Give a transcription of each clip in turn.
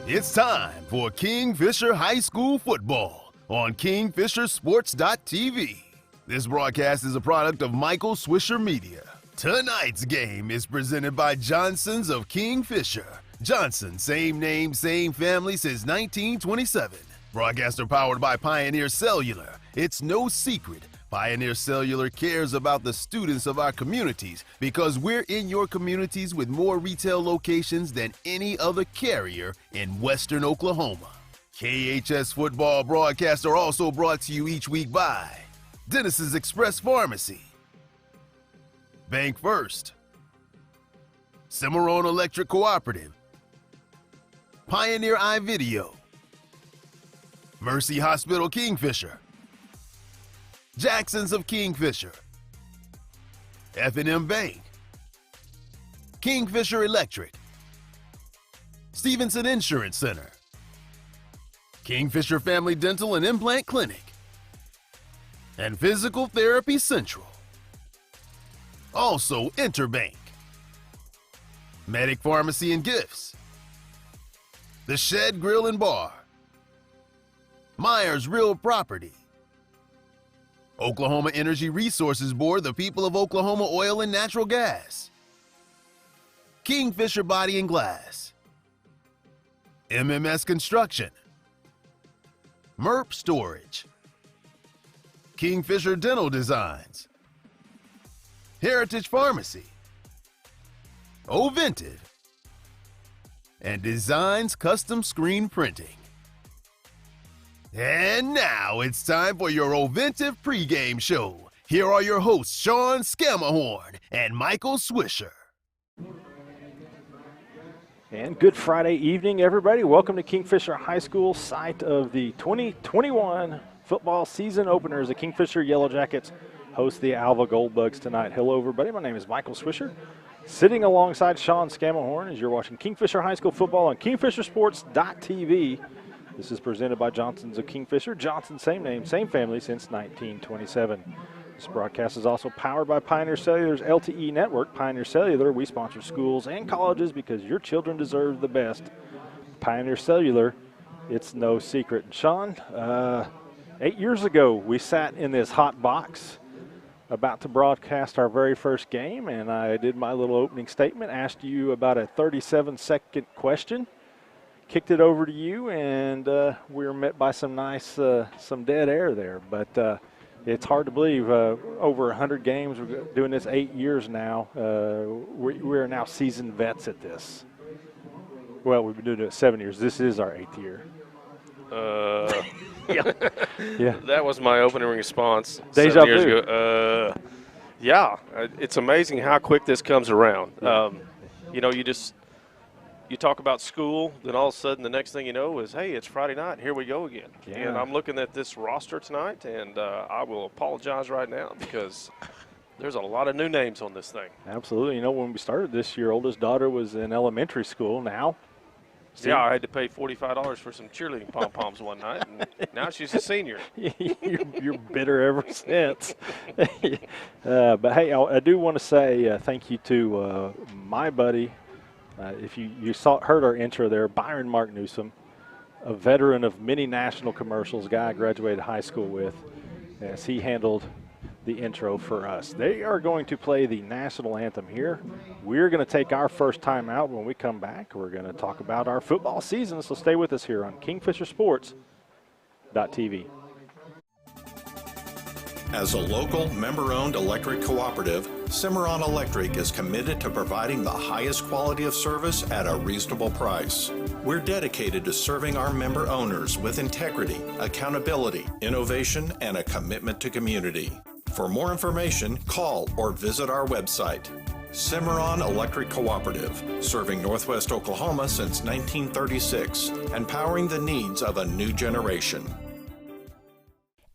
It's time for Kingfisher High School football on KingfisherSports.tv. This broadcast is a product of Michael Swisher Media. Tonight's game is presented by Johnson's of Kingfisher. Johnson, same name, same family since 1927. Broadcaster powered by Pioneer Cellular. It's no secret. Pioneer Cellular cares about the students of our communities because we're in your communities with more retail locations than any other carrier in Western Oklahoma. KHS football broadcasts are also brought to you each week by Dennis's Express Pharmacy, Bank First, Cimarron Electric Cooperative, Pioneer iVideo, Mercy Hospital Kingfisher, Jackson's of Kingfisher, F&M Bank, Kingfisher Electric, Stevenson Insurance Center, Kingfisher Family Dental and Implant Clinic, and Physical Therapy Central. Also Interbank, Medic Pharmacy and Gifts, The Shed Grill and Bar, Myers Real Property, Oklahoma Energy Resources Board, the people of Oklahoma Oil and Natural Gas, Kingfisher Body and Glass, MMS Construction, MERP Storage, Kingfisher Dental Designs, Heritage Pharmacy, Oventive, and Designs Custom Screen Printing. And now it's time for your Oventive pregame show. Here are your hosts, Sean Scamahorn and Michael Swisher. And good Friday evening, everybody. Welcome to Kingfisher High School, site of the 2021 football season openers. The Kingfisher Yellow Jackets host the Alva Goldbugs tonight. Hello, everybody. My name is Michael Swisher. Sitting alongside Sean Scamahorn as you're watching Kingfisher High School football on KingfisherSports.tv. This is presented by Johnson's of Kingfisher. Johnson, same name, same family since 1927. This broadcast is also powered by Pioneer Cellular's LTE network. Pioneer Cellular, we sponsor schools and colleges because your children deserve the best. Pioneer Cellular, it's no secret. Sean, 8 years ago, we sat in this hot box about to broadcast our very first game, and I did my little opening statement, asked you about a 37-second question. Kicked it over to you, and we were met by some nice, some dead air there. But it's hard to believe, over 100 games, we're doing this 8 years now. We're now seasoned vets at this. Well, we've been doing it 7 years. This is our 8th year. Yeah. That was my opening response. Deja 7 years vu. ago. It's amazing how quick this comes around. You talk about school, then all of a sudden the next thing you know is, hey, it's Friday night, here we go again. Yeah. And I'm looking at this roster tonight, and I will apologize right now because there's a lot of new names on this thing. Absolutely. You know, when we started this, your oldest daughter was in elementary school now. Yeah, I had to pay $45 for some cheerleading pom-poms one night, and now she's a senior. You're bitter ever since. But, hey, I do want to say thank you to my buddy. If you heard our intro there, Byron Mark Newsom, a veteran of many national commercials, guy I graduated high school with, as he handled the intro for us. They are going to play the national anthem here. We're going to take our first time out. When we come back, we're going to talk about our football season, so stay with us here on KingfisherSports.tv. As a local, member-owned electric cooperative, Cimarron Electric is committed to providing the highest quality of service at a reasonable price. We're dedicated to serving our member owners with integrity, accountability, innovation, and a commitment to community. For more information, call or visit our website. Cimarron Electric Cooperative, serving Northwest Oklahoma since 1936 and powering the needs of a new generation.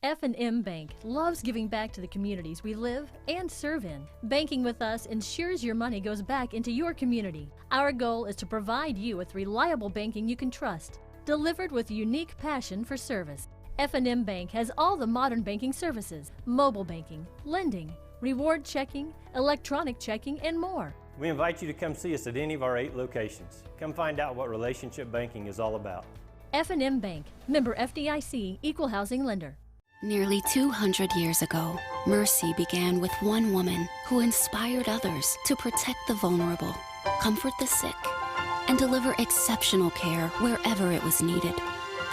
F&M Bank loves giving back to the communities we live and serve in. Banking with us ensures your money goes back into your community. Our goal is to provide you with reliable banking you can trust, delivered with unique passion for service. F&M Bank has all the modern banking services, mobile banking, lending, reward checking, electronic checking, and more. We invite you to come see us at any of our 8 locations. Come find out what relationship banking is all about. F&M Bank, member FDIC, equal housing lender. Nearly 200 years ago, Mercy began with one woman who inspired others to protect the vulnerable, comfort the sick, and deliver exceptional care wherever it was needed.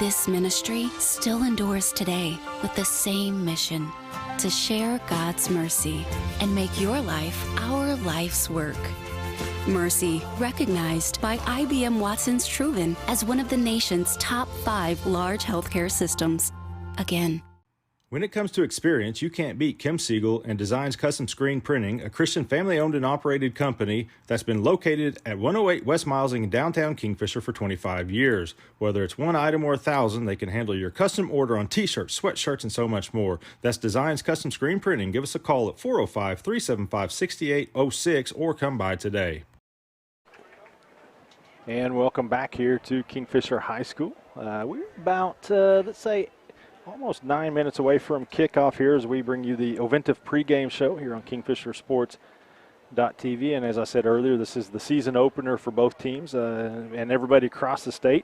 This ministry still endures today with the same mission: to share God's mercy and make your life our life's work. Mercy, recognized by IBM Watson's Truven as one of the nation's top 5 large healthcare systems. Again. When it comes to experience, you can't beat Kim Siegel and Designs Custom Screen Printing, a Christian family-owned and operated company that's been located at 108 West Milesing in downtown Kingfisher for 25 years. Whether it's one item or 1,000, they can handle your custom order on t-shirts, sweatshirts, and so much more. That's Designs Custom Screen Printing. Give us a call at 405-375-6806 or come by today. And welcome back here to Kingfisher High School. We're about, let's say, almost 9 minutes away from kickoff here as we bring you the Oventive pregame show here on KingfisherSports.tv. And as I said earlier, this is the season opener for both teams and everybody across the state,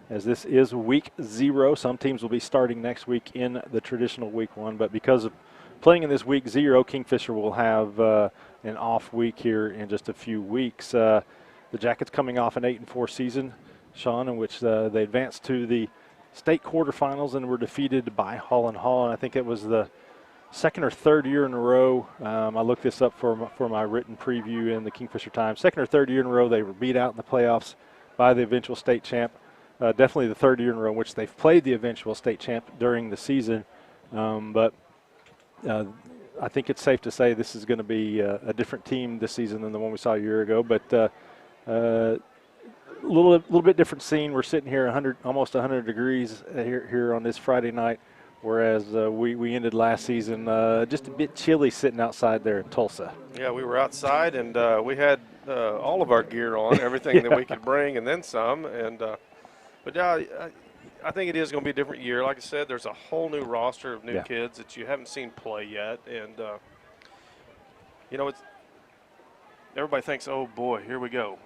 as this is week 0. Some teams will be starting next week in the traditional week 1, but because of playing in this week 0, Kingfisher will have an off week here in just a few weeks. The Jackets coming off an 8-4 season, Sean, in which they advanced to the state quarterfinals and were defeated by Holland Hall. And I think it was the second or third year in a row. I looked this up for my written preview in the Kingfisher Times. Second or third year in a row they were beat out in the playoffs by the eventual state champ. Definitely the third year in a row in which they've played the eventual state champ during the season. But I think it's safe to say this is going to be a different team this season than the one we saw a year ago. But a little bit different scene. We're sitting here almost 100 degrees here on this Friday night, whereas we ended last season just a bit chilly sitting outside there in Tulsa. Yeah, we were outside and we had all of our gear on, everything that we could bring, and then some. And but yeah, I think it is going to be a different year. Like I said, there's a whole new roster of new kids that you haven't seen play yet, and you know, everybody thinks, oh boy, here we go,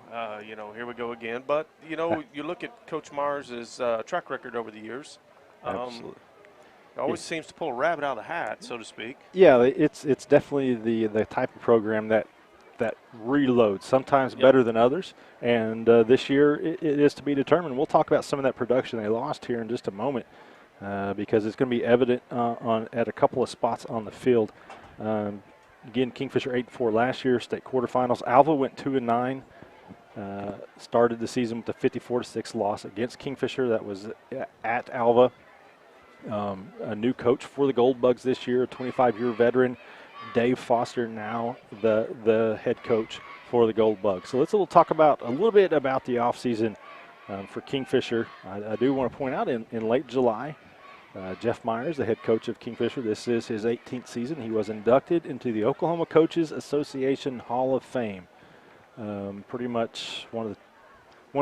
here we go again. But you know, you look at Coach Mars' track record over the years. Absolutely. It always seems to pull a rabbit out of the hat, so to speak. Yeah, it's definitely the type of program that reloads, sometimes better than others. And this year it is to be determined. We'll talk about some of that production they lost here in just a moment because it's going to be evident at a couple of spots on the field. Again, Kingfisher 8-4 last year, state quarterfinals. Alva went 2-9. Started the season with a 54-6 loss against Kingfisher. That was at Alva. A new coach for the Gold Bugs this year, a 25-year veteran, Dave Foster, now the head coach for the Gold Bugs. So let's talk about a little bit about the offseason for Kingfisher. I do want to point out in late July, Jeff Myers, the head coach of Kingfisher, this is his 18th season. He was inducted into the Oklahoma Coaches Association Hall of Fame. Pretty much one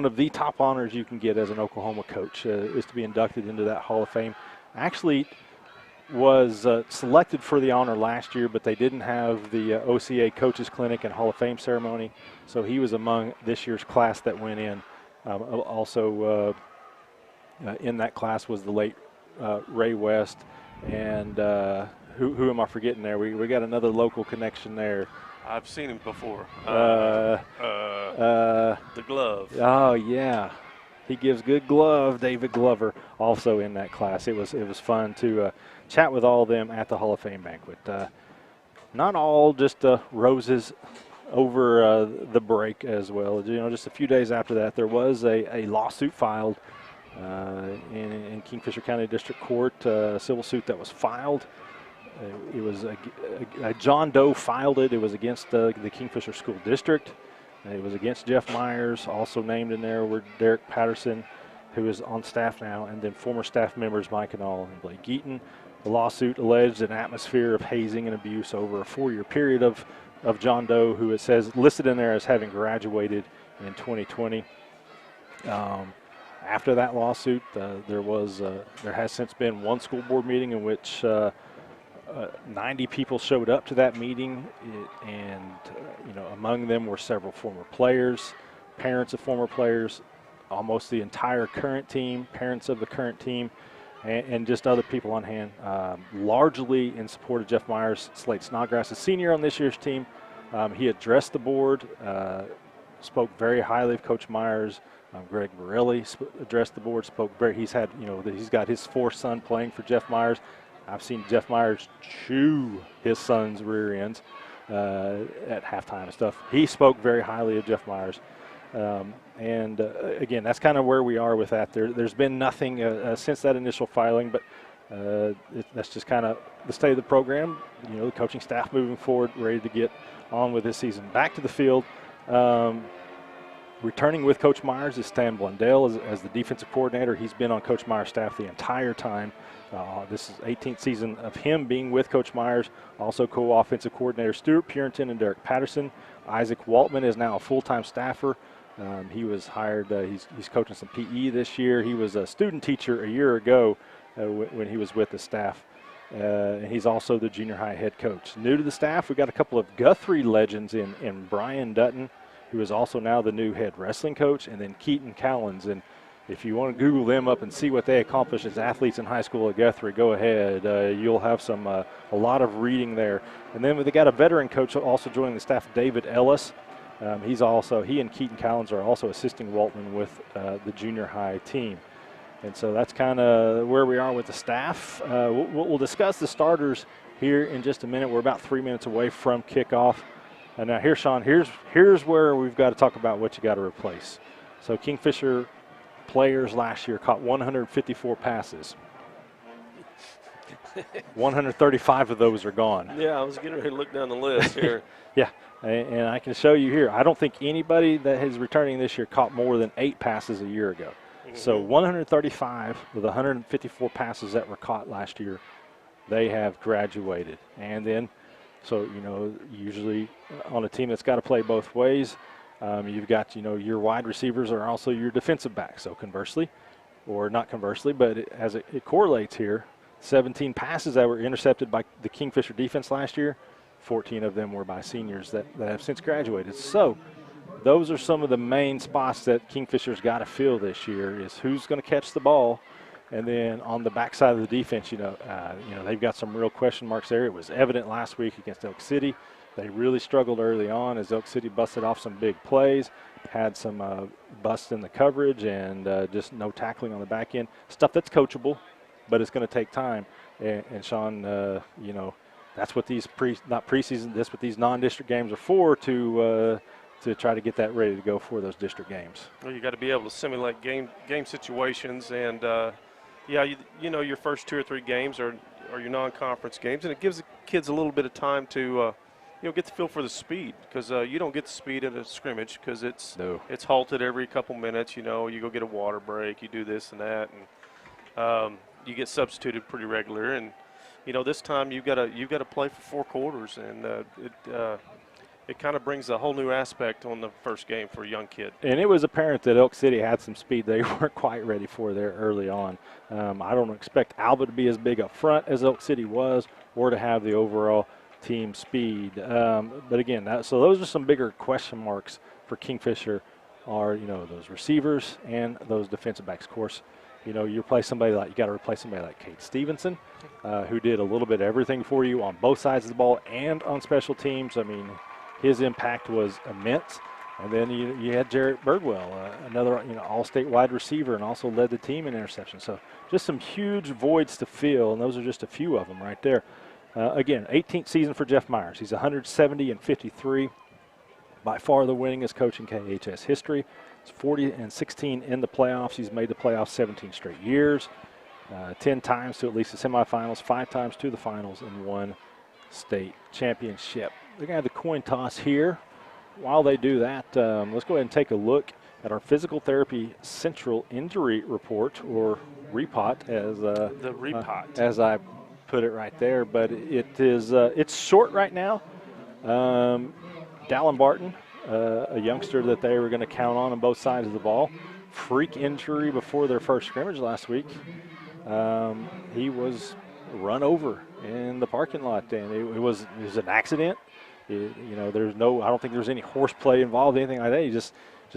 of the top honors you can get as an Oklahoma coach is to be inducted into that Hall of Fame. Actually was selected for the honor last year, but they didn't have the OCA Coaches Clinic and Hall of Fame ceremony, so he was among this year's class that went in. Also in that class was the late Ray West, and who am I forgetting there? We got another local connection there. I've seen him before. The glove. Oh yeah, he gives good glove. David Glover also in that class. It was fun to chat with all of them at the Hall of Fame banquet. Not all just roses over the break as well. You know, just a few days after that, there was a lawsuit filed in Kingfisher County District Court, a civil suit that was filed. It was a John Doe filed it. It was against the Kingfisher School District. It was against Jeff Myers. Also named in there were Derek Patterson, who is on staff now, and then former staff members Mike Knall and Blake Eaton. The lawsuit alleged an atmosphere of hazing and abuse over a 4-year period of John Doe, who it says listed in there as having graduated in 2020. After that lawsuit, there has since been one school board meeting in which 90 people showed up to that meeting, among them were several former players, parents of former players, almost the entire current team, parents of the current team, and just other people on hand, largely in support of Jeff Myers. Slade Snodgrass, a senior on this year's team. He addressed the board, spoke very highly of Coach Myers. Greg Borelli addressed the board, he's got his fourth son playing for Jeff Myers. I've seen Jeff Myers chew his son's rear ends at halftime and stuff. He spoke very highly of Jeff Myers. Again, that's kind of where we are with that. There's been nothing since that initial filing, but that's just kind of the state of the program. The coaching staff moving forward, ready to get on with this season. Back to the field. Returning with Coach Myers is Stan Blundell as the defensive coordinator. He's been on Coach Myers' staff the entire time. This is 18th season of him being with Coach Myers. Also co-offensive coordinator Stuart Purinton and Derek Patterson. Isaac Waltman is now a full-time staffer. He was hired, he's coaching some PE this year. He was a student teacher a year ago when he was with the staff. And he's also the junior high head coach. New to the staff, we've got a couple of Guthrie legends in Brian Dutton, who is also now the new head wrestling coach, and then Keaton Cowens. And if you want to Google them up and see what they accomplished as athletes in high school at Guthrie, go ahead. You'll have a lot of reading there. And then they got a veteran coach also joining the staff, David Ellis. He and Keaton Cowens are also assisting Waltman with the junior high team. And so that's kind of where we are with the staff. We'll discuss the starters here in just a minute. We're about 3 minutes away from kickoff. And now here, Sean, here's where we've got to talk about what you got to replace. So Kingfisher players last year caught 154 passes. 135 of those are gone. Yeah, I was getting ready to look down the list here. Yeah, and I can show you here. I don't think anybody that is returning this year caught more than 8 passes a year ago. Mm-hmm. So 135 with 154 passes that were caught last year, they have graduated. And then, so, usually on a team that's got to play both ways, you've got, your wide receivers are also your defensive backs. So conversely, or not conversely, but as it correlates here, 17 passes that were intercepted by the Kingfisher defense last year, 14 of them were by seniors that have since graduated. So those are some of the main spots that Kingfisher's got to fill this year, is who's going to catch the ball. And then on the backside of the defense, they've got some real question marks there. It was evident last week against Elk City. They really struggled early on as Elk City busted off some big plays, had some busts in the coverage, and just no tackling on the back end. Stuff that's coachable, but it's going to take time. And Sean, that's what these that's what these non-district games are for, to try to get that ready to go for those district games. Well, you got to be able to simulate game situations, and your first 2 or 3 games are your non-conference games, and it gives the kids a little bit of time to get the feel for the speed, because you don't get the speed at a scrimmage because it's halted every couple minutes. You go get a water break, you do this and that, and you get substituted pretty regular. And this time you've got to play for 4 quarters, and it kind of brings a whole new aspect on the first game for a young kid. And it was apparent that Elk City had some speed they weren't quite ready for there early on. I don't expect Alva to be as big up front as Elk City was, or to have the overall team speed. But again, so those are some bigger question marks for Kingfisher, are those receivers and those defensive backs. Of course, you got to replace somebody like Kate Stevenson, who did a little bit of everything for you on both sides of the ball and on special teams. I mean, his impact was immense. And then you had Jarrett Birdwell, another all-state wide receiver, and also led the team in interceptions. So just some huge voids to fill, and those are just a few of them right there. Again, 18th season for Jeff Myers. He's 170-53, by far the winningest coach in KHS history. He's 40-16 in the playoffs. He's made the playoffs 17 straight years, 10 times to at least the semifinals, 5 times to the finals, and 1 state championship. They're going to have the coin toss here. While they do that, let's go ahead and take a look at our Physical Therapy Central Injury Report, or REPOT, as I put it right there. But it's short right now. Dallin Barton, a youngster that they were going to count on both sides of the ball, freak injury before their first scrimmage last week. He was run over in the parking lot, and it was an accident. You know, I don't think there's any horseplay involved, anything like that. He just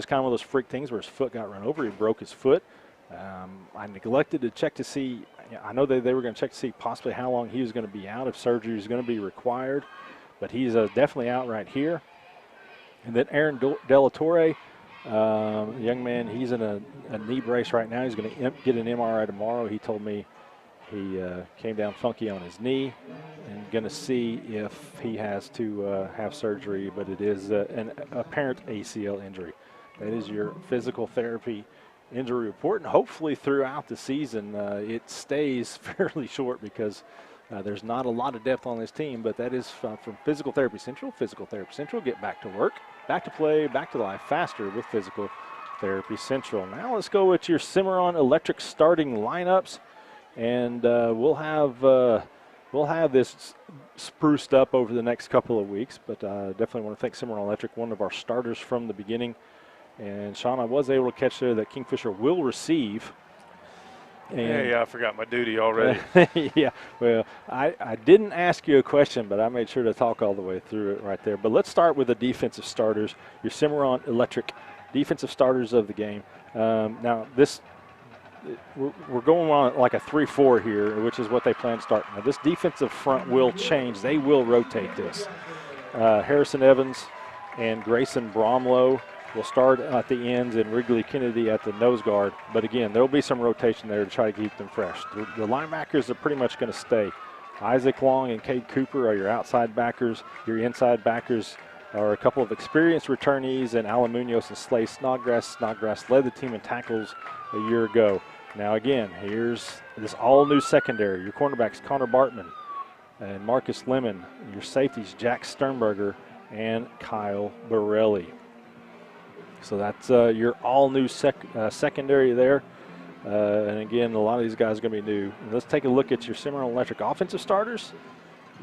kind of one of those freak things where his foot got run over. He broke his foot. I neglected to check to see. I know they were going to check to see possibly how long he was going to be out, if surgery is going to be required, but he's definitely out right here. And then Aaron Delatorre, young man, he's in a knee brace right now. He's going to get an MRI tomorrow. He told me he came down funky on his knee, and going to see if he has to have surgery, but it is an apparent ACL injury. That is your physical therapy injury report, and hopefully throughout the season it stays fairly short because there's not a lot of depth on this team, but that is from Physical Therapy Central. Physical Therapy Central, get back to work, back to play, back to life faster with Physical Therapy Central. Now let's go with your Cimarron Electric starting lineups, and we'll have this spruced up over the next couple of weeks, but definitely want to thank Cimarron Electric, one of our starters from the beginning. And, Sean, I was able to catch there that Kingfisher will receive. And yeah, I forgot my duty already. yeah, well, I didn't ask you a question, but I made sure to talk all the way through it right there. But let's start with the defensive starters, your Cimarron Electric defensive starters of the game. Now, we're going on like a 3-4 here, which is what they plan to start. Now, this defensive front will change. They will rotate this. Harrison Evans and Grayson Bromlow will start at the ends and Wrigley Kennedy at the nose guard. But again, there will be some rotation there to try to keep them fresh. The linebackers are pretty much going to stay. Isaac Long and Cade Cooper are your outside backers. Your inside backers are a couple of experienced returnees, and Alan Munoz and Slay Snodgrass. Snodgrass led the team in tackles a year ago. Now again, here's this all-new secondary. Your cornerbacks, Connor Bartman and Marcus Lemon. Your safeties, Jack Sternberger and Kyle Borelli. So that's your all-new secondary there. And again, a lot of these guys are going to be new. And let's take a look at your Cimarron Electric offensive starters.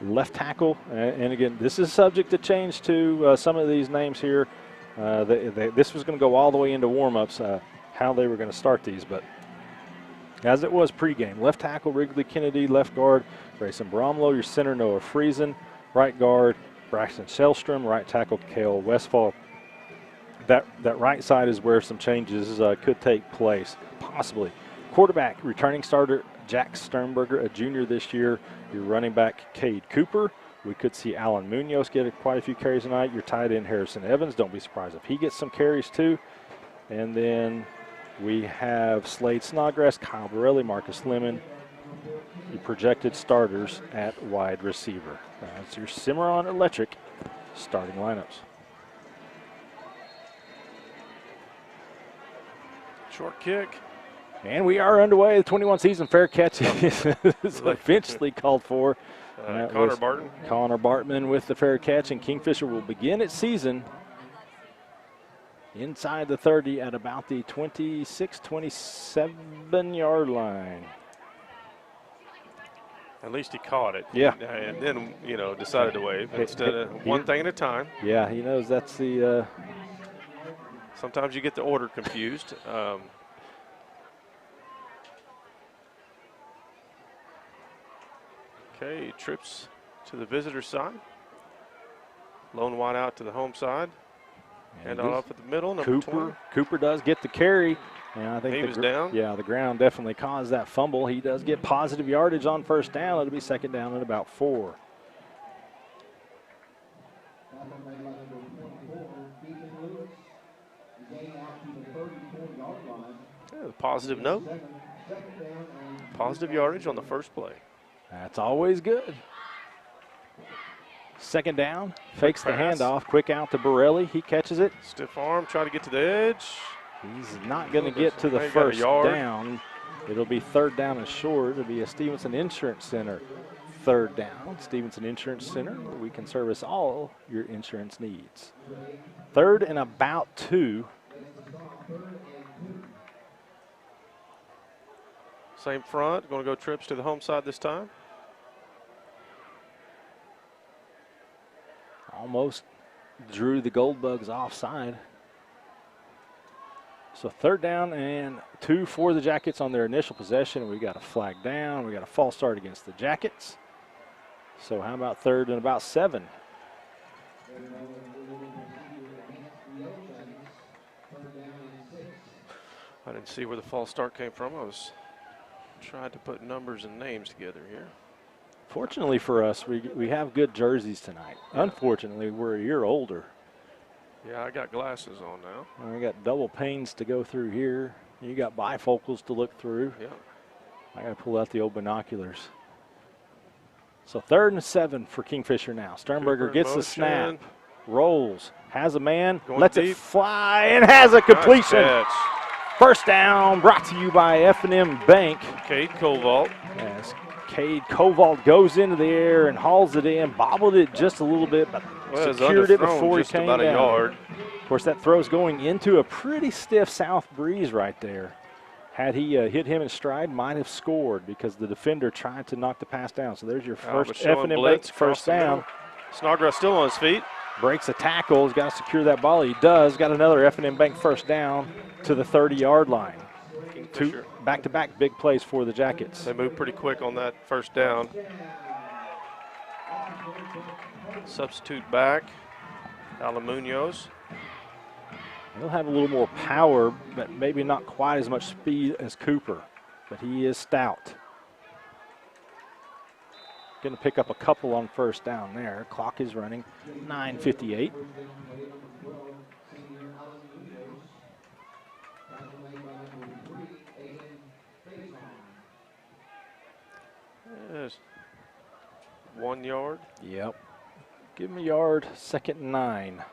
Left tackle, and again, this is subject to change to some of these names here. This was going to go all the way into warm-ups, how they were going to start these. But as it was pregame, left tackle, Wrigley Kennedy, left guard, Grayson Bromlow, your center, Noah Friesen, right guard, Braxton Shellstrom, right tackle, Cale Westfall. That right side is where some changes could take place, possibly. Quarterback, returning starter, Jack Sternberger, a junior this year. Your running back, Cade Cooper. We could see Alan Munoz get quite a few carries tonight. Your tight end, Harrison Evans. Don't be surprised if he gets some carries too. And then we have Slade Snodgrass, Kyle Borelli, Marcus Lemon. Your projected starters at wide receiver. That's your Cimarron Electric starting lineups. Short kick. And we are underway. The 21 season fair catch is eventually called for. Connor Barton. Connor Bartman with the fair catch, and Kingfisher will begin its season inside the 30 at about the 26, 27-yard line. At least he caught it. Yeah. And then, decided to wave instead of one thing at a time. Yeah, he knows that's the sometimes you get the order confused. Okay, trips to the visitor side. Lone wide out to the home side. And off at the middle, number 20. Cooper does get the carry. And I think he was down. Yeah, the ground definitely caused that fumble. He does get positive yardage on first down. It'll be second down at about 4. Yeah, positive note. Positive yardage on the first play. That's always good. Second down, fakes the handoff, quick out to Borelli. He catches it. Stiff arm, try to get to the edge. He's not going to get to the first down. It'll be third down and short. It'll be a Stevenson Insurance Center third down. Stevenson Insurance Center, we can service all your insurance needs. Third and about 2. Same front, going to go trips to the home side this time. Almost drew the Gold Bugs offside. So 3rd down and 2 for the Jackets on their initial possession. We got a flag down. We got a false start against the Jackets. So how about 3rd and about 7? I didn't see where the false start came from. I was trying to put numbers and names together here. Fortunately for us, we have good jerseys tonight. Yeah. Unfortunately, we're a year older. Yeah, I got glasses on now. And we got double panes to go through here. You got bifocals to look through. Yeah. I got to pull out the old binoculars. So 3rd and 7 for Kingfisher now. Sternberger gets the snap, rolls, has a man, lets it fly, and has a completion. Nice catch. 1st down, brought to you by F&M Bank. Cade Koval. As Cade Koval goes into the air and hauls it in, bobbled it just a little bit, but secured it before he just came about down. a yard. Of course, that throw's going into a pretty stiff south breeze right there. Had he hit him in stride, might have scored because the defender tried to knock the pass down. So there's your first F&M Bank first down. Snodgrass still on his feet. Breaks a tackle. He's got to secure that ball. He does. Got another F&M Bank first down to the 30-yard line. Two back-to-back big plays for the Jackets. They moved pretty quick on that first down. Substitute back, Munoz. He'll have a little more power, but maybe not quite as much speed as Cooper, but he is stout. Going to pick up a couple on first down there. Clock is running, 9:58. Yes. 1 yard. Yep. Give him a yard, 2nd and 9.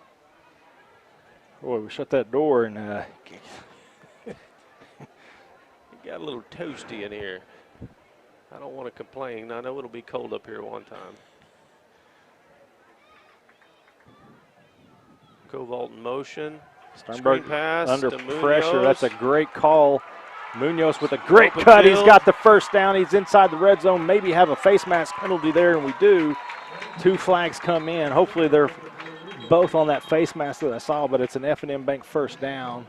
Boy, we shut that door and It got a little toasty in here. I don't want to complain. I know it'll be cold up here one time. Koval in motion. Sternberg Screen pass under to pressure. Munoz. That's a great call. Munoz with a great Open cut. He's field. got the first down. He's inside the red zone. Maybe have a face mask penalty there, and we do. 2 flags come in. Hopefully they're both on that face mask that I saw, but it's an F&M Bank first down.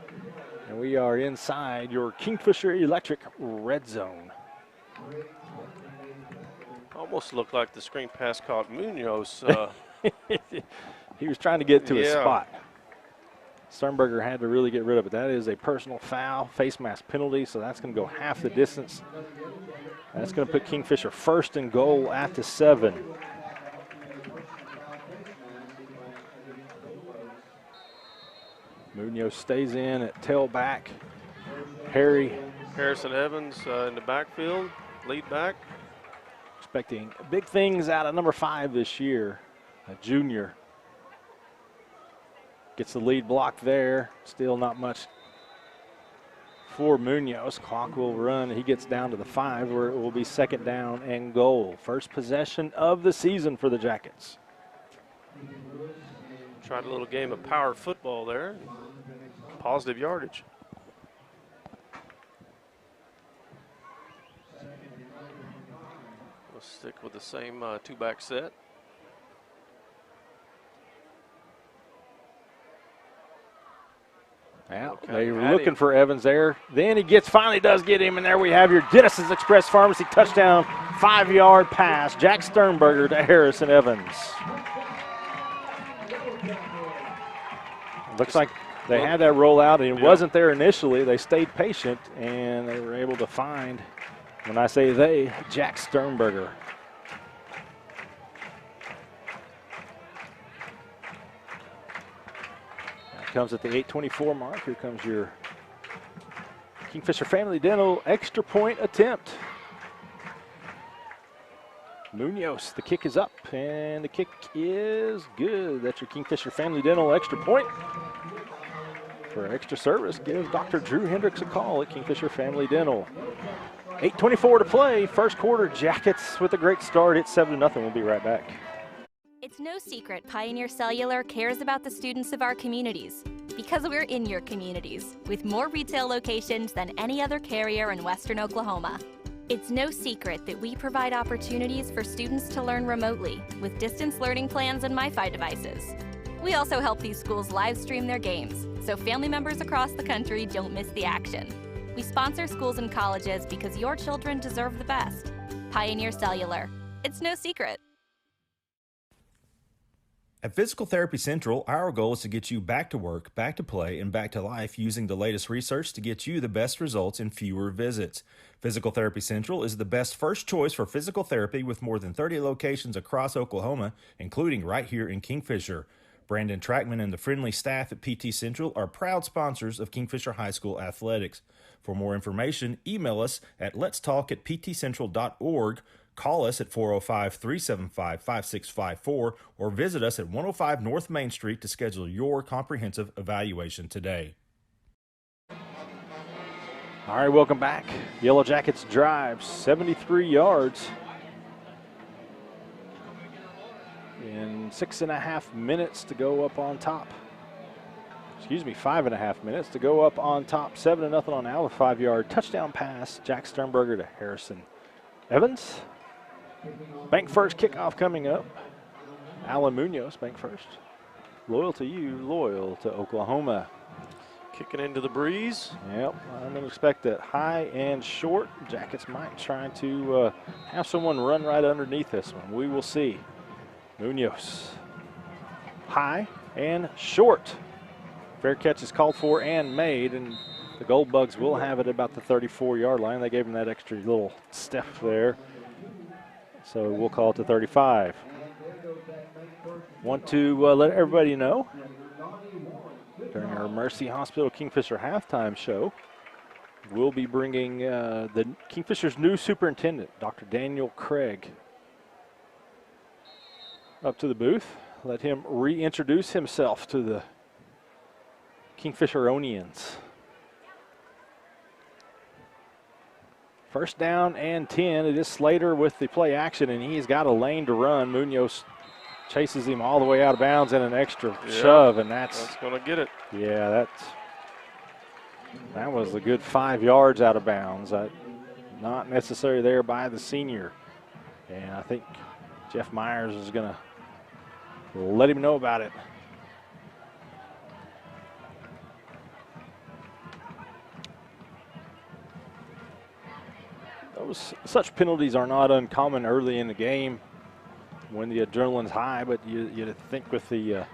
And we are inside your Kingfisher Electric red zone. Almost looked like the screen pass caught Munoz. He was trying to get to a Yeah. spot. Sternberger had to really get rid of it. That is a personal foul, face mask penalty, so that's going to go half the distance. That's going to put Kingfisher 1st and goal at the 7. Munoz stays in at tailback. Harrison Evans in the backfield, lead back. Expecting big things out of number 5 this year, a junior. Gets the lead block there. Still not much for Munoz. Clock will run. He gets down to the 5 where it will be 2nd down and goal. First possession of the season for the Jackets. Tried a little game of power football there. Positive yardage. We'll stick with the same 2-back set. Yeah, Okay, they were had looking him. for Evans there. Then he finally does get him, and there we have your Genesis Express Pharmacy touchdown, 5-yard pass. Jack Sternberger to Harrison Evans. Looks like they had that roll out, and it wasn't there initially. They stayed patient, and they were able to find, when I say they, Jack Sternberger. Comes at the 8:24 mark. Here comes your Kingfisher Family Dental extra point attempt. Munoz, the kick is up, and the kick is good. That's your Kingfisher Family Dental extra point. For extra service, give Dr. Drew Hendricks a call at Kingfisher Family Dental. 8:24 to play. First quarter, Jackets with a great start. It's 7-0. We'll be right back. It's no secret Pioneer Cellular cares about the students of our communities because we're in your communities with more retail locations than any other carrier in Western Oklahoma. It's no secret that we provide opportunities for students to learn remotely with distance learning plans and MiFi devices. We also help these schools live stream their games, so family members across the country don't miss the action. We sponsor schools and colleges because your children deserve the best. Pioneer Cellular. It's no secret. At Physical Therapy Central, our goal is to get you back to work, back to play, and back to life using the latest research to get you the best results in fewer visits. Physical Therapy Central is the best first choice for physical therapy with more than 30 locations across Oklahoma, including right here in Kingfisher. Brandon Trackman and the friendly staff at PT Central are proud sponsors of Kingfisher High School athletics. For more information, email us at letstalk@ptcentral.org, call us at 405-375-5654, or visit us at 105 North Main Street to schedule your comprehensive evaluation today. All right, welcome back. Yellow Jackets drive 73 yards in 6.5 minutes to go up on top. Excuse me, 5.5 minutes to go up on top. 7-0 on Alva, 5-yard touchdown pass. Jack Sternberger to Harrison Evans. Bank first kickoff coming up. Alan Munoz, bank first. Loyal to you, loyal to Oklahoma. Kicking into the breeze. Yep, I'm going to expect that high and short. Jackets might try to have someone run right underneath this one. We will see. Munoz, high and short. Fair catch is called for and made, and the Gold Bugs will have it about the 34-yard line. They gave him that extra little step there. So we'll call it to 35. Want to let everybody know during our Mercy Hospital Kingfisher halftime show, we'll be bringing the Kingfisher's new superintendent, Dr. Daniel Craig, up to the booth. Let him reintroduce himself to the Kingfisheronians. First down and 10. It is Slater with the play action, and he's got a lane to run. Munoz chases him all the way out of bounds and an extra shove, and that's going to get it. Yeah, that was a good 5 yards out of bounds. Not necessary there by the senior. And I think Jeff Myers is going to let him know about it. Such penalties are not uncommon early in the game when the adrenaline's high, but you think with the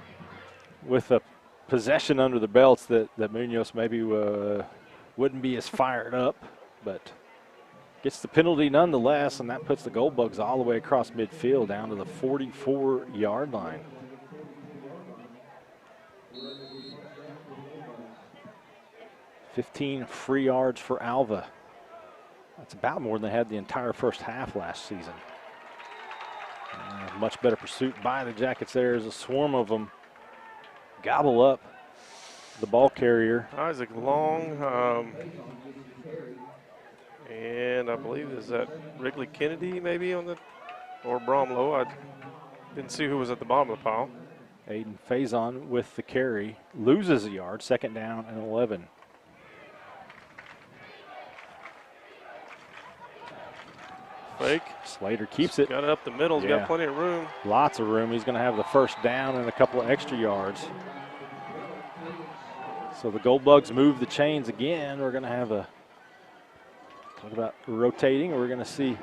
possession under the belts that Munoz maybe wouldn't be as fired up, but gets the penalty nonetheless, and that puts the Gold Bugs all the way across midfield down to the 44-yard line. $15 free yards for Alva. That's about more than they had the entire first half last season. Much better pursuit by the Jackets there as a swarm of them gobble up the ball carrier. Isaac Long, and I believe is that Wrigley Kennedy maybe on the, or Bromlow. I didn't see who was at the bottom of the pile. Aiden Faison with the carry, loses a yard, 2nd down and 11. Fake. Slater keeps it. Got it up the middle. He's got plenty of room. Lots of room. He's going to have the first down and a couple of extra yards. So the Gold Bugs move the chains again. We're going to have talk about rotating. We're going to see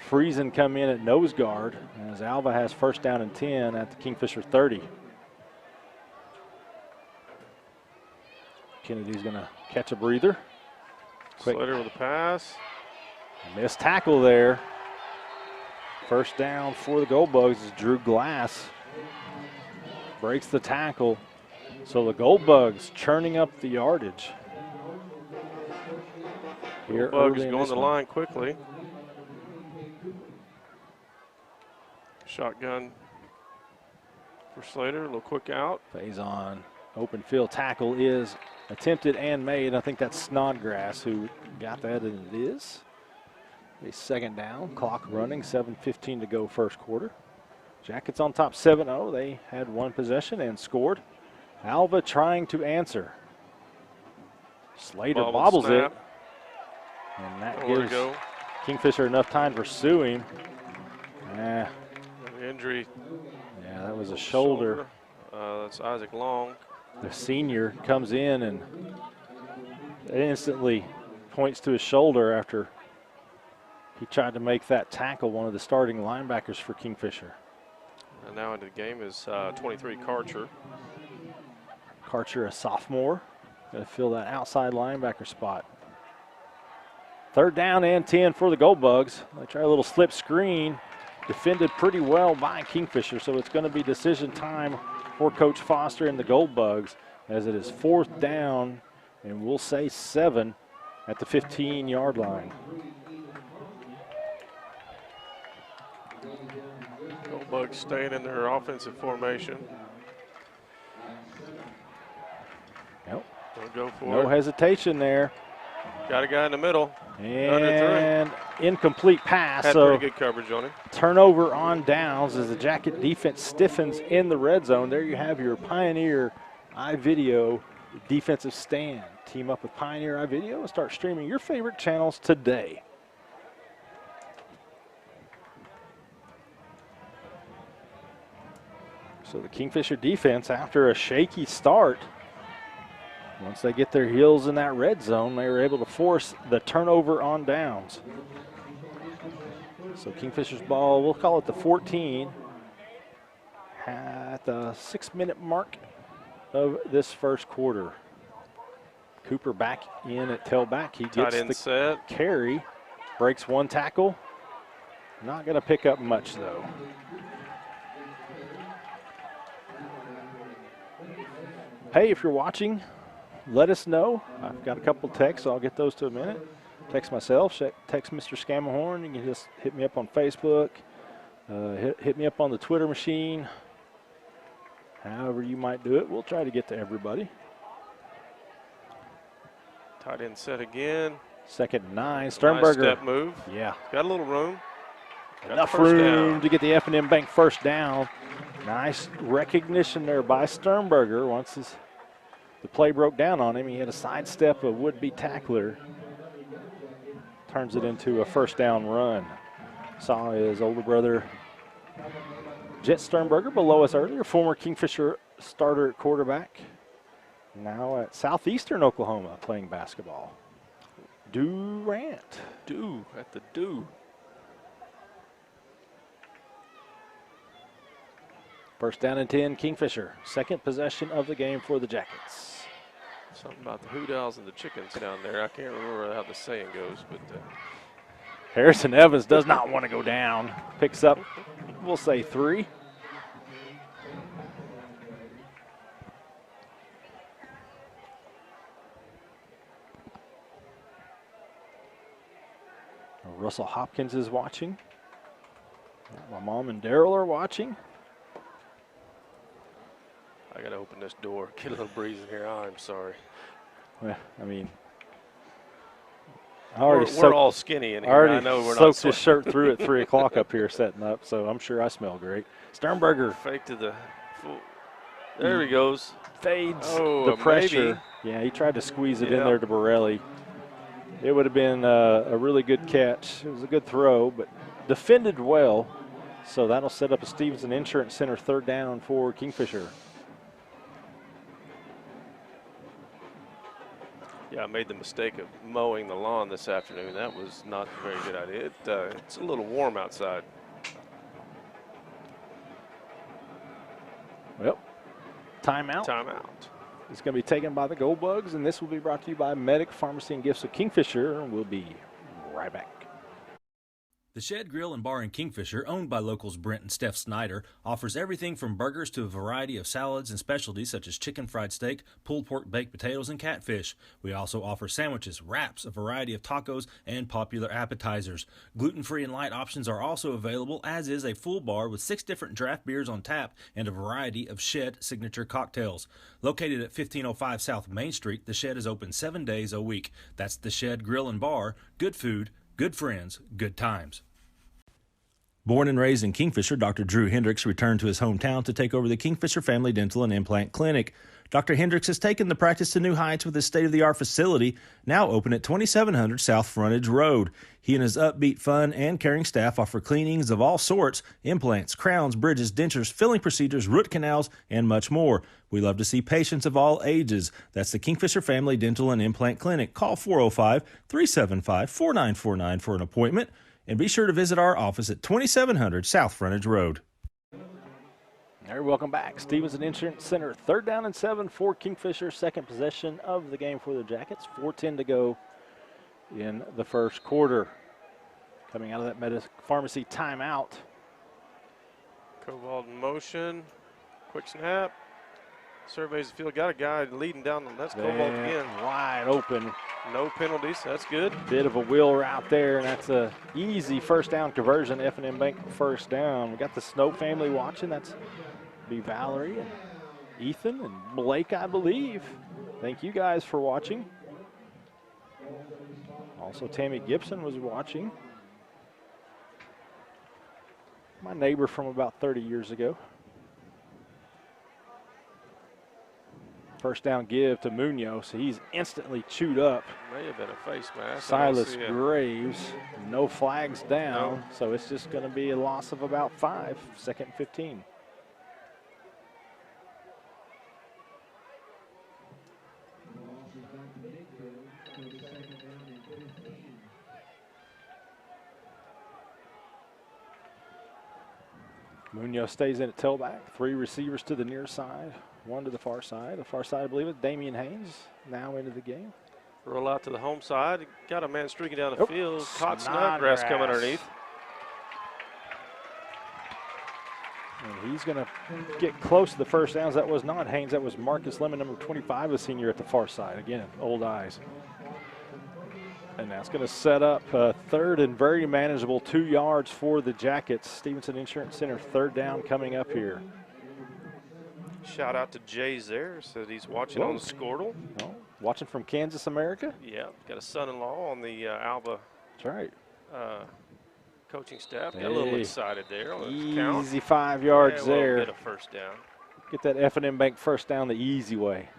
Friesen come in at nose guard as Alva has first down and 10 at the Kingfisher 30. Kennedy's going to catch a breather. Quick. Slater with a pass. Missed tackle there. First down for the Gold Bugs is Drew Glass. Breaks the tackle. So the Gold Bugs churning up the yardage. Gold Bugs going to the line quickly. Shotgun for Slater, a little quick out. Faison, open field tackle is attempted and made. I think that's Snodgrass who got that, and it is. A 2nd down, clock running, 7:15 to go first quarter. Jackets on top 7-0. They had one possession and scored. Alva trying to answer. Slater bobbles it. And that gives Kingfisher enough time to pursue him. Injury. Yeah, that was a shoulder. That's Isaac Long. The senior comes in and instantly points to his shoulder after he tried to make that tackle, one of the starting linebackers for Kingfisher. And now into the game is 23 Karcher. Karcher, a sophomore, going to fill that outside linebacker spot. 3rd down and 10 for the Gold Bugs. They try a little slip screen, defended pretty well by Kingfisher, so it's going to be decision time for Coach Foster and the Gold Bugs, as it is 4th down, and we'll say 7 at the 15-yard line. Gold Bugs staying in their offensive formation. Nope. Don't go for it. No hesitation there. Got a guy in the middle. And incomplete pass. Had So pretty good coverage on him. turnover on downs as the Jacket defense stiffens in the red zone. There you have your Pioneer iVideo defensive stand. Team up with Pioneer iVideo and start streaming your favorite channels today. So the Kingfisher defense, after a shaky start, once they get their heels in that red zone, they were able to force the turnover on downs. So Kingfisher's ball, we'll call it the 14, at the 6-minute mark of this first quarter. Cooper back in at tailback. He gets the set. Carry, breaks one tackle. Not going to pick up much, though. Hey, if you're watching, let us know. I've got a couple texts. I'll get those to a minute. Text myself, text Mr. Scamahorn. You can just hit me up on Facebook, hit me up on the Twitter machine. However you might do it, we'll try to get to everybody. Tight end set again. 2nd and 9. Sternberger. Nice step move. Yeah. Got a little room. Got Enough room to get the F&M Bank first down. Nice recognition there by Sternberger. Once the play broke down on him, he had a sidestep, a would-be tackler. Turns it into a first down run. Saw his older brother, Jet Sternberger, below us earlier, former Kingfisher starter at quarterback. Now at Southeastern Oklahoma playing basketball. Durant. At the do. First down and 10, Kingfisher. 2nd possession of the game for the Jackets. Something about the hoot owls and the chickens down there. I can't remember how the saying goes, but Harrison Evans does not want to go down. Picks up, we'll say 3. Russell Hopkins is watching. My mom and Daryl are watching. I got to open this door. Get a little breeze in here. I'm sorry. Well, I mean, we're all skinny in here. I know we're not soaked his shirt through at 3 o'clock up here setting up, so I'm sure I smell great. Sternberger. Fake to the there he goes. Fades the pressure. Maybe. Yeah, he tried to squeeze it in there to Borelli. It would have been a really good catch. It was a good throw, but defended well. So that'll set up a Stevenson Insurance Center 3rd down for Kingfisher. Yeah, I made the mistake of mowing the lawn this afternoon. That was not a very good idea. It's a little warm outside. Well, timeout. Timeout. It's going to be taken by the Gold Bugs, and this will be brought to you by Medic Pharmacy and Gifts of Kingfisher. We'll be right back. The Shed Grill and Bar in Kingfisher, owned by locals Brent and Steph Snyder, offers everything from burgers to a variety of salads and specialties such as chicken fried steak, pulled pork baked potatoes, and catfish. We also offer sandwiches, wraps, a variety of tacos, and popular appetizers. Gluten-free and light options are also available, as is a full bar with 6 different draft beers on tap and a variety of Shed signature cocktails. Located at 1505 South Main Street, the Shed is open 7 days a week. That's the Shed Grill and Bar. Good food, good friends, good times. Born and raised in Kingfisher, Dr. Drew Hendricks returned to his hometown to take over the Kingfisher Family Dental and Implant Clinic. Dr. Hendricks has taken the practice to new heights with his state-of-the-art facility, now open at 2700 South Frontage Road. He and his upbeat, fun, and caring staff offer cleanings of all sorts, implants, crowns, bridges, dentures, filling procedures, root canals, and much more. We love to see patients of all ages. That's the Kingfisher Family Dental and Implant Clinic. Call 405-375-4949 for an appointment, and be sure to visit our office at 2700 South Frontage Road. All right, welcome back. Stevenson Insurance Center, 3rd down and 7 for Kingfisher. Second possession of the game for the Jackets. 4:10 to go in the first quarter. Coming out of that pharmacy timeout. Cobalt in motion. Quick snap. Surveys the field. Got a guy leading down. That's Cobalt again. Wide open. No penalties. That's good. Bit of a wheel route there, and that's a easy first down conversion. F&M Bank first down. We got the Snow family watching. That's be Valerie and Ethan and Blake, I believe. Thank you guys for watching. Also, Tammy Gibson was watching. My neighbor from about 30 years ago. First down give to Munoz. He's instantly chewed up. May have been a face mask. Silas Graves, no flags down, so it's just going to be a loss of about 5, 2nd and 15. Munoz stays in at tailback. 3 receivers to the near side, 1 to the far side. The far side, I believe, is Damian Haynes now into the game. Roll out to the home side. Got a man streaking down the field. Caught Snodgrass coming underneath. And he's going to get close to the first downs. That was not Haynes. That was Marcus Lemon, number 25, a senior at the far side. Again, old eyes. And that's going to set up 3rd and very manageable 2 yards for the Jackets. Stevenson Insurance Center, 3rd down coming up here. Shout out to Jay Zaire, said he's watching on the Squirtle. Oh, watching from Kansas, America? Yeah, got a son-in-law on the Alva. That's right. Coaching staff. Got a little excited there on his count. Easy 5 yards there. Get a first down. Get that F&M Bank first down the easy way.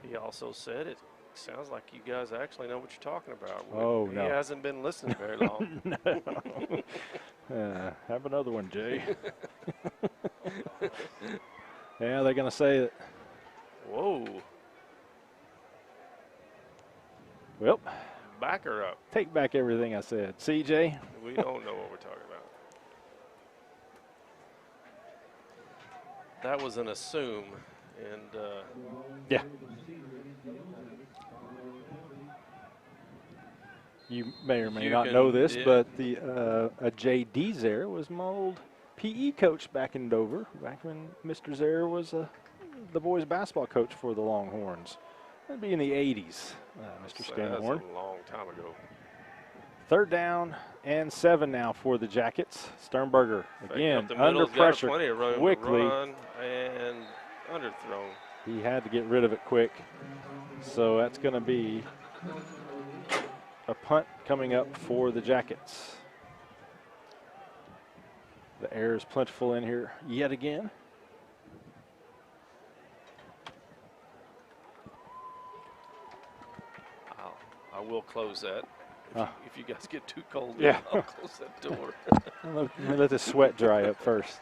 He also said it sounds like you guys actually know what you're talking about. Oh, he no. hasn't been listening very long. No. Have another one, Jay. Yeah, they're going to say that. Whoa. Well, back her up. Take back everything I said. CJ? We don't know what we're talking about. That was an assume, and yeah. You may or may not know this, but the J.D. Zaire was my old PE coach back in Dover, back when Mr. Zaire was the boys basketball coach for the Longhorns. That'd be in the 80s, Mr. Scanhorn. That's a long time ago. 3rd down and 7 now for the Jackets. Sternberger again under pressure quickly. Run and underthrown. He had to get rid of it quick. So that's going to be a punt coming up for the Jackets. The air is plentiful in here yet again. I will close that. If you guys get too cold, yeah. I'll close that door. Let me let the sweat dry up first.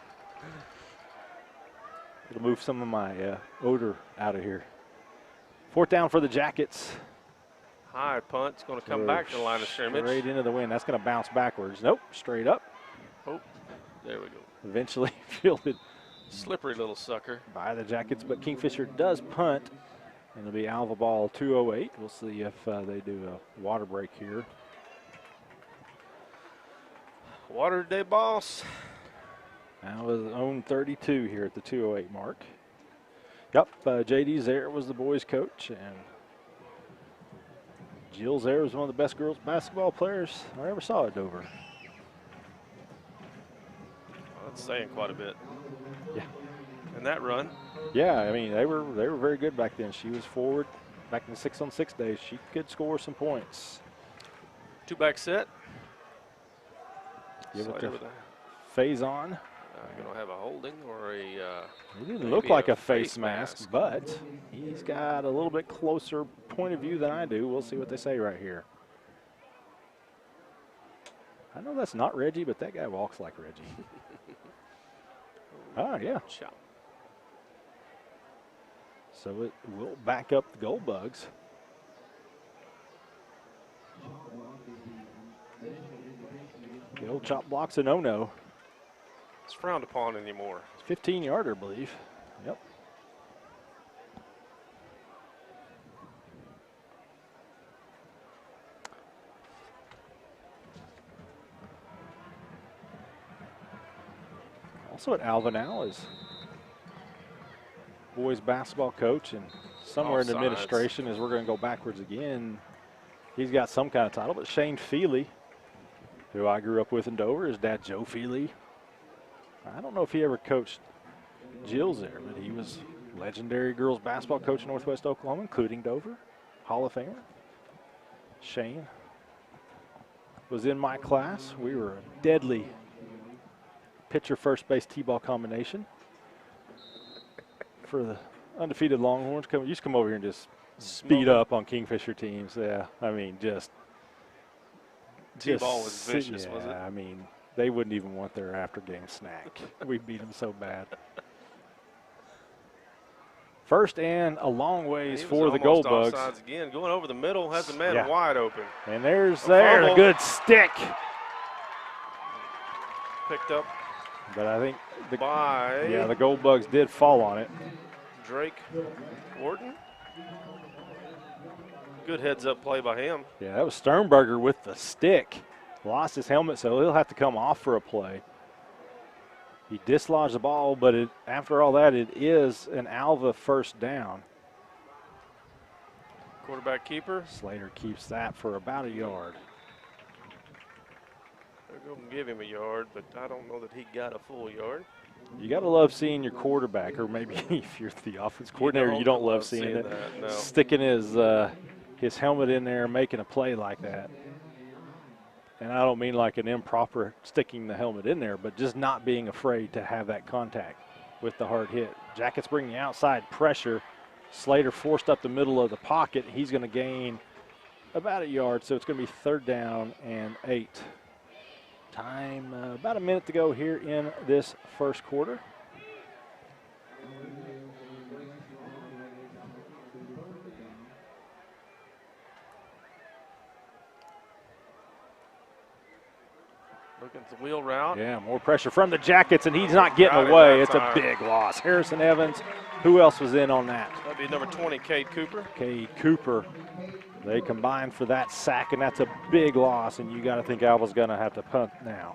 It'll move some of my odor out of here. 4th down for the Jackets. High punt. It's going to come back to the line of scrimmage. Straight into the wind. That's going to bounce backwards. Nope, straight up. Oh, there we go. Eventually fielded. Slippery little sucker. By the Jackets, but Kingfisher does punt. And it'll be Alva ball 208. We'll see if they do a water break here. Water today, boss. Alva's own 32 here at the 208 mark. Yep, J.D. Zaire was the boys' coach, and Jill Zaire was one of the best girls basketball players I ever saw at Dover. Well, that's saying quite a bit. Yeah. And that run. Yeah, I mean, they were very good back then. She was forward back in the 6-on-6 days. She could score some points. 2-back set. Give it to Faison. Going to have a holding or a. It didn't look like a face mask, but he's got a little bit closer point of view than I do. We'll see what they say right here. I know that's not Reggie, but that guy walks like Reggie. Oh, yeah. Chop. So it will back up the Gold Bugs. The old chop block's a no-no. It's frowned upon anymore. 15-yarder, I believe. Yep. Also at Alva now is boys basketball coach, and somewhere in the administration, as we're going to go backwards again, he's got some kind of title. But Shane Feely, who I grew up with in Dover, his dad Joe Feely. I don't know if he ever coached Jill's there, but he was legendary girls basketball coach in Northwest Oklahoma, including Dover, Hall of Famer. Shane was in my class. We were a deadly pitcher first base T-ball combination for the undefeated Longhorns. Used to come over here and just speed up on Kingfisher teams. Yeah, I mean, just T-ball was vicious, was it? I mean, they wouldn't even want their after-game snack. We beat them so bad. First and a long ways for the Gold Bugs. Offsides again, going over the middle, has the man wide open. And there's a good stick. Picked up. But I think the Gold Bugs did fall on it. Drake Wharton. Good heads-up play by him. Yeah, that was Sternberger with the stick. Lost his helmet, so he'll have to come off for a play. He dislodged the ball, but after all that, it is an Alva first down. Quarterback keeper. Slater keeps that for about a yard. They're going to give him a yard, but I don't know that he got a full yard. You got to love seeing your quarterback, or maybe if you're the offense coordinator, you don't love seeing it. No. Sticking his helmet in there and making a play like that. And I don't mean like an improper sticking the helmet in there, but just not being afraid to have that contact with the hard hit. Jackets bringing outside pressure. Slater forced up the middle of the pocket. He's going to gain about a yard, so it's going to be 3rd down and 8. Time, about a minute to go here in this first quarter. Looking at the wheel route. Yeah, more pressure from the Jackets, and he's not getting away. It's a big loss. Harrison Evans, who else was in on that? That'd be number 20, Cade Cooper. Cade Cooper. They combined for that sack, and that's a big loss, and you got to think Alva's going to have to punt now.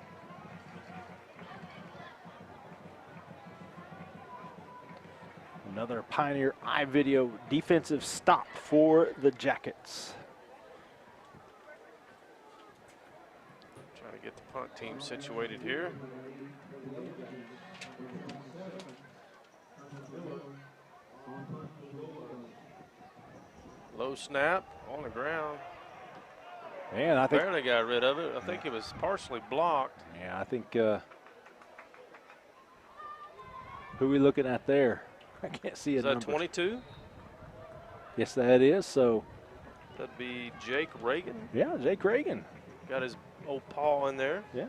Another Pioneer iVideo defensive stop for the Jackets. Trying to get the punt team situated here. Low snap on the ground. Man, I think barely got rid of it. I think it was partially blocked. Yeah, I think who are we looking at there? I can't see it. Is that 22? Yes, that is. So that'd be Jake Reagan. Yeah, Jake Reagan. Got his old paw in there. Yeah,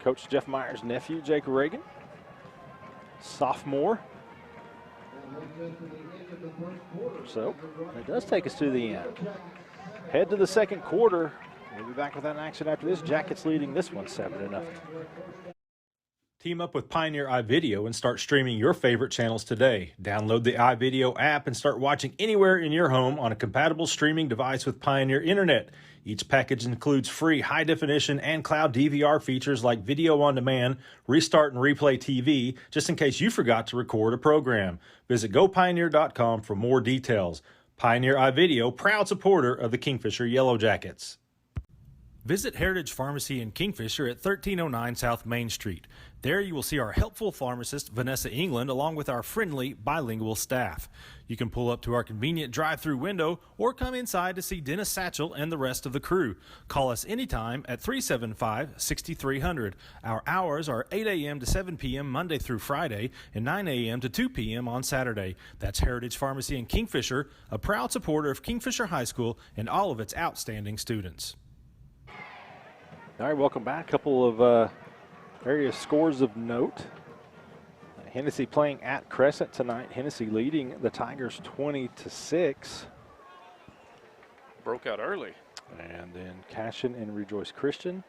Coach Jeff Meyer's nephew, Jake Reagan. Sophomore. So it does take us to the end. Head to the second quarter. We'll be back with that action after this. Jackets leading this one 7-0. Team up with Pioneer iVideo and start streaming your favorite channels today. Download the iVideo app and start watching anywhere in your home on a compatible streaming device with Pioneer Internet. Each package includes free high-definition and cloud DVR features like video on demand, restart and replay TV, just in case you forgot to record a program. Visit gopioneer.com for more details. Pioneer iVideo, proud supporter of the Kingfisher Yellow Jackets. Visit Heritage Pharmacy in Kingfisher at 1309 South Main Street. There you will see our helpful pharmacist, Vanessa England, along with our friendly bilingual staff. You can pull up to our convenient drive-through window or come inside to see Dennis Satchel and the rest of the crew. Call us anytime at 375-6300. Our hours are 8 a.m. to 7 p.m. Monday through Friday and 9 a.m. to 2 p.m. on Saturday. That's Heritage Pharmacy in Kingfisher, a proud supporter of Kingfisher High School and all of its outstanding students. All right, welcome back. A couple of various scores of note. Hennessy playing at Crescent tonight. Hennessy leading the Tigers 20-6. Broke out early. And then Cashion and Rejoice Christian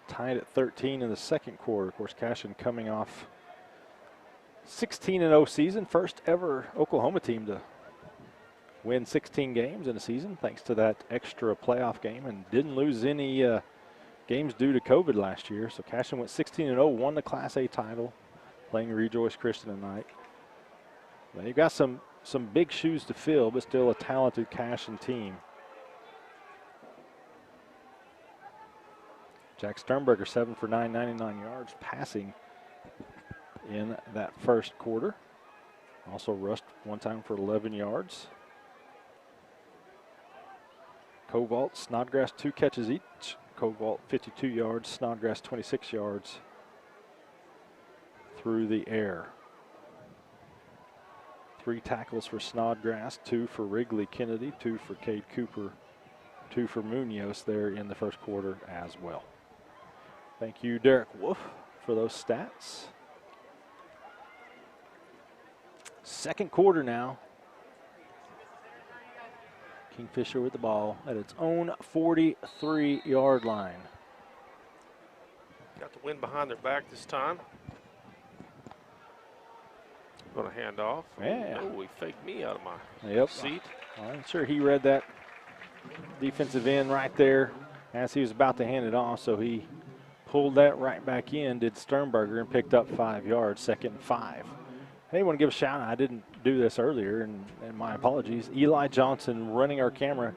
tied at 13 in the second quarter. Of course, Cashion coming off 16-0 season, first ever Oklahoma team to win 16 games in a season, thanks to that extra playoff game, and didn't lose any games due to COVID last year. So Cashion went 16-0, won the Class A title, playing Rejoice Christian tonight. Well, you've got some big shoes to fill, but still a talented Cashion team. Jack Sternberger, 7 for 9, 99 yards passing in that first quarter. Also rushed one time for 11 yards. Cobalt, Snodgrass, 2 catches each. Cobalt 52 yards, Snodgrass 26 yards through the air. 3 tackles for Snodgrass, 2 for Wrigley Kennedy, 2 for Cade Cooper, 2 for Munoz there in the first quarter as well. Thank you, Derek Wolf, for those stats. Second quarter now. Kingfisher with the ball at its own 43-yard line. Got the wind behind their back this time. Going to hand off. Yeah. Oh, he faked me out of my seat. I'm sure he read that defensive end right there as he was about to hand it off, so he pulled that right back in, did Sternberger, and picked up 5 yards, 2nd and 5. I want to give a shout out. I didn't do this earlier, and my apologies. Eli Johnson running our camera.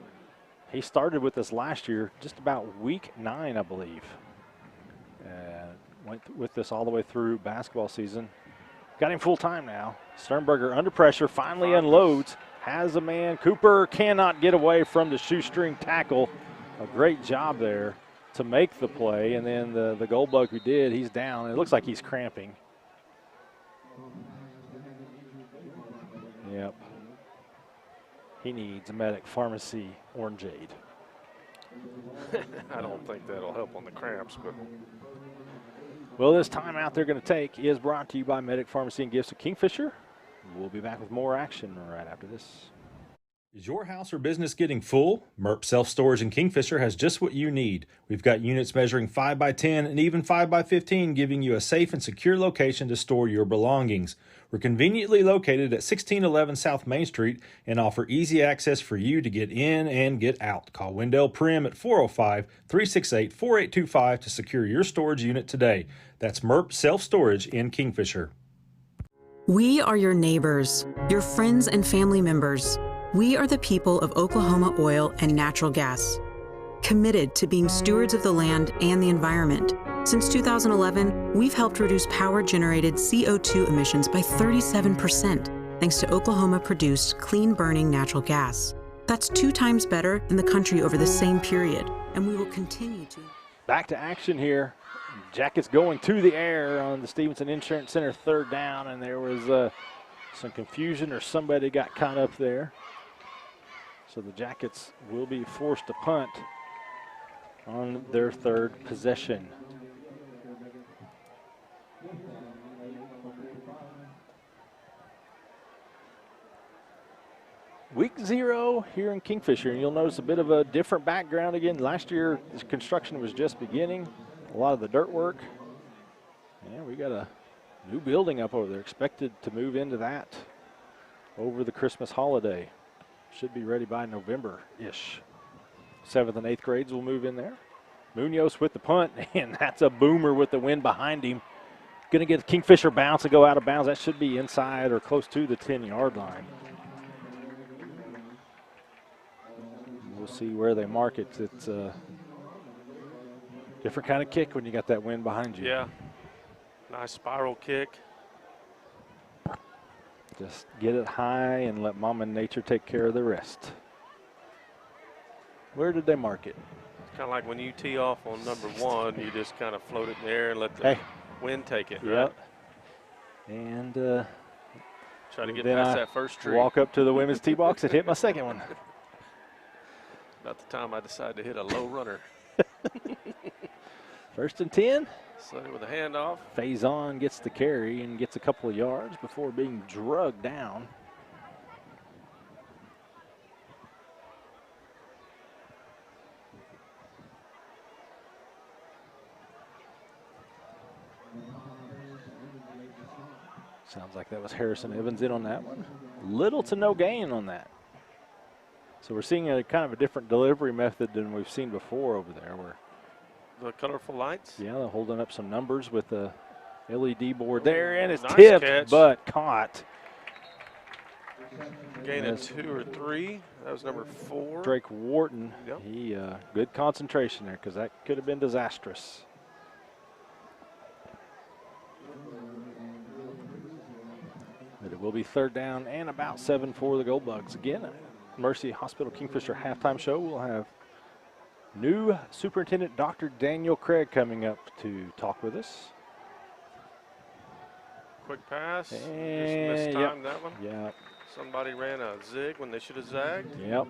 He started with us last year, just about week 9, I believe. Went with this all the way through basketball season. Got him full time now. Sternberger under pressure, finally unloads. Has a man. Cooper cannot get away from the shoestring tackle. A great job there to make the play. And then the Gold Bug who did, he's down. It looks like he's cramping. Yep. He needs a Medic Pharmacy Orangeade. I don't think that'll help on the cramps, but. Well, this timeout they're going to take is brought to you by Medic Pharmacy and Gifts of Kingfisher. We'll be back with more action right after this. Is your house or business getting full? MERP Self-Storage in Kingfisher has just what you need. We've got units measuring 5 by 10 and even 5 by 15, giving you a safe and secure location to store your belongings. We're conveniently located at 1611 South Main Street and offer easy access for you to get in and get out. Call Wendell Prim at 405-368-4825 to secure your storage unit today. That's MERP Self-Storage in Kingfisher. We are your neighbors, your friends and family members. We are the people of Oklahoma Oil and Natural Gas, committed to being stewards of the land and the environment. Since 2011, we've helped reduce power-generated CO2 emissions by 37%, thanks to Oklahoma-produced clean-burning natural gas. That's 2 times better than the country over the same period, and we will continue to. Back to action here. Jackets going to the air on the Stevenson Insurance Center 3rd down, and there was some confusion or somebody got caught up there. So the Jackets will be forced to punt on their 3rd possession. Week 0 here in Kingfisher, and you'll notice a bit of a different background again. Last year, this construction was just beginning, a lot of the dirt work. And we got a new building up over there, expected to move into that over the Christmas holiday. Should be ready by November-ish. 7th and 8th grades will move in there. Munoz with the punt, and that's a boomer with the wind behind him. Going to get the Kingfisher bounce and go out of bounds. That should be inside or close to the 10-yard line. We'll see where they mark it. It's Different kind of kick when you got that wind behind you. Yeah. Nice spiral kick. Just get it high and let Mama Nature take care of the rest. Where did they mark it? It's kind of like when you tee off on number 1, you just kind of float it in the air and let the wind take it. Yep. Right? And try to get then past I that first tree. walk up to the women's tee box and hit my second one. About the time I decided to hit a low runner. 1st and 10. Slid with a handoff. Faison gets the carry and gets a couple of yards before being drugged down. Sounds like that was Harrison Evans in on that one. Little to no gain on that. So we're seeing a kind of a different delivery method than we've seen before over there. Where the colorful lights? Yeah, they're holding up some numbers with the LED board there, and it's nice tipped, catch. but caught. Gain of 2 or 3. That was number 4. Drake Wharton. Yep. He good concentration there because that could have been disastrous. But it will be 3rd down and about 7 for the Gold Bugs. Again, Mercy Hospital Kingfisher halftime show. We'll have new Superintendent Dr. Daniel Craig coming up to talk with us. Quick pass. Just And mistimed that one. Yeah. Somebody ran a zig when they should have zagged. Yep.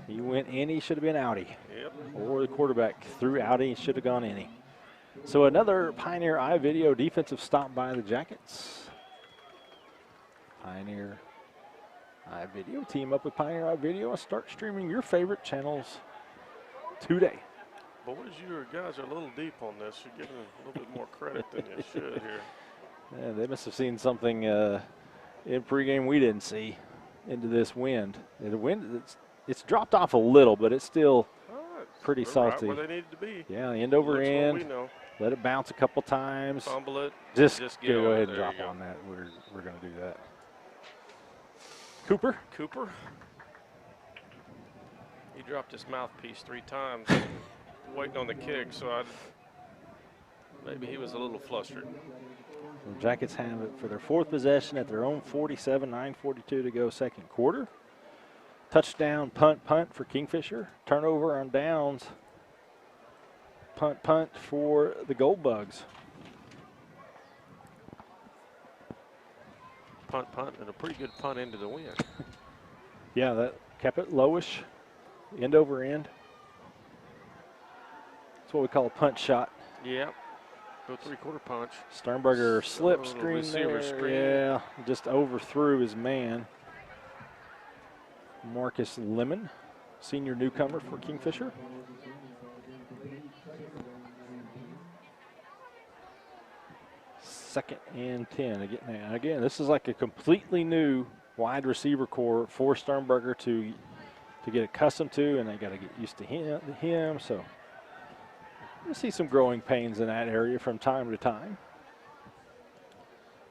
He went in, he should have been outie. Yep. Or the quarterback threw outie, he should have gone innie. So another Pioneer Eye Video defensive stop by the Jackets. Pioneer Eye Video, team up with Pioneer Eye Video and start streaming your favorite channels today. Boys, you guys are a little deep on this. You're giving a little bit more credit than you should here. Yeah, they must have seen something in pregame we didn't see into this wind. And the wind, it's dropped off a little, but it's still pretty salty. Right where they needed to be. Yeah, end over end. We know. Let it bounce a couple times. Fumble it. Just get go ahead and there drop you go. on that. We're going to do that. Cooper. He dropped his mouthpiece 3 times, waiting on the kick. So maybe he was a little flustered. The Jackets have it for their 4th possession at their own 47, 9:42 to go, 2nd quarter. Touchdown, punt for Kingfisher. Turnover on downs. Punt for the Gold Bugs. Punt, and a pretty good punt into the wind. Yeah, that kept it lowish, end over end. That's what we call a punch shot. Yep. Go 3/4 punch. Sternberger slip little screen receiver there. screen. Yeah, just overthrew his man. Marcus Lemon, senior newcomer for Kingfisher. Second and 10. Again, this is like a completely new wide receiver core for Sternberger to get accustomed to, and they got to get used to him. So we'll see some growing pains in that area from time to time.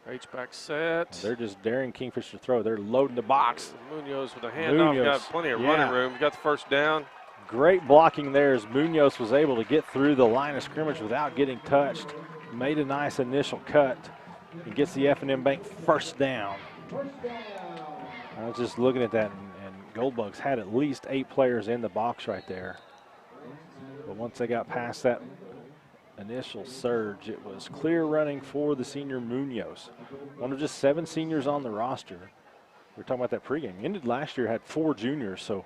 H-back set. They're just daring Kingfisher to throw. They're loading the box. Munoz with a handoff. Got plenty of running room. Got the 1st down. Great blocking there as Munoz was able to get through the line of scrimmage without getting touched. Made a nice initial cut and gets the F&M Bank 1st down. I was just looking at that, and Gold Bugs had at least 8 players in the box right there. But once they got past that initial surge, it was clear running for the senior Munoz. One of just 7 seniors on the roster. We were talking about that pregame. Ended last year, had 4 juniors, so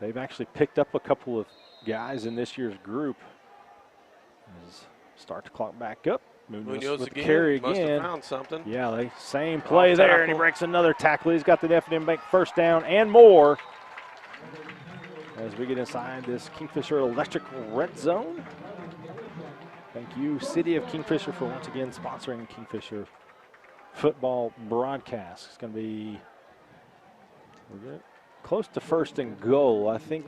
they've actually picked up a couple of guys in this year's group. Start the clock back up. Munoz with the carry again. Must have found something. Yeah, same play there, and he breaks another tackle. He's got the F&M Bank 1st down and more. As we get inside this Kingfisher Electric red zone. Thank you, City of Kingfisher, for once again sponsoring Kingfisher football broadcast. It's going to be close to 1st and goal. I think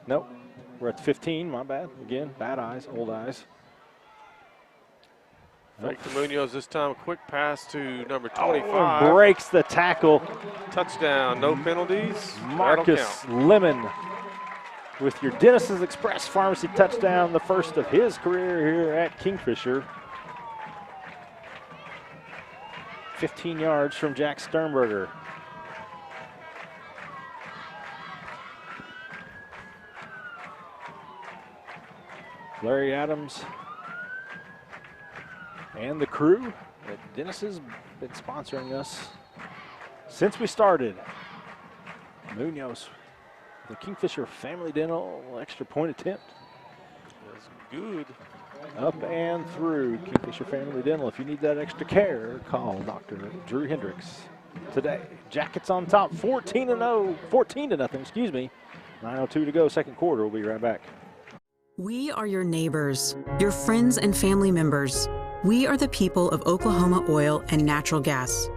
nope, we're at 15, my bad. Again, bad eyes, old eyes. Fake to Munoz this time. A quick pass to number 25. Breaks the tackle. Touchdown. No penalties. Marcus Lemon with your Dennis's Express Pharmacy touchdown, the first of his career here at Kingfisher. 15 yards from Jack Sternberger. Larry Adams and the crew at Dennis has been sponsoring us since we started. Munoz, the Kingfisher Family Dental extra point attempt. That's good. Up and through Kingfisher Family Dental. If you need that extra care, call Dr. Drew Hendricks today. Jackets on top, 14-0, 14-0, excuse me. 9:02 to go, second quarter. We'll be right back. We are your neighbors, your friends and family members. We are the people of Oklahoma Oil and Natural Gas,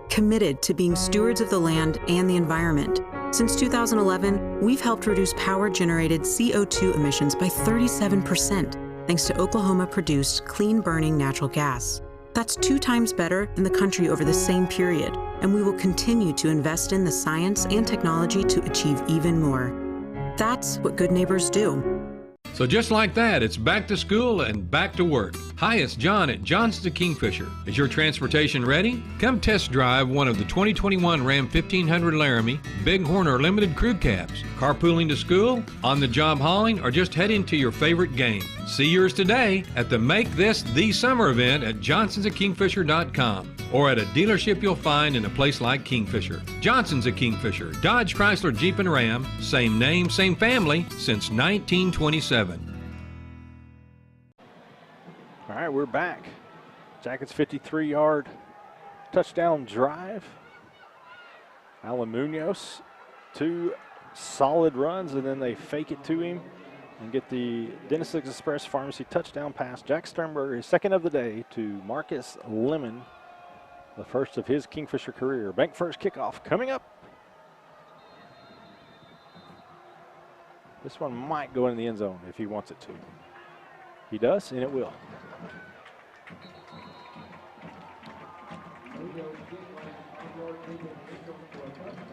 committed to being stewards of the land and the environment. Since 2011, we've helped reduce power-generated CO2 emissions by 37%, thanks to Oklahoma-produced clean-burning natural gas. That's 2 times better than the country over the same period, and we will continue to invest in the science and technology to achieve even more. That's what good neighbors do. So just like that, it's back to school and back to work. Hi, it's John at Johnson's of Kingfisher. Is your transportation ready? Come test drive one of the 2021 Ram 1500 Laramie, Bighorn, or Limited Crew Cabs. Carpooling to school, on the job hauling, or just heading to your favorite game. See yours today at the Make This the Summer event at johnsonsofkingfisher.com or at a dealership you'll find in a place like Kingfisher. Johnson's of Kingfisher, Dodge, Chrysler, Jeep, and Ram, same name, same family since 1927. All right, we're back. Jackets 53-yard touchdown drive. Alan Munoz, 2 solid runs, and then they fake it to him and get the Dennis Express Pharmacy touchdown pass. Jack Sternberger, his second of the day, to Marcus Lemon, the first of his Kingfisher career. Bank first kickoff coming up. This one might go in the end zone if he wants it to. He does, and it will.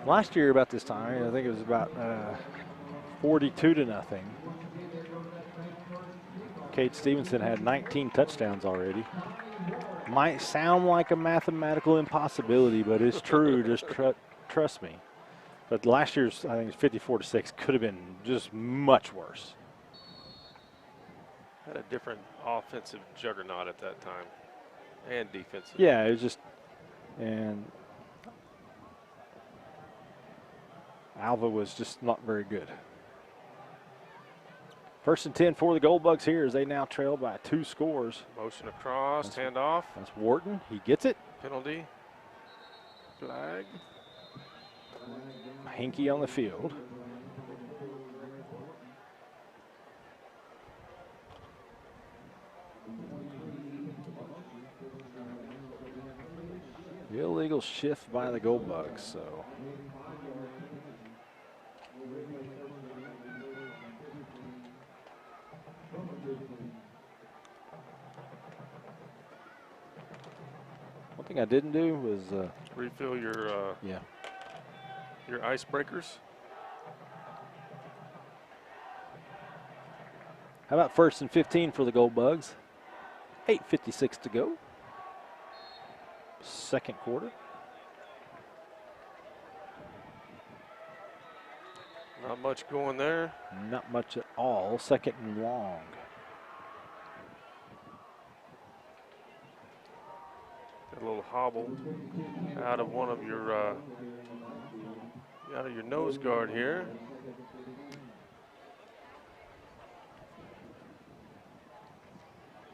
Last year about this time, I think it was about 42-0. Cade Stevenson had 19 touchdowns already. Might sound like a mathematical impossibility, but it's true. Just trust me. But last year's, I think, 54-6 could have been just much worse. Had a different offensive juggernaut at that time, and defensive. Yeah, it was just, and Alva was just not very good. First and 10 for the Gold Bugs here as they now trail by 2 scores. Motion across, handoff. That's Wharton. He gets it. Penalty. Flag. Hinkie on the field. Illegal shift by the Gold Bugs, so. One thing I didn't do was refill your your icebreakers. How about first and 15 for the Gold Bugs? 8:56 to go. Second quarter. Not much going there. Not much at all. Second and long. Got a little hobble out of one of your nose guard here.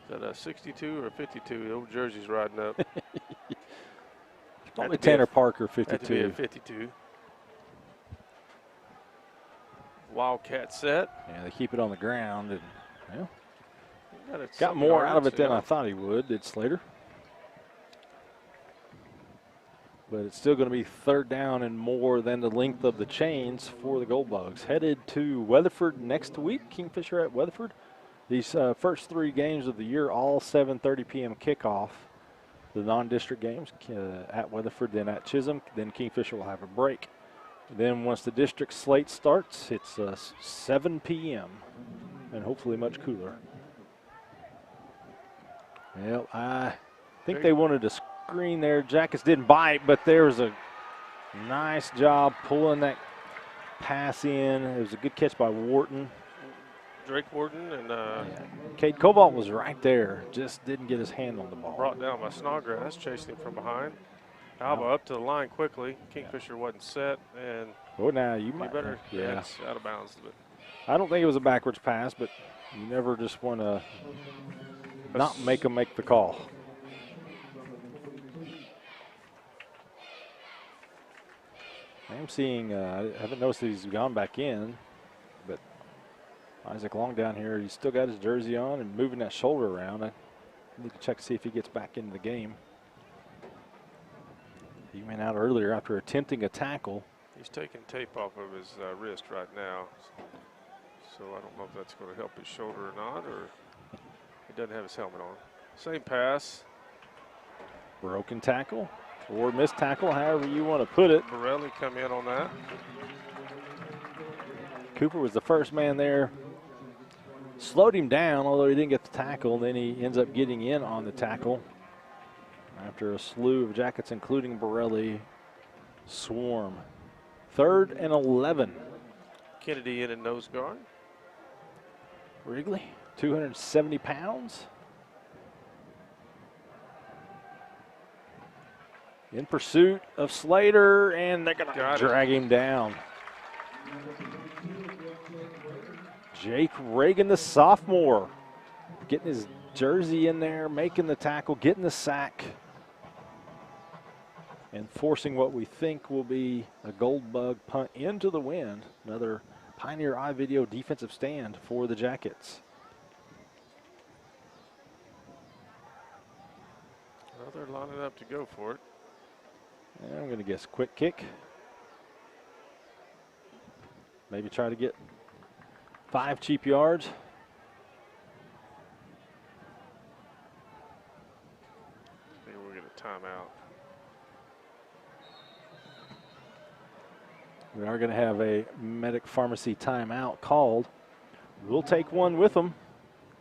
Is that a 62 or a 52? The old jersey's riding up. Only Tanner Parker, 52. Had to be a 52. Wildcat set. Yeah, they keep it on the ground, and well, got more out of it than I thought he would, did Slater. But it's still going to be third down and more than the length of the chains for the Gold Bugs. Headed to Weatherford next week, Kingfisher at Weatherford. These first 3 games of the year, all 7:30 p.m. kickoff. The non-district games at Weatherford, then at Chisholm. Then Kingfisher will have a break Then once the district slate starts, it's 7 p.m. and hopefully much cooler. Well, I think they wanted to screen there. Jackets didn't bite, but there was a nice job pulling that pass in. It was a good catch by Wharton. Drake Wharton and Cade Cobalt was right there, just didn't get his hand on the ball. brought down by Snodgrass, chasing him from behind. Alva up to the line quickly. Kingfisher wasn't set, and now you might better. Yeah, it's out of bounds. But I don't think it was a backwards pass, but you never just want to not make them make the call. I'm seeing, I haven't noticed that he's gone back in, but Isaac Long down here, he's still got his jersey on and moving that shoulder around. I need to check to see if he gets back into the game. He went out earlier after attempting a tackle. he's taking tape off of his wrist right now. So I don't know if that's going to help his shoulder or not, or he doesn't have his helmet on. Same pass. Broken tackle or missed tackle, however you want to put it. Borelli come in on that. Cooper was the first man there. Slowed him down, although he didn't get the tackle. Then he ends up getting in on the tackle after a slew of Jackets, including Borelli, swarm. 3rd and 11. Kennedy in nose guard. Wrigley, 270 pounds. In pursuit of Slater, and they're going to drag him down. Jake Reagan, the sophomore, getting his jersey in there, making the tackle, getting the sack, and forcing what we think will be a gold bug punt into the wind. Another Pioneer iVideo defensive stand for the Jackets. Well, they're lining up to go for it. And I'm going to guess quick kick. Maybe try to get 5 cheap yards. I think we'll get a timeout. We are going to have a Medic Pharmacy timeout called. We'll take one with them.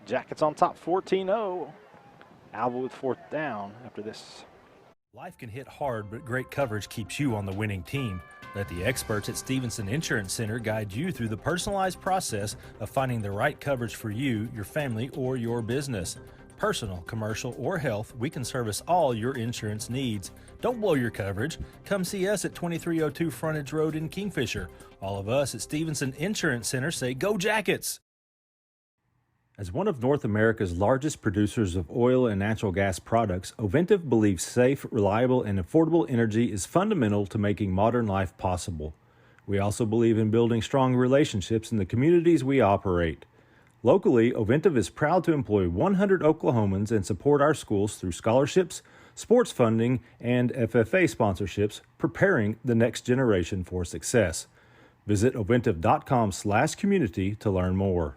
Jackets on top 14-0. Alva with 4th down after this. Life can hit hard, but great coverage keeps you on the winning team. Let the experts at Stevenson Insurance Center guide you through the personalized process of finding the right coverage for you, your family, or your business. Personal, commercial, or health, we can service all your insurance needs. Don't blow your coverage. Come see us at 2302 Frontage Road in Kingfisher. All of us at Stevenson Insurance Center say, Go Jackets! As one of North America's largest producers of oil and natural gas products, Oventive believes safe, reliable, and affordable energy is fundamental to making modern life possible. We also believe in building strong relationships in the communities we operate. Locally, Oventive is proud to employ 100 Oklahomans and support our schools through scholarships, sports funding, and FFA sponsorships, preparing the next generation for success. Visit oventive.com/community to learn more.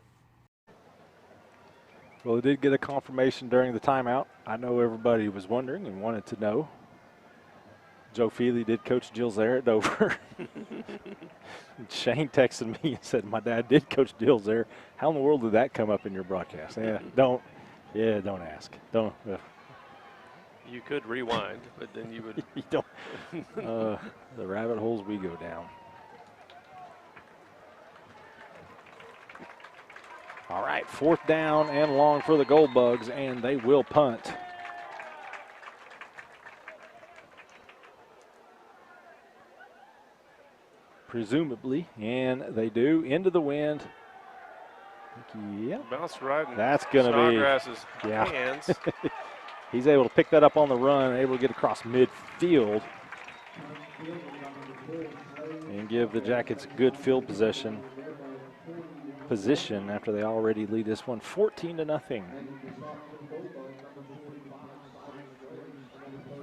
Well, we did get a confirmation during the timeout. I know everybody was wondering and wanted to know. Joe Feely did coach Jills there at Dover. Shane texted me and said, my dad did coach Jills there. How in the world did that come up in your broadcast? Don't ask. Don't. You could rewind, but then you would. You don't. The rabbit holes we go down. All right, 4th down and long for the Gold Bugs, and they will punt. Presumably, and they do. Into the wind. Yeah. Bounce right in That's going to be Snodgrass's hands. He's able to pick that up on the run, able to get across midfield and give the Jackets good field position after they already lead this one 14-0.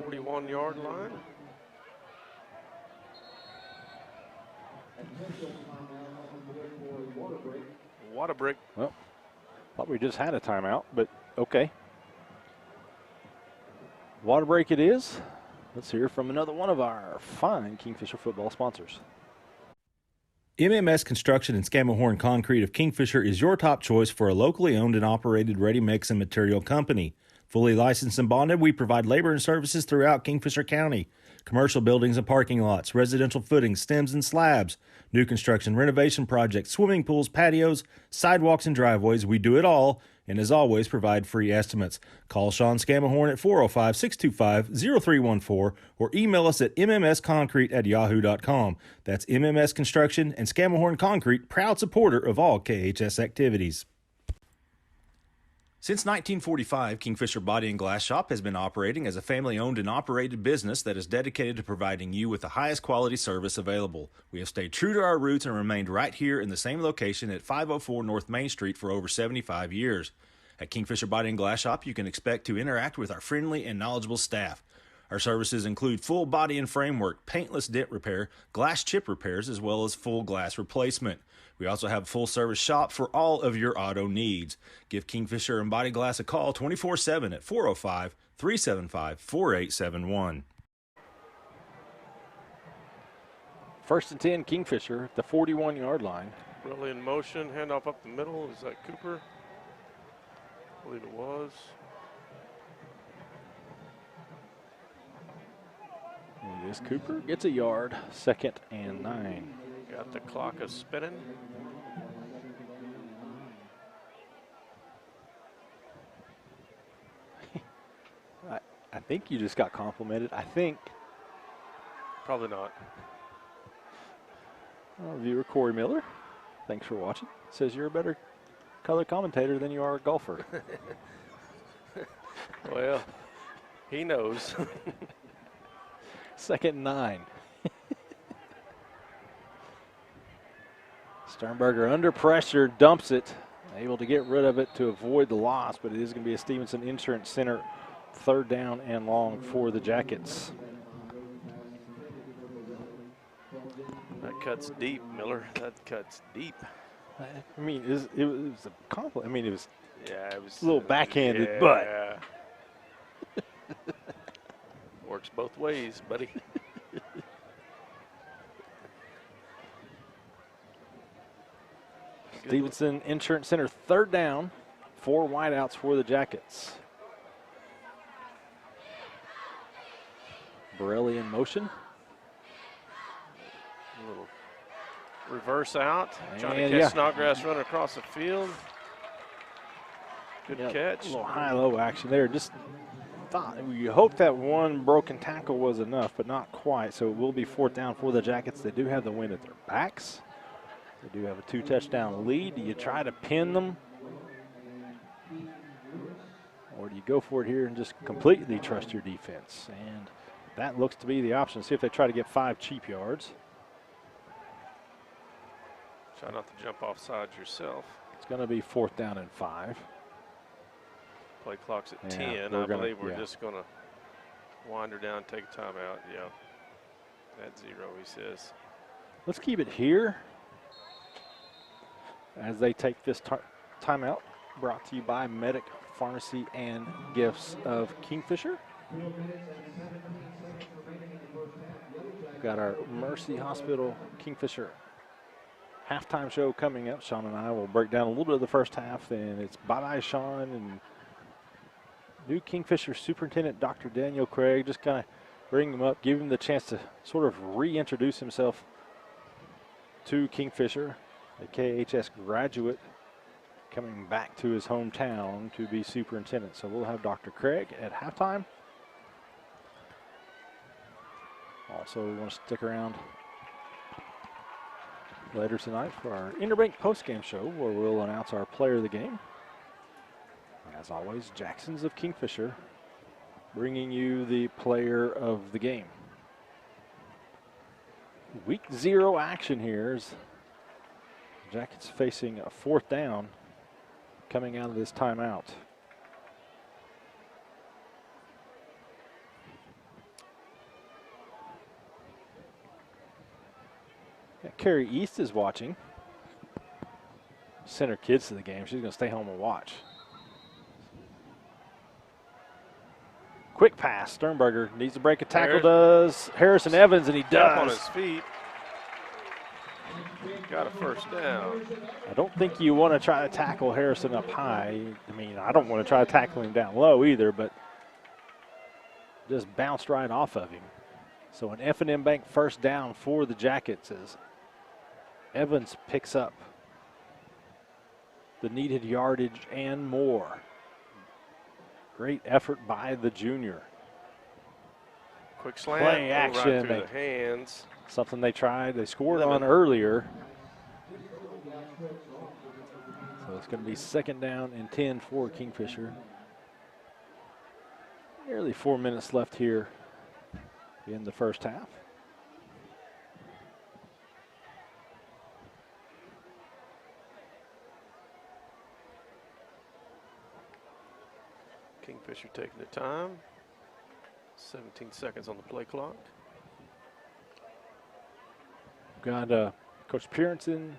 41-yard line. Water break. Well, thought we just had a timeout, but okay. Water break it is. Let's hear from another one of our fine Kingfisher football sponsors. MMS Construction and Scammahorn Concrete of Kingfisher is your top choice for a locally owned and operated ready-mix and material company. Fully licensed and bonded, we provide labor and services throughout Kingfisher County. Commercial buildings and parking lots, residential footings, stems and slabs, new construction, renovation projects, swimming pools, patios, sidewalks and driveways. We do it all, and as always, provide free estimates. Call Sean Scammahorn at 405-625-0314 or email us at mmsconcrete@yahoo.com. That's MMS Construction and Scammahorn Concrete, proud supporter of all KHS activities. Since 1945, Kingfisher Body and Glass Shop has been operating as a family-owned and operated business that is dedicated to providing you with the highest quality service available. We have stayed true to our roots and remained right here in the same location at 504 North Main Street for over 75 years. At Kingfisher Body and Glass Shop, you can expect to interact with our friendly and knowledgeable staff. Our services include full body and framework, paintless dent repair, glass chip repairs, as well as full glass replacement. We also have a full-service shop for all of your auto needs. Give Kingfisher and Body Glass a call 24/7 at 405-375-4871. First and 10, Kingfisher at the 41-yard line. Really in motion, handoff up the middle. Is that Cooper? I believe it was. It is Cooper. Gets a yard. 2nd and 9. Got the clock a spinning. I think you just got complimented. I think. Probably not. Viewer Corey Miller, thanks for watching. Says you're a better color commentator than you are a golfer. Well, he knows. 2nd and 9. Sternberger under pressure, dumps it. Able to get rid of it to avoid the loss, but it is going to be a Stevenson Insurance Center 3rd down and long for the Jackets. That cuts deep, Miller. That cuts deep. I mean, it was a compliment. I mean, it was a little backhanded, but. Works both ways, buddy. Stevenson Insurance Center 3rd down. 4 wideouts for the Jackets. Borelli in motion. A little reverse out. Trying to And catch Snodgrass running across the field. Good catch. A little high-low action there. Just thought, you hope that one broken tackle was enough, but not quite. So it will be 4th down for the Jackets. They do have the wind at their backs. They do have a 2-touchdown lead. Do you try to pin them? Or do you go for it here and just completely trust your defense? And that looks to be the option. See if they try to get 5 cheap yards. Try not to jump off sides yourself. It's going to be 4th down and 5. Play clock's at 10. I believe we're just going to wind her down, take a timeout. Yeah. At 0, he says. Let's keep it here as they take this timeout. Brought to you by Medic Pharmacy and Gifts of Kingfisher. We've got our Mercy Hospital Kingfisher halftime show coming up. Sean and I will break down a little bit of the first half, and it's bye-bye Sean and new Kingfisher Superintendent Dr. Daniel Craig. Just kind of bring him up, give him the chance to sort of reintroduce himself to Kingfisher, a KHS graduate coming back to his hometown to be superintendent. So we'll have Dr. Craig at halftime. Also, we want to stick around later tonight for our Interbank postgame show, where we'll announce our player of the game. As always, Jacksons of Kingfisher bringing you the player of the game. Week 0 action here as Jackets facing a 4th down coming out of this timeout. Yeah, Carrie East is watching. Send her kids to the game. She's going to stay home and watch. Quick pass. Sternberger needs to break a tackle. Does Harrison Evans, and he does. On his feet. Got a first down. I don't think you want to try to tackle Harrison up high. I mean, I don't want to try to tackle him down low either, but just bounced right off of him. So an F&M Bank first down for the Jackets as Evans picks up the needed yardage and more. Great effort by the junior. Quick slant. Play action. Right through the hands. Something they tried. They scored on earlier. So it's going to be second down and 10 for Kingfisher. Nearly 4 minutes left here in the first half. Kingfisher taking their time. 17 seconds on the play clock. Got Coach Pierenson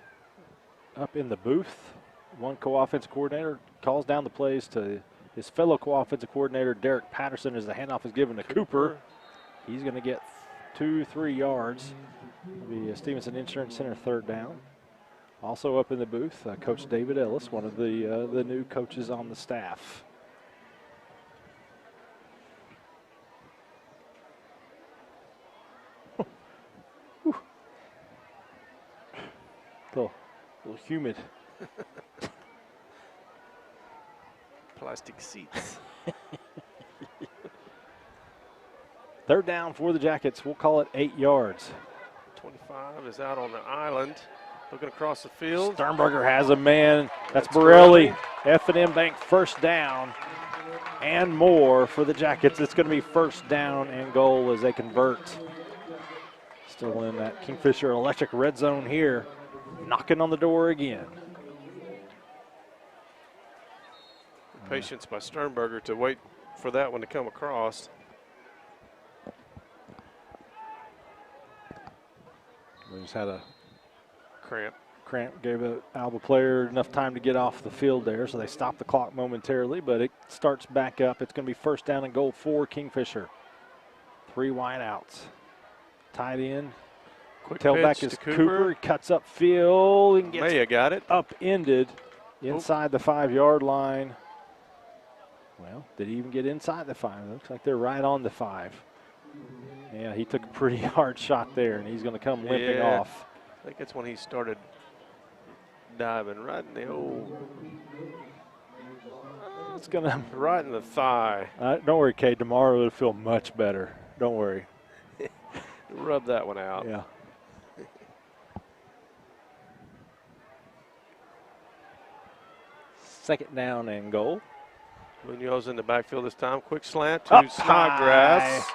up in the booth. One co-offensive coordinator calls down the plays to his fellow co-offensive coordinator, Derek Patterson, as the handoff is given to Cooper. He's going to get 2-3 yards. It'll be a Stevenson Insurance Center third down. Also up in the booth, Coach David Ellis, one of the new coaches on the staff. A little humid. Plastic seats. Third down for the Jackets. We'll call it 8 yards. 25 is out on the island, looking across the field. Sternberger has a man. That's Borelli. F&M Bank first down and more for the Jackets. It's going to be first down and goal as they convert. Still in that Kingfisher electric red zone here. Knocking on the door again. Patience by Sternberger to wait for that one to come across. We just had a cramp. Gave an Alva player enough time to get off the field there, so they stopped the clock momentarily, but it starts back up. It's going to be first down and goal for Kingfisher. 3 wide outs. Tied in. Quick Tailback pitch is to Cooper. He cuts up field and gets Maya got it. Upended inside the 5-yard line. Well, did he even get inside the 5? It looks like they're right on the 5. Yeah, he took a pretty hard shot there, and he's going to come limping off. I think that's when he started diving right in the old. It's going to right in the thigh. Don't worry, Kate. Tomorrow it'll feel much better. Don't worry. Rub that one out. Yeah. Second down and goal. Munoz in the backfield this time. Quick slant to Snodgrass.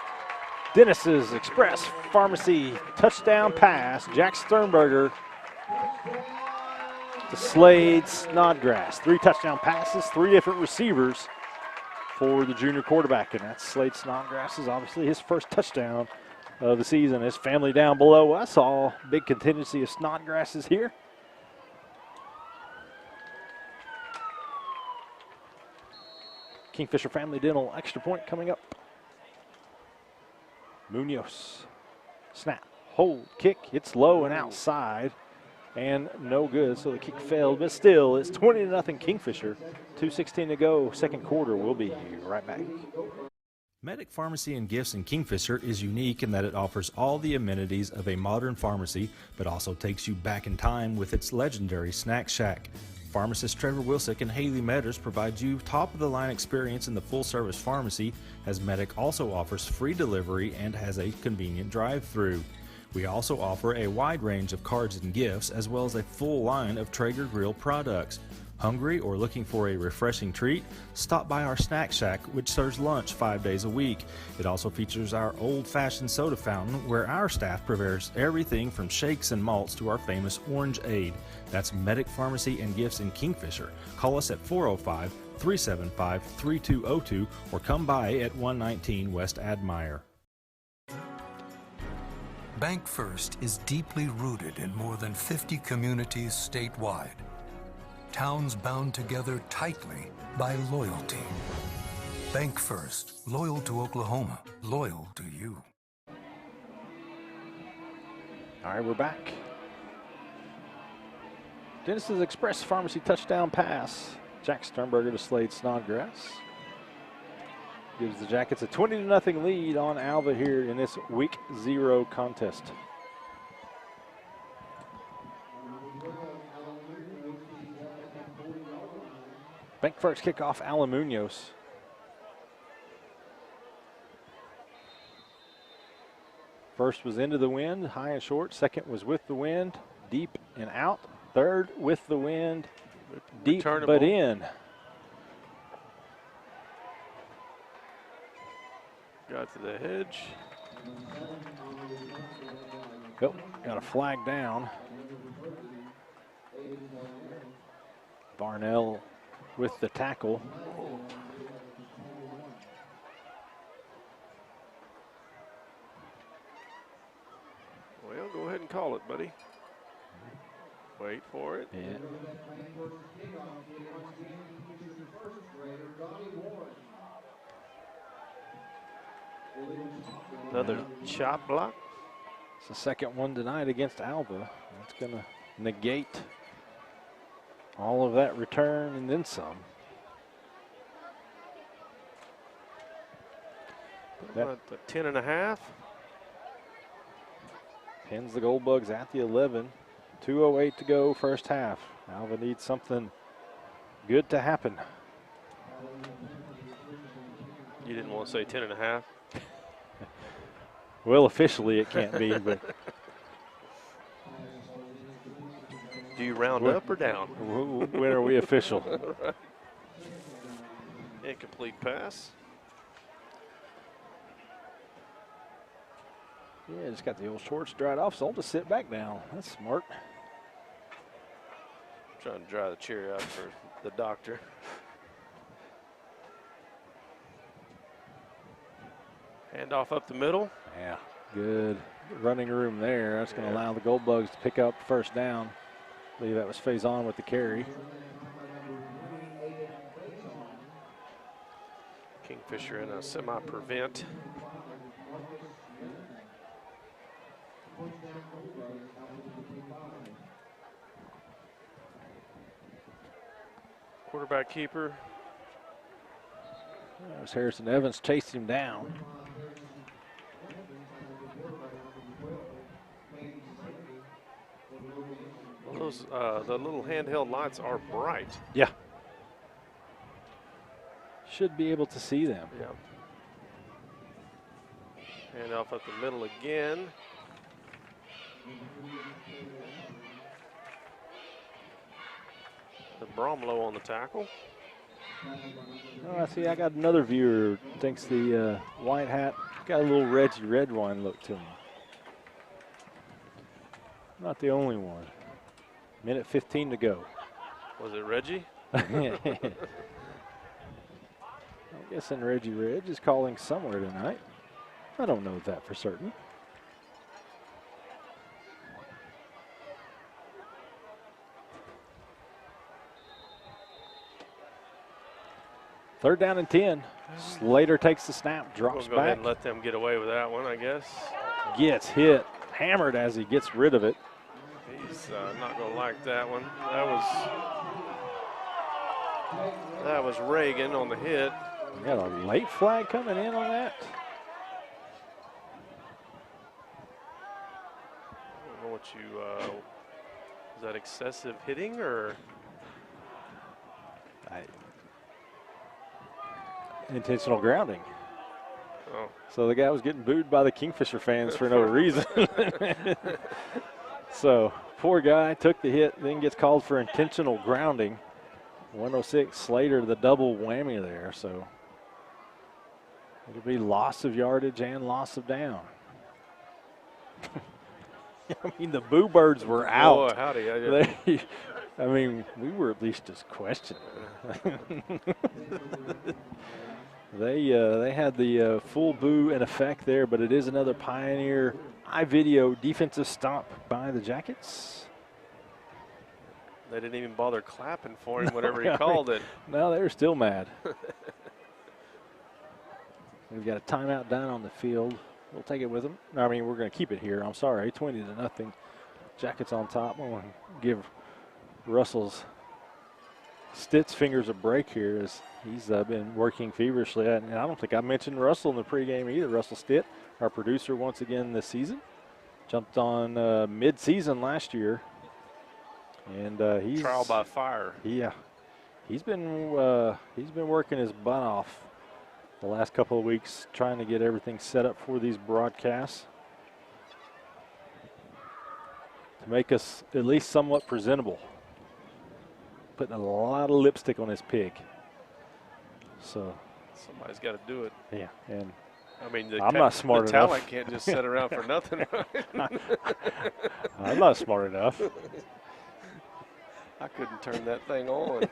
Dennis's Express Pharmacy touchdown pass. Jack Sternberger to Slade Snodgrass. 3 touchdown passes, 3 different receivers for the junior quarterback. And that's Slade Snodgrass is obviously his first touchdown of the season. His family down below us, all big contingency of Snodgrasses here. Kingfisher Family Dental extra point coming up. Munoz, snap, hold, kick. It's low and outside, and no good. So the kick failed, but still, it's 20-0 Kingfisher. 2:16 to go, second quarter. We'll be right back. Medic Pharmacy and Gifts in Kingfisher is unique in that it offers all the amenities of a modern pharmacy, but also takes you back in time with its legendary Snack Shack. Pharmacist Trevor Wilsick and Haley Metters provide you top-of-the-line experience in the full-service pharmacy, as Medic also offers free delivery and has a convenient drive-through. We also offer a wide range of cards and gifts, as well as a full line of Traeger Grill products. Hungry or looking for a refreshing treat? Stop by our Snack Shack, which serves lunch 5 days a week. It also features our old-fashioned soda fountain, where our staff prepares everything from shakes and malts to our famous Orange Aid. That's Medic Pharmacy and Gifts in Kingfisher. Call us at 405-375-3202 or come by at 119 West Admire. Bank First is deeply rooted in more than 50 communities statewide. Towns bound together tightly by loyalty. Bank First, loyal to Oklahoma, loyal to you. All right, we're back. Genesis Express Pharmacy touchdown pass. Jack Sternberger to Slade Snodgrass. Gives the Jackets a 20-0 lead on Alva here in this Week 0 contest. Bank first kickoff, Alan Munoz. First was into the wind, high and short. Second was with the wind, deep and out. Third with the wind, deep but in. Got to the hedge. Oh, got a flag down. Barnell with the tackle. Well, go ahead and call it, buddy. Wait for it. Yeah. Another chop block. It's the second one tonight against Alva. That's going to negate all of that return and then some. About the 10.5. Pins the Gold Bugs at the 11. 2:08 to go, first half. Alva needs something good to happen. You didn't want to say 10.5. Well, officially it can't be, but. Do you round up or down? When are we official? Right. Incomplete pass. Yeah, just got the old shorts dried off, so I'll just sit back down. That's smart. Trying to dry the chair out for the doctor. Handoff up the middle. Yeah, good running room there. That's going to allow the Gold Bugs to pick up first down. I believe that was Faison with the carry. Kingfisher in a semi-prevent. Quarterback keeper. There's Harrison Evans chased him down. Well, those the little handheld lights are bright. Yeah. Should be able to see them. Yeah. Handoff up the middle again. The Bromlow on the tackle. Oh, I see. I got another viewer who thinks the white hat got a little Reggie Redwine look to him. Not the only one. Minute 15 to go. Was it Reggie? I'm guessing Reggie Reg is calling somewhere tonight. I don't know that for certain. Third down and 10. Slater takes the snap, drops We'll go ahead back. and let them get away with that one, I guess. Gets hit, hammered as he gets rid of it. He's not going to like that one. That was Reagan on the hit. We got a late flag coming in on that. I don't know what you, is that excessive hitting or? Intentional grounding. Oh. So the guy was getting booed by the Kingfisher fans for no reason. So poor guy took the hit, then gets called for intentional grounding. 106 Slater, the double whammy there. So it'll be loss of yardage and loss of down. I mean, the Boo Birds were out. Boy, howdy. I mean, we were at least just questioning. They had the full boo in effect there, but it is another Pioneer iVideo defensive stomp by the Jackets. They didn't even bother clapping for him whenever he called it. No, they were still mad. We've got a timeout down on the field. We'll take it with them. I mean, we're going to keep it here. I'm sorry, 20-0. Jackets on top. I want to give Russell's Stitt's fingers a break here as he's been working feverishly. And I don't think I mentioned Russell in the pregame either. Russell Stitt, our producer once again this season. Jumped on mid-season last year. And he's trial by fire. Yeah. He's been working his butt off the last couple of weeks trying to get everything set up for these broadcasts to make us at least somewhat presentable. Putting a lot of lipstick on his pig. So somebody's got to do it. Yeah, and I mean, I'm not smart the enough. talent can't just sit around for nothing. Right? I'm not smart enough. I couldn't turn that thing on.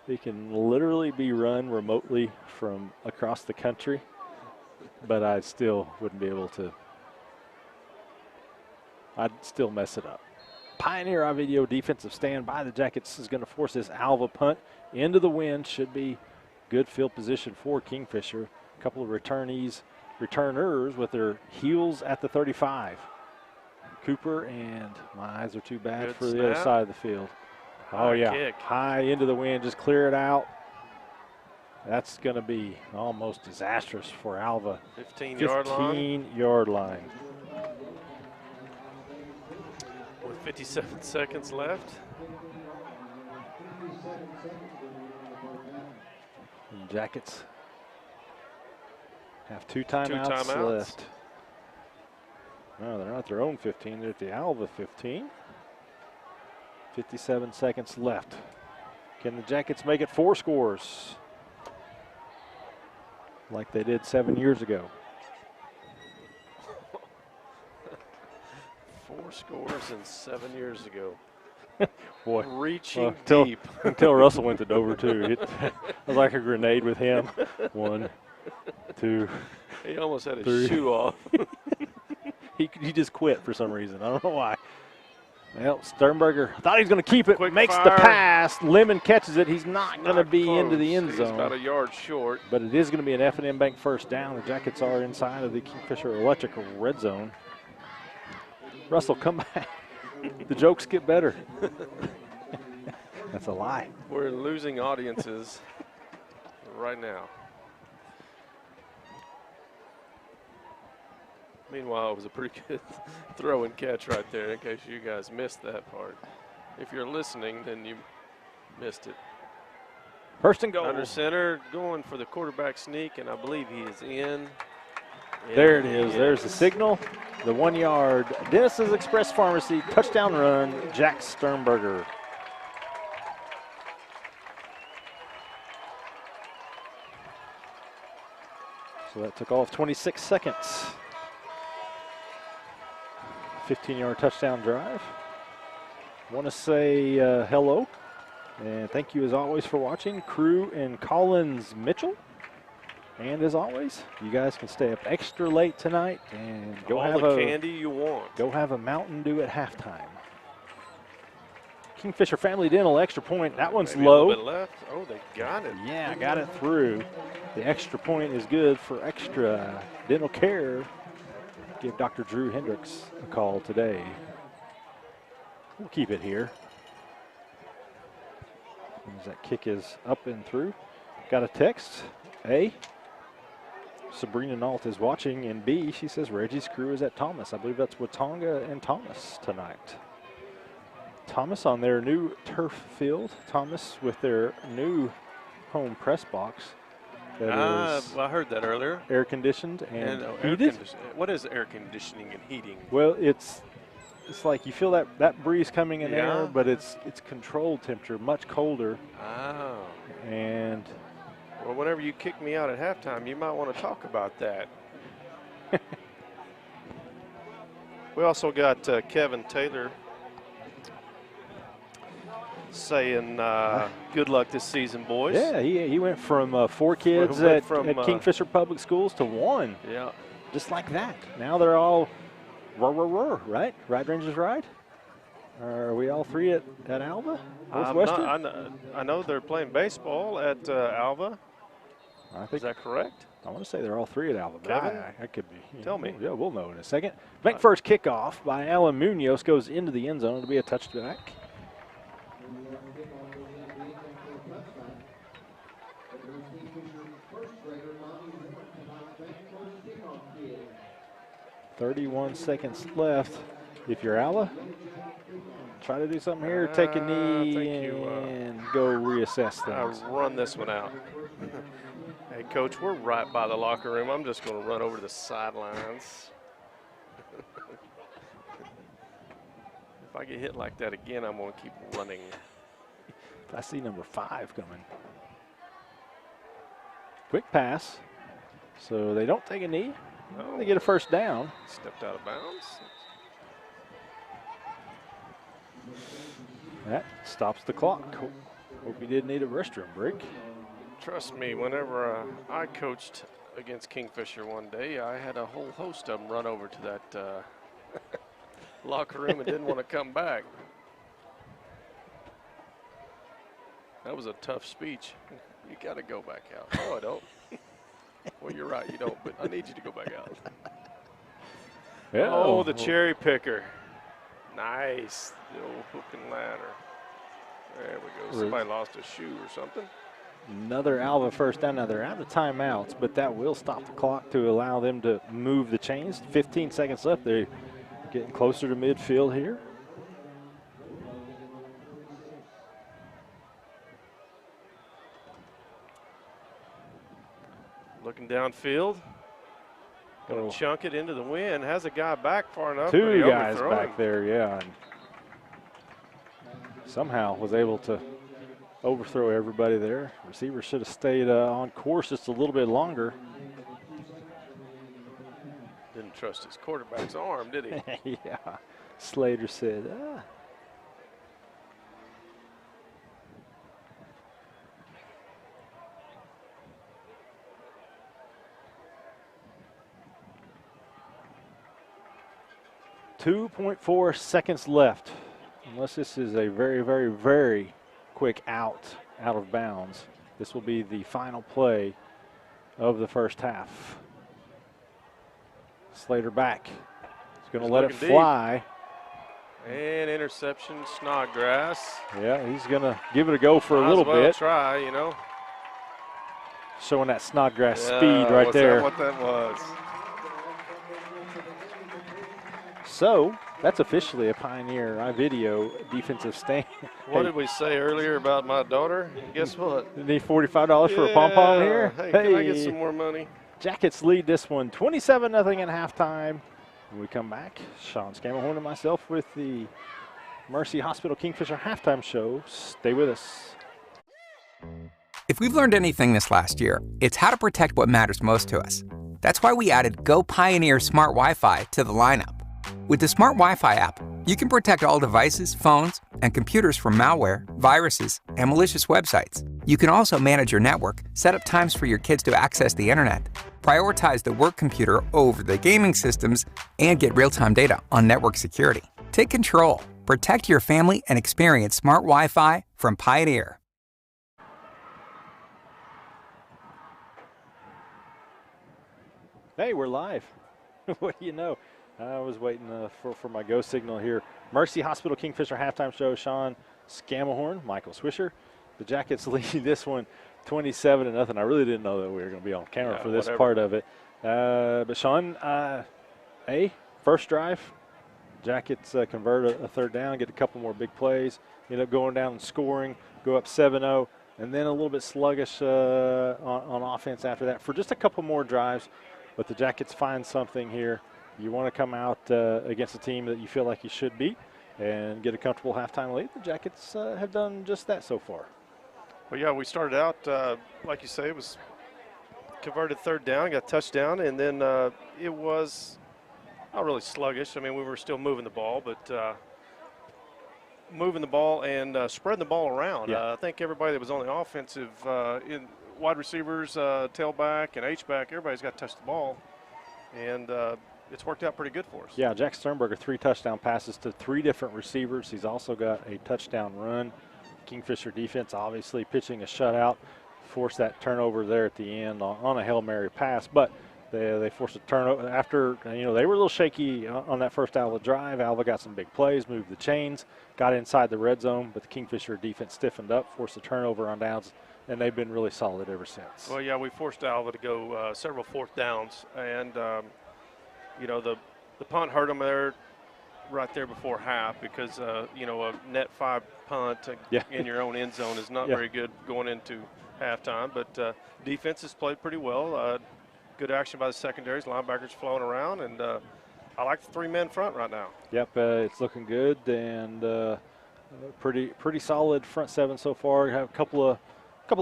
It can literally be run remotely from across the country, but I still wouldn't be able to. I'd still mess it up. Pioneer I-Video defensive stand by the Jackets is going to force this Alva punt into the wind. Should be good field position for Kingfisher. A couple of returners with their heels at the 35. Cooper, and my eyes are too bad Good for snap. the other side of the field. High kick. High into the wind, just clear it out. That's going to be almost disastrous for Alva. 15-yard line. 15-yard line. With 57 seconds left. And Jackets have two timeouts left. No, they're not at their own 15. They're at the Alva 15. 57 seconds left. Can the Jackets make it 4 scores like they did 7 years ago? 4 scores and 7 years ago. Boy, reaching until, deep. Until Russell went to Dover, too. It was like a grenade with him. 1, 2. He almost had his 3. shoe off. he just quit for some reason. I don't know why. Well, Sternberger thought he was going to keep it. Quick Makes fire. the pass. Lemon catches it. He's not going to be close. into the end He's zone. about a yard short. But it is going to be an F&M Bank first down. The Jackets are inside of the Kingfisher Electric red zone. Russell, come back. The jokes get better. That's a lie. We're losing audiences right now. Meanwhile, it was a pretty good throw and catch right there, in case you guys missed that part. If you're listening, then you missed it. First and goal. Under center, going for the quarterback sneak, and I believe he is in. There it is. There's the signal. The 1 yard. Dennis's Express Pharmacy touchdown run. Jack Sternberger. So that took off 26 seconds. 15-yard touchdown drive. Want to say hello and thank you as always for watching. Crew and Collins Mitchell. And as always, you guys can stay up extra late tonight and go all have the a candy you want. Go have a Mountain Dew at halftime. Kingfisher Family Dental extra point. That one's Maybe low. A little bit left. Oh, they got it. Yeah, got it through. The extra point is good for extra dental care. Give Dr. Drew Hendricks a call today. We'll keep it here. As that kick is up and through. Got a text. A, Sabrina Nault is watching, and B, she says Reggie's crew is at Thomas. I believe that's Watonga and Thomas tonight. Thomas on their new turf field. Thomas with their new home press box. That is well, I heard that earlier. air conditioned and air heated. what is air conditioning and heating? Well, it's like you feel that breeze coming in Yeah. there, but it's controlled temperature, much colder. Oh. And Well, whenever you kick me out at halftime, you might want to talk about that. We also got Kevin Taylor saying good luck this season, boys. yeah, he went from 4 kids Went at from, Kingfisher Public Schools to 1. Yeah. Just like that. Now they're all right? Ride Rangers ride? Are we all 3 at Alva? Northwestern? I know they're playing baseball at Alva. I think, is that correct? I want to say they're all three at Alva. Kevin? I could be. Tell me. Yeah, we'll know in a second. Bank first kickoff by Alan Munoz goes into the end zone. It'll be a touchback. .31 seconds left. If you're Alva, try to do something here. Take a knee and go reassess things. I'll run this one out. Hey, Coach, we're right by the locker room. I'm just going to run over to the sidelines. If I get hit like that again, I'm going to keep running. I see number 5 coming. Quick pass. So they don't take a knee. Oh. They get a first down. Stepped out of bounds. That stops the clock. Hope he did need a restroom break. Trust me, whenever I coached against Kingfisher one day, I had a whole host of them run over to that locker room and didn't want to come back. That was a tough speech. You got to go back out. No, I don't. Well, you're right, you don't, but I need you to go back out. Yeah. Oh, the cherry picker. Nice. The old hook and ladder. There we go. Somebody lost a shoe or something. Another Alva first down. Now they're out of timeouts, but that will stop the clock to allow them to move the chains. 15 seconds left. They're getting closer to midfield here. Looking downfield. Going to chunk it into the wind. Has a guy back far enough. Two guys back there, yeah. And somehow was able to overthrow everybody there. Receiver should have stayed on course just a little bit longer. Didn't trust his quarterback's arm, did he? Yeah. Slater said, ah. .4 seconds left. Unless this is a very, very, very quick out of bounds. This will be the final play of the first half. Slater back. He's going to let it fly. And interception, Snodgrass. Yeah, he's going to give it a go for a little bit. Try, you know. Showing that Snodgrass speed right there. What that was. So that's officially a Pioneer iVideo defensive stand. What did we say earlier about my daughter? Guess what? You need $45 for a pom-pom here? Hey, can I get some more money? Jackets lead this one 27-0 at halftime. When we come back, Sean Scammahorn and myself with the Mercy Hospital Kingfisher halftime show. Stay with us. If we've learned anything this last year, it's how to protect what matters most to us. That's why we added Go Pioneer Smart Wi-Fi to the lineup. With the Smart Wi-Fi app, you can protect all devices, phones, and computers from malware, viruses, and malicious websites. You can also manage your network, set up times for your kids to access the internet, prioritize the work computer over the gaming systems, and get real-time data on network security. Take control, protect your family, and experience smart Wi-Fi from Pioneer. Hey, we're live. What do you know? I was waiting for my go signal here. Mercy Hospital Kingfisher halftime show. Sean Scammahorn, Michael Swisher. The Jackets lead this one 27-0. I really didn't know that we were going to be on camera for this part of it. But Sean, first drive, Jackets convert a third down, get a couple more big plays, end up going down and scoring, go up 7-0, and then a little bit sluggish on offense after that for just a couple more drives. But the Jackets find something here. You want to come out against a team that you feel like you should beat and get a comfortable halftime lead. The Jackets have done just that so far. Well, yeah, we started out, like you say, it was converted third down, got touchdown, and then it was not really sluggish. I mean, we were still moving the ball, but moving the ball and spreading the ball around. Yeah. I think everybody that was on the offensive, in wide receivers, tailback, and H-back, everybody's got to touch the ball. And it's worked out pretty good for us. Yeah, Jack Sternberger, 3 touchdown passes to 3 different receivers. He's also got a touchdown run. Kingfisher defense obviously pitching a shutout forced that turnover there at the end on a Hail Mary pass, but they forced a turnover after, they were a little shaky on that first Alva drive. Alva got some big plays, moved the chains, got inside the red zone, but the Kingfisher defense stiffened up, forced a turnover on downs, and they've been really solid ever since. Well, yeah, we forced Alva to go several fourth downs, and, the punt hurt them there right there before half because, a net 5 punt in your own end zone is not very good going into halftime, but defense has played pretty well. Good action by the secondaries, linebackers flowing around, and I like the 3-man front right now. Yep, it's looking good, and pretty solid front seven so far. Have a couple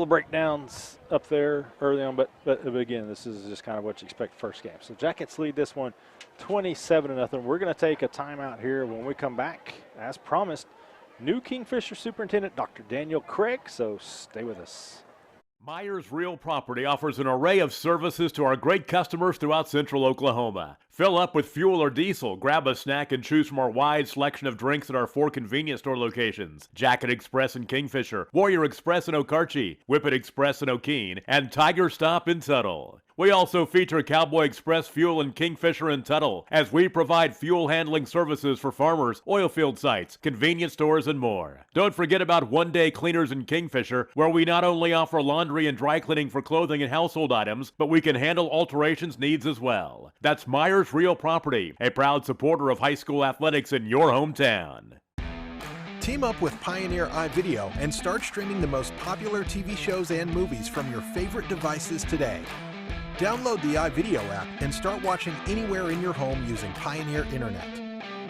of breakdowns up there early on, but again, this is just kind of what you expect first game. So Jackets lead this one 27-0. We're going to take a timeout here. When we come back, as promised, new Kingfisher Superintendent Dr. Daniel Craig, so stay with us. Myers Real Property offers an array of services to our great customers throughout central Oklahoma. Fill up with fuel or diesel, grab a snack, and choose from our wide selection of drinks at our 4 convenience store locations: Jacket Express in Kingfisher, Warrior Express in Okarche, Whippet Express in Okeen, and Tiger Stop in Tuttle. We also feature Cowboy Express Fuel in Kingfisher and Tuttle, as we provide fuel handling services for farmers, oil field sites, convenience stores, and more. Don't forget about One Day Cleaners in Kingfisher, where we not only offer laundry and dry cleaning for clothing and household items, but we can handle alterations needs as well. That's Myers Real Property, a proud supporter of high school athletics in your hometown. Team up with Pioneer iVideo and start streaming the most popular TV shows and movies from your favorite devices today. Download the iVideo app and start watching anywhere in your home using Pioneer Internet.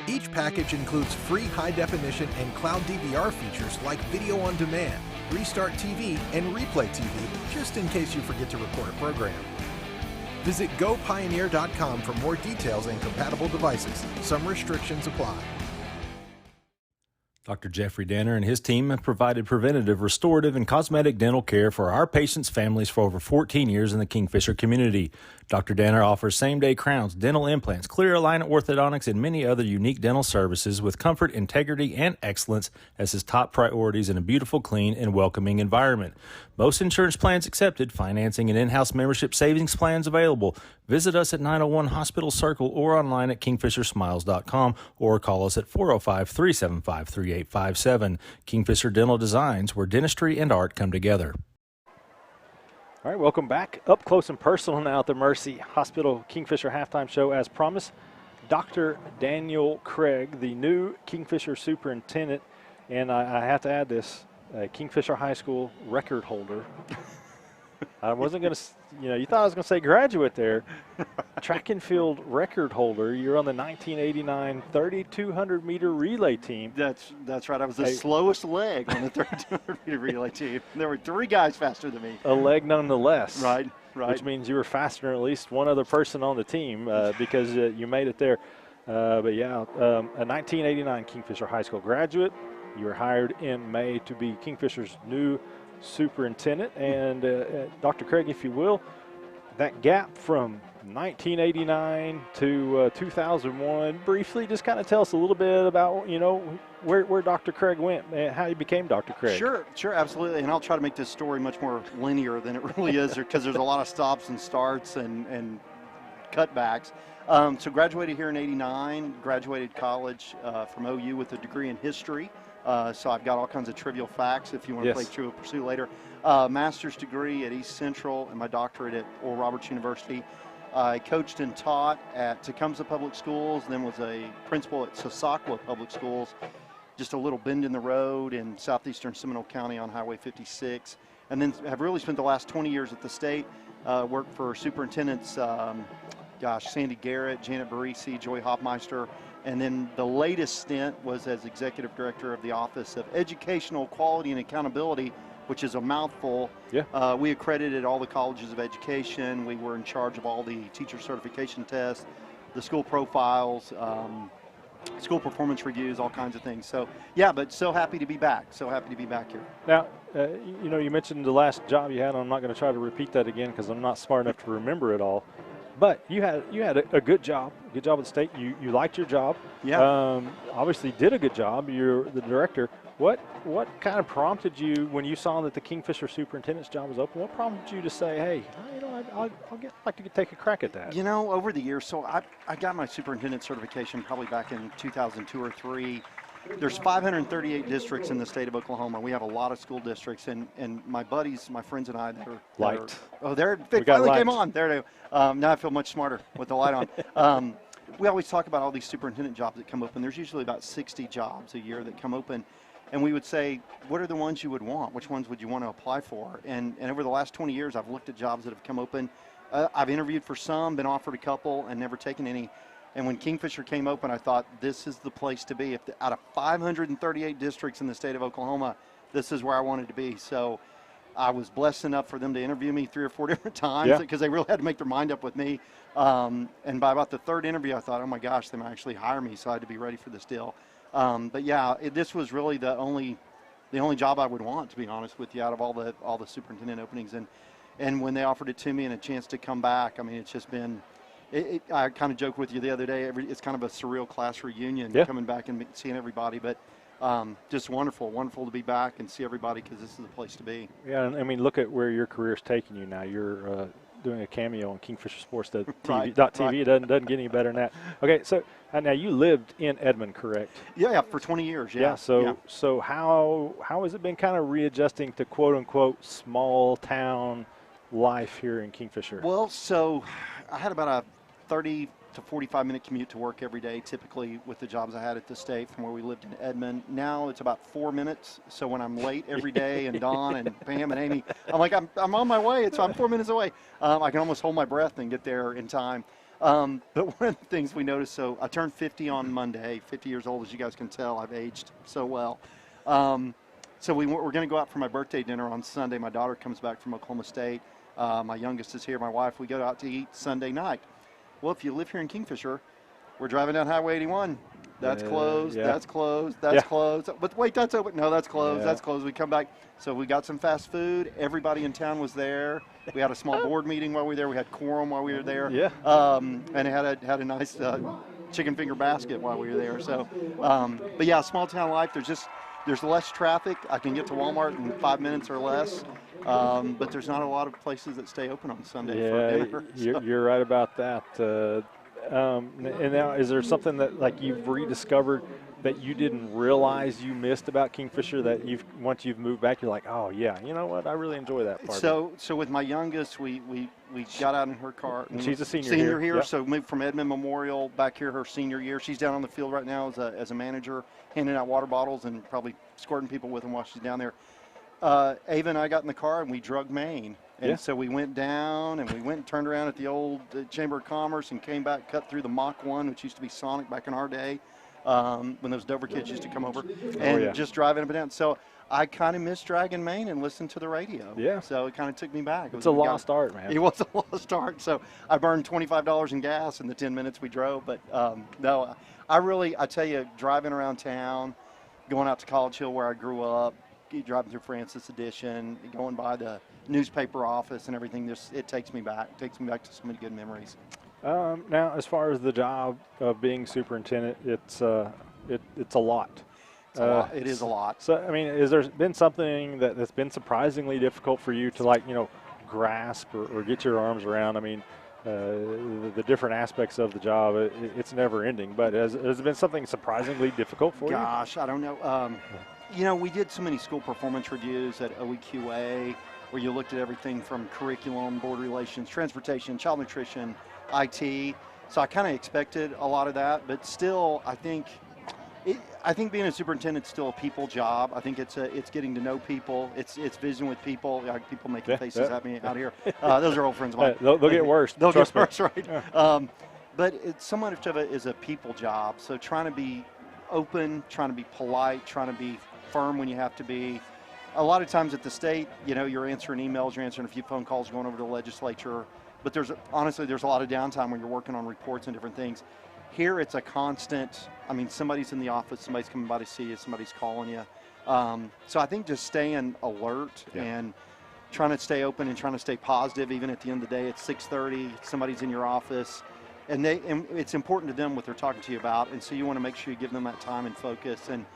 Each package includes free high-definition and cloud DVR features like Video on Demand, Restart TV, and Replay TV, just in case you forget to record a program. Visit gopioneer.com for more details and compatible devices. Some restrictions apply. Dr. Jeffrey Danner and his team have provided preventative, restorative, and cosmetic dental care for our patients' families for over 14 years in the Kingfisher community. Dr. Danner offers same-day crowns, dental implants, clear aligner orthodontics, and many other unique dental services with comfort, integrity, and excellence as his top priorities in a beautiful, clean, and welcoming environment. Most insurance plans accepted, financing and in-house membership savings plans available. Visit us at 901 Hospital Circle or online at kingfishersmiles.com or call us at 405-375-3857. Kingfisher Dental Designs, where dentistry and art come together. All right, welcome back. Up close and personal now at the Mercy Hospital Kingfisher halftime show. As promised, Dr. Daniel Craig, the new Kingfisher superintendent, and I have to add this, Kingfisher High School record holder. I wasn't going to, you thought I was going to say graduate there. Track and field record holder. You're on the 1989 3,200-meter relay team. That's right. I was the slowest leg on the 3,200-meter relay team. There were 3 guys faster than me. A leg nonetheless. Right. Which means you were faster than at least one other person on the team because you made it there. A 1989 Kingfisher High School graduate. You were hired in May to be Kingfisher's new superintendent. And Dr. Craig, if you will, that gap from 1989 to 2001, briefly just kind of tell us a little bit about, where Dr. Craig went and how he became Dr. Craig. Sure, absolutely. And I'll try to make this story much more linear than it really is because there's a lot of stops and starts and cutbacks. So graduated here in '89, graduated college from OU with a degree in history. So I've got all kinds of trivial facts if you want to play Trivial Pursuit later. Master's degree at East Central and my doctorate at Oral Roberts University. I coached and taught at Tecumseh Public Schools, then was a principal at Sasakwa Public Schools, just a little bend in the road in southeastern Seminole County on Highway 56. And then have really spent the last 20 years at the state, worked for superintendents, Sandy Garrett, Janet Barisi, Joy Hopmeister. And then the latest stint was as executive director of the Office of Educational Quality and Accountability, which is a mouthful. Yeah. We accredited all the colleges of education. We were in charge of all the teacher certification tests, the school profiles, school performance reviews, all kinds of things. So, but so happy to be back. So happy to be back here. Now, you mentioned the last job you had. I'm not going to try to repeat that again because I'm not smart enough to remember it all. But you had a good job at the state. You liked your job. Yeah. Obviously did a good job. You're the director. What kind of prompted you when you saw that the Kingfisher superintendent's job was open? What prompted you to say, hey, I'll like to take a crack at that? Over the years, so I got my superintendent certification probably back in 2002 or 3. There's 538 districts in the state of Oklahoma. We have a lot of school districts, and my buddies, my friends and I, they finally came on. There they now I feel much smarter with the light on. We always talk about all these superintendent jobs that come open. There's usually about 60 jobs a year that come open. And we would say, what are the ones you would want? Which ones would you want to apply for? And over the last 20 years, I've looked at jobs that have come open. I've interviewed for some, been offered a couple, and never taken any. And when Kingfisher came open, I thought, this is the place to be. Out of 538 districts in the state of Oklahoma, this is where I wanted to be. So I was blessed enough for them to interview me 3 or 4 different times because they really had to make their mind up with me. And by about the 3rd interview, I thought, oh, my gosh, they might actually hire me. So I had to be ready for this deal. But yeah, this was really the only job I would want, to be honest with you, out of all the superintendent openings. And when they offered it to me and a chance to come back, I mean, it's just been. I kind of joked with you the other day. It's kind of a surreal class reunion, coming back and seeing everybody. But just wonderful to be back and see everybody because this is the place to be. Yeah, and I mean, look at where your career's taking you now. You're doing a cameo on Kingfisher Sports TV. Right. It doesn't get any better than that. Okay, so now you lived in Edmond, correct? Yeah, for 20 years. Yeah. So how has it been kind of readjusting to quote unquote small town life here in Kingfisher? Well, so I had about a 30 to 45-minute commute to work every day, typically with the jobs I had at the state from where we lived in Edmond. Now it's about 4 minutes. So when I'm late every day, and Dawn and Pam and Amy, I'm like, I'm on my way. I'm 4 minutes away. I can almost hold my breath and get there in time. But one of the things we noticed, so I turned 50 on Monday, 50 years old, as you guys can tell. I've aged so well. So we're going to go out for my birthday dinner on Sunday. My daughter comes back from Oklahoma State. My youngest is here, my wife. We go out to eat Sunday night. Well, if you live here in Kingfisher, we're driving down Highway 81. That's closed. That's closed. That's closed. But wait, that's open. No, that's closed. That's closed. We come back. So we got some fast food. Everybody in town was there. We had a small board meeting while we were there. We had quorum while we were there. Yeah. And it had a nice chicken finger basket while we were there. So, but yeah, small town life. There's less traffic. I can get to Walmart in 5 minutes or less. But there's not a lot of places that stay open on Sunday for dinner. You're right about that. And now, is there something that like you've rediscovered that you didn't realize you missed about Kingfisher that once you've moved back, you're like, oh yeah, you know what? I really enjoy that part. So with my youngest, we got out in her car. And she's a senior here. Yep. So moved from Edmond Memorial back here her senior year. She's down on the field right now as a manager, handing out water bottles and probably squirting people with them while she's down there. Ava and I got in the car and we drug Maine. And so we went down and we went and turned around at the old Chamber of Commerce and came back, cut through the Mach 1, which used to be Sonic back in our day, when those Dover kids used to come over, and just driving up and down. So I kind of missed Dragon Maine and listened to the radio. Yeah. So it kind of took me back. It's a lost art, man. It was a lost art. So I burned $25 in gas in the 10 minutes we drove. But no, I tell you, driving around town, going out to College Hill where I grew up, driving through Francis Edition, going by the newspaper office and everything, it takes me back. It takes me back to so many good memories. Now, as far as the job of being superintendent, it's a lot. It is a lot. So, I mean, has there been something that's been surprisingly difficult for you to, grasp or get your arms around? I mean, the different aspects of the job, it's never ending. But has it been something surprisingly difficult for you? Gosh, I don't know. We did so many school performance reviews at OEQA where you looked at everything from curriculum, board relations, transportation, child nutrition, IT. So I kind of expected a lot of that, but still, I think being a superintendent is still a people job. I think it's getting to know people. It's visiting with people. People making faces at me out here. Those are old friends of mine. They'll get worse. They'll get worse, right? But it's so much of it is a people job. So trying to be open, trying to be polite, trying to be firm when you have to be. A lot of times at the state, you're answering emails, you're answering a few phone calls, going over to the legislature. But there's a lot of downtime when you're working on reports and different things. Here it's a constant, somebody's in the office, somebody's coming by to see you, somebody's calling you. So I think just staying alert and trying to stay open and trying to stay positive, even at the end of the day, it's 6:30, somebody's in your office. And it's important to them what they're talking to you about. And so you want to make sure you give them that time and focus. And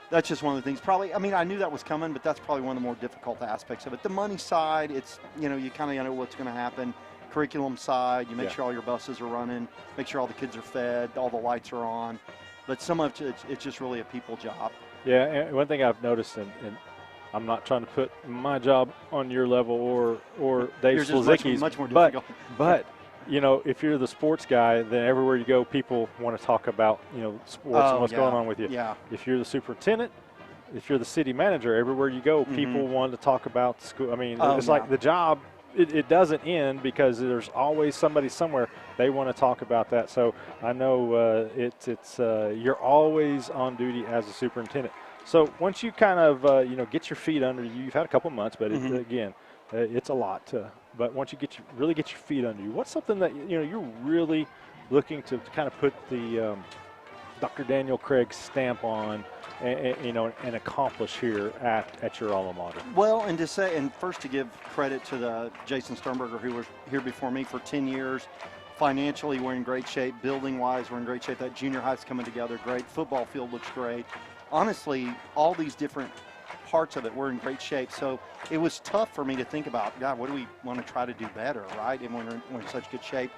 that's just one of the things. Probably, I mean, I knew that was coming, but that's probably one of the more difficult aspects of it. The money side, it's, you kind of know what's going to happen. Curriculum side, you make sure all your buses are running, make sure all the kids are fed, all the lights are on. But some of it's just really a people job. Yeah, and one thing I've noticed, and I'm not trying to put my job on your level or Dave Slezicki's, much more difficult. But if you're the sports guy, then everywhere you go, people want to talk about, sports and what's going on with you. Yeah. If you're the superintendent, if you're the city manager, everywhere you go, people want to talk about school. I mean, it's like the job, it doesn't end because there's always somebody somewhere. They want to talk about that. So I know you're always on duty as a superintendent. So once you kind of, get your feet under you, you've had a couple months, but again, it's a lot. But once you really get your feet under you, what's something that you're really looking to kind of put the Dr. Daniel Craig stamp on, and accomplish here at your alma mater? Well, and first to give credit to the Jason Sternberger, who was here before me for 10 years. Financially, we're in great shape. Building-wise, we're in great shape. That junior high's coming together great. Football field looks great. Honestly, all these different parts of it, we're in great shape. So it was tough for me to think about, God, what do we want to try to do better, right? And we're in such good shape.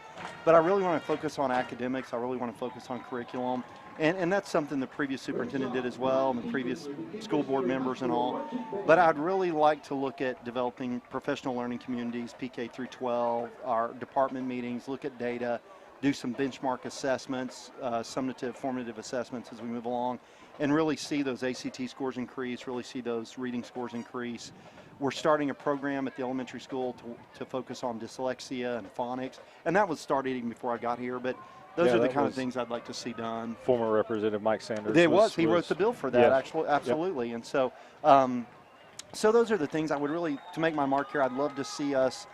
But I really want to focus on academics. I really want to focus on curriculum. And that's something the previous superintendent did as well, and the previous school board members and all. But I'd really like to look at developing professional learning communities, PK through 12, our department meetings, look at data, do some benchmark assessments, summative, formative assessments as we move along, and really see those ACT scores increase, really see those reading scores increase. We're starting a program at the elementary school to focus on dyslexia and phonics, and that was started even before I got here, but those are the kind of things I'd like to see done. Former Representative Mike Sanders. He wrote the bill for that, actually, absolutely. Yep. And so, so those are the things I would really, to make my mark here, I'd love to see us.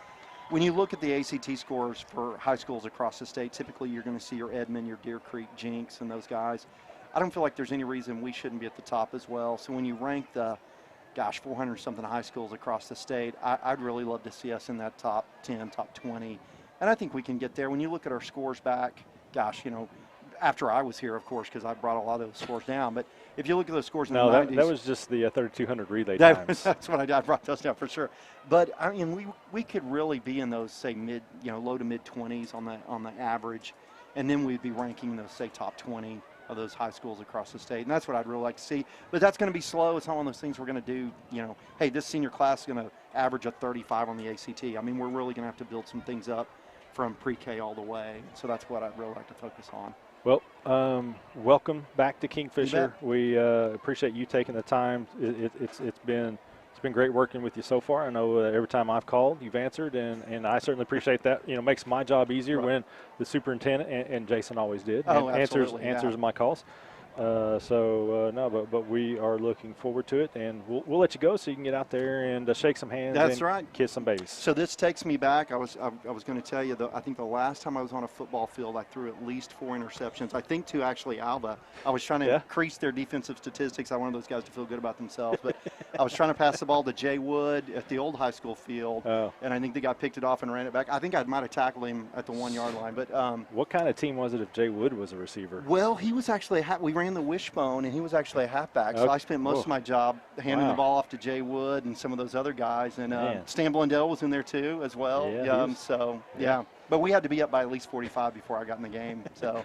When you look at the ACT scores for high schools across the state, typically you're going to see your Edmond, your Deer Creek, Jinx, and those guys. I don't feel like there's any reason we shouldn't be at the top as well. So when you rank the, 400-something high schools across the state, I'd really love to see us in that top 10, top 20. And I think we can get there. When you look at our scores back, after I was here, of course, because I brought a lot of those scores down. But if you look at those scores in the 90s. That was just the 3,200 relay times. That's what I did. I brought those down for sure. But, I mean, we could really be in those, say, low to mid-20s on the average. And then we'd be ranking those, say, top 20 of those high schools across the state. And that's what I'd really like to see. But that's going to be slow. It's not one of those things we're going to do, hey, this senior class is going to average a 35 on the ACT. I mean, we're really going to have to build some things up from pre-K all the way. So that's what I'd really like to focus on. Well, welcome back to Kingfisher. We appreciate you taking the time. It's been great working with you so far. I know every time I've called, you've answered, and I certainly appreciate that. Makes my job easier when the superintendent and Jason always did answers my calls. But we are looking forward to it, and we'll let you go so you can get out there and shake some hands. That's right. Kiss some babies. So this takes me back. I was going to tell you, I think the last time I was on a football field, I threw at least 4 interceptions. I think 2 actually Alva. I was trying to increase their defensive statistics. I wanted those guys to feel good about themselves, but I was trying to pass the ball to Jay Wood at the old high school field, and I think the guy picked it off and ran it back. I think I might have tackled him at the 1-yard line. But what kind of team was it if Jay Wood was a receiver? Well, he was actually we ran the wishbone, and he was actually a halfback. So I spent most of my job handing the ball off to Jay Wood and some of those other guys. And Stan Blundell was in there too as well. But we had to be up by at least 45 before I got in the game. So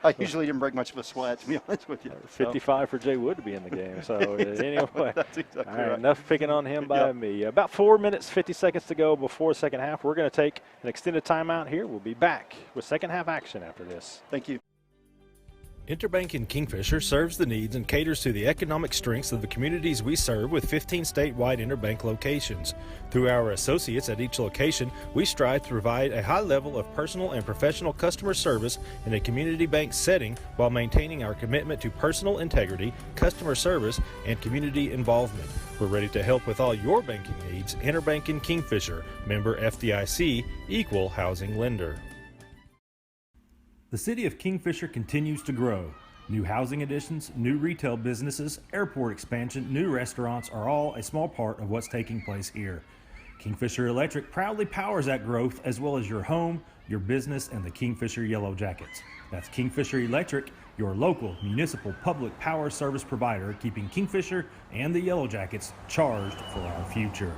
I usually didn't break much of a sweat, to be honest with you. 55 for Jay Wood to be in the game. So anyway, that's exactly all right, right. Enough picking on him by me. About 4 minutes, 50 seconds to go before the second half. We're going to take an extended timeout here. We'll be back with second half action after this. Thank you. Interbank in Kingfisher serves the needs and caters to the economic strengths of the communities we serve with 15 statewide Interbank locations. Through our associates at each location, we strive to provide a high level of personal and professional customer service in a community bank setting while maintaining our commitment to personal integrity, customer service, and community involvement. We're ready to help with all your banking needs. Interbank in Kingfisher, member FDIC, equal housing lender. The city of Kingfisher continues to grow. New housing additions, new retail businesses, airport expansion, new restaurants are all a small part of what's taking place here. Kingfisher Electric proudly powers that growth, as well as your home, your business, and the Kingfisher Yellow Jackets. That's Kingfisher Electric, your local municipal public power service provider, keeping Kingfisher and the Yellow Jackets charged for our future.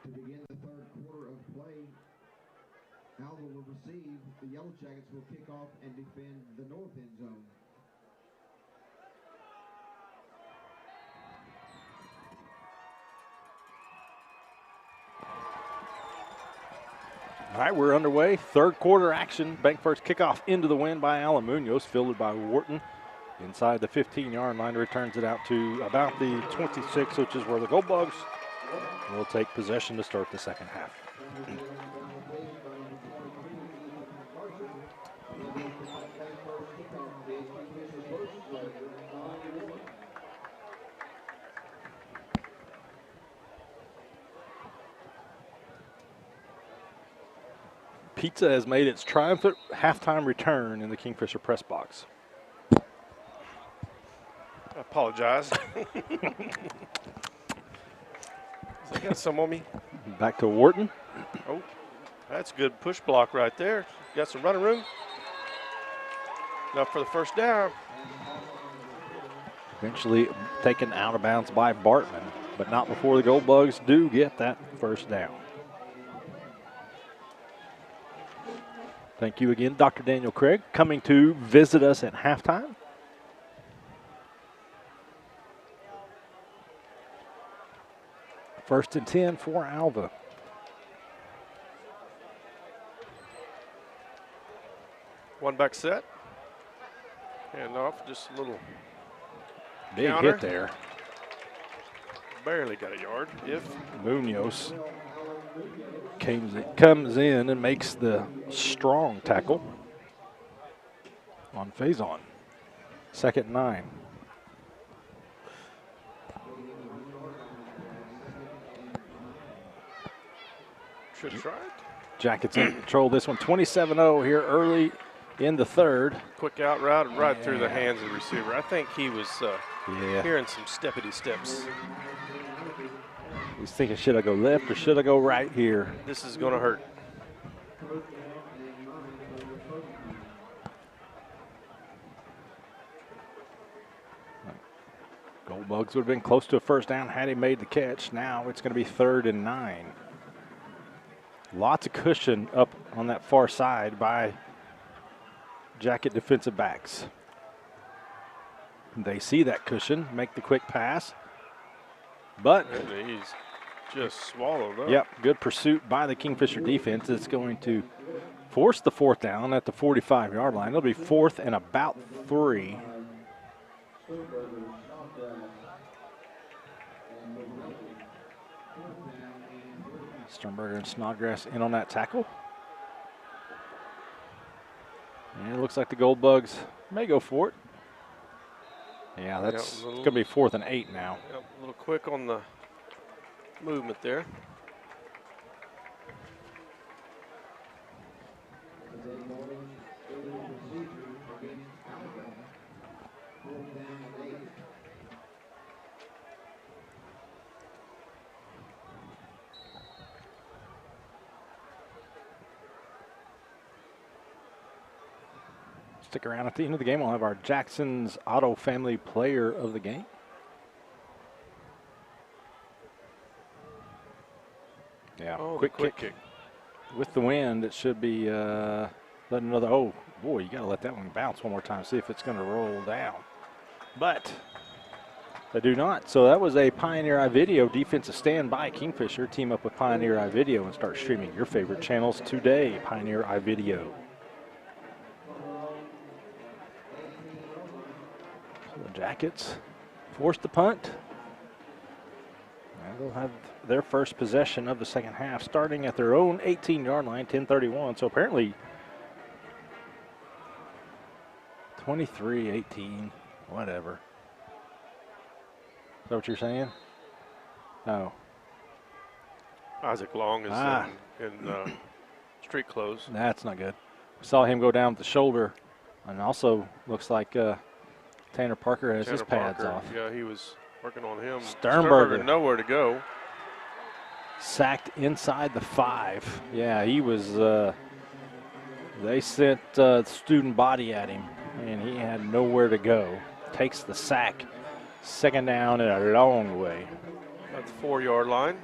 To begin the third quarter of play, Alva will receive. The Yellow Jackets will kick off and defend the north end zone. All right, we're underway. Third quarter action. Bank First kickoff into the wind by Alan Munoz, fielded by Wharton. Inside the 15-yard line, returns it out to about the 26, which is where the Gold Bugs will take possession to start the second half. Pizza has made its triumphant halftime return in the Kingfisher press box. I apologize. They got some on me. Back to Wharton. Oh, that's good push block right there. Got some running room. Enough for the first down. Eventually taken out of bounds by Bartman, but not before the Gold Bugs do get that first down. Thank you again, Dr. Daniel Craig, coming to visit us at halftime. First and 10 for Alva. One back set. Hand off, just a little big counter. Hit there. Barely got a yard. If Munoz comes in and makes the strong tackle on Faison. Second and 9. Should try it. Jackets in control this one. 27-0 here early in the third. Quick out route right through the hands of the receiver. I think he was hearing some steppity steps. He's thinking, should I go left or should I go right here? This is going to hurt. Gold Bugs would have been close to a first down had he made the catch. Now it's going to be 3rd and 9. Lots of cushion up on that far side by Jacket defensive backs. They see that cushion, make the quick pass. But he's just swallowed up. Yep, good pursuit by the Kingfisher defense. It's going to force the fourth down at the 45-yard line. It'll be 4th and about 3. Sternberger and Snodgrass in on that tackle. And it looks like the Gold Bugs may go for it. Yeah, that's going to be 4th and 8 now. Yep, a little quick on the movement there. Stick around at the end of the game. We'll have our Jackson's Auto Family Player of the Game. Yeah, quick kick. With the wind, it should be letting another. Oh, boy, you got to let that one bounce one more time, see if it's going to roll down. But they do not. So that was a Pioneer iVideo defensive stand by Kingfisher. Team up with Pioneer iVideo and start streaming your favorite channels today. Pioneer iVideo. The Jackets forced the punt. And they'll have their first possession of the second half starting at their own 18-yard line, 10:31. So apparently 23-18, whatever. Is that what you're saying? No. Isaac Long is in street clothes. That's not good. We saw him go down with the shoulder, and also looks like Tanner Parker has his pads off. Yeah, he was working on him. Sternberger nowhere to go. Sacked inside the 5. Yeah, he was, they sent student body at him, and he had nowhere to go. Takes the sack. Second down and a long way. At the 4-yard line.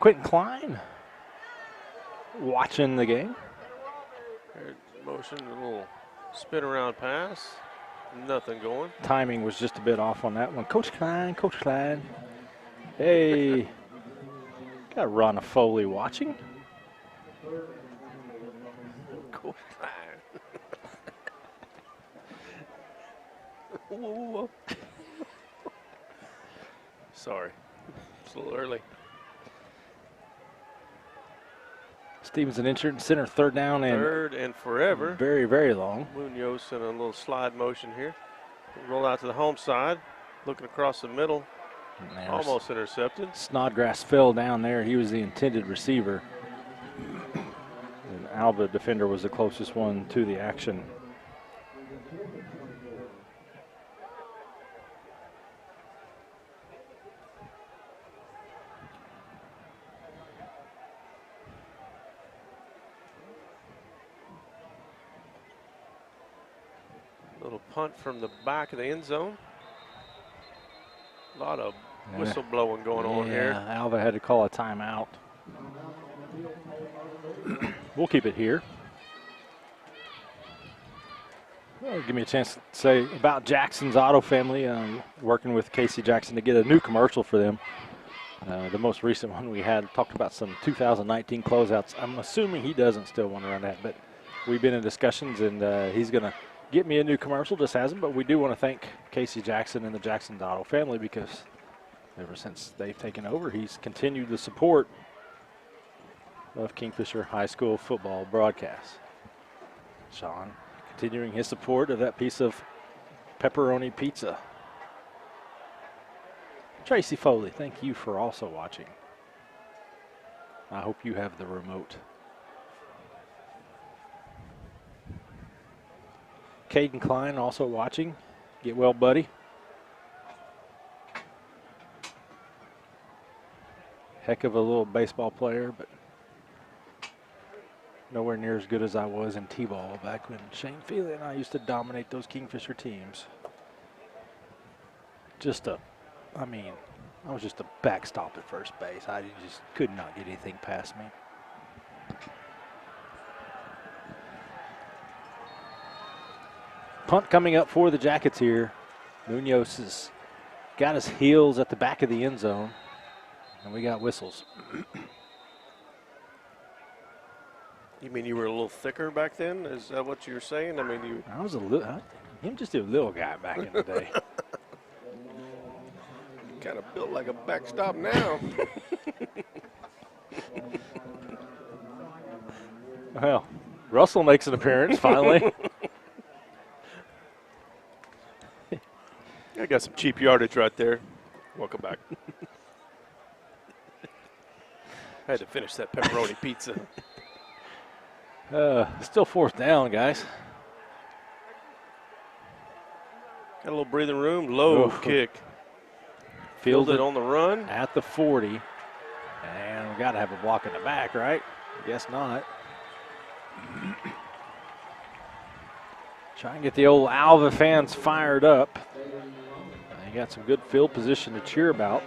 Quentin Klein watching the game. Motion, a little spin around pass. Nothing going. Timing was just a bit off on that one. Coach Klein, Coach Klein. Hey, got Ronna Foley watching. Coach Klein. Whoa. Sorry, it's a little early. Stevenson injured center, third down and third and forever. Very, very long. Munoz in a little slide motion here. Roll out to the home side, looking across the middle. Almost intercepted. Snodgrass fell down there. He was the intended receiver. And Alva defender was the closest one to the action. Little punt from the back of the end zone. A lot of whistle blowing going on here. Alva had to call a timeout. We'll keep it here. Well, give me a chance to say about Jackson's Auto Family. Working with Casey Jackson to get a new commercial for them. The most recent one we had talked about some 2019 closeouts. I'm assuming he doesn't still want to run that, but we've been in discussions, and he's going to get me a new commercial. Just hasn't, but we do want to thank Casey Jackson and the Jackson Auto Family because ever since they've taken over, he's continued the support of Kingfisher High School football broadcasts. Sean continuing his support of that piece of pepperoni pizza. Tracy Foley, thank you for also watching. I hope you have the remote. Caden Klein also watching. Get well, buddy. Heck of a little baseball player, but nowhere near as good as I was in T-ball back when Shane Feely and I used to dominate those Kingfisher teams. I was just a backstop at first base. I just could not get anything past me. Punt coming up for the Jackets here. Munoz has got his heels at the back of the end zone, and we got whistles. You mean you were a little thicker back then? Is that what you were saying? I mean, you. I was a little. I'm just a little guy back in the day. Kind of built like a backstop now. Well, Russell makes an appearance finally. I got some cheap yardage right there. Welcome back. I had to finish that pepperoni pizza. Still fourth down, guys. Got a little breathing room. Low kick. Fielded on the run. At the 40. And we got to have a block in the back, right? Guess not. Try and get the old Alva fans fired up. They got some good field position to cheer about.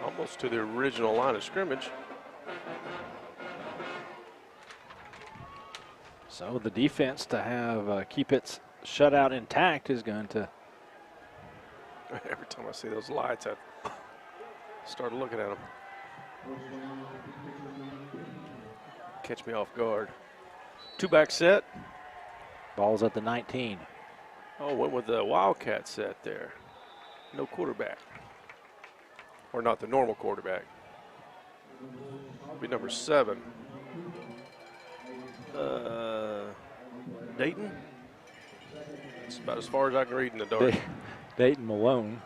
Almost to the original line of scrimmage. So the defense to have keep its shutout intact is going to. Every time I see those lights, I start looking at them. Catch me off guard. Two-back set. Ball's at the 19. Oh, went with the Wildcat set there. No quarterback. Or not the normal quarterback. Be number 7. Dayton? That's about as far as I can read in the dark. Dayton Malone.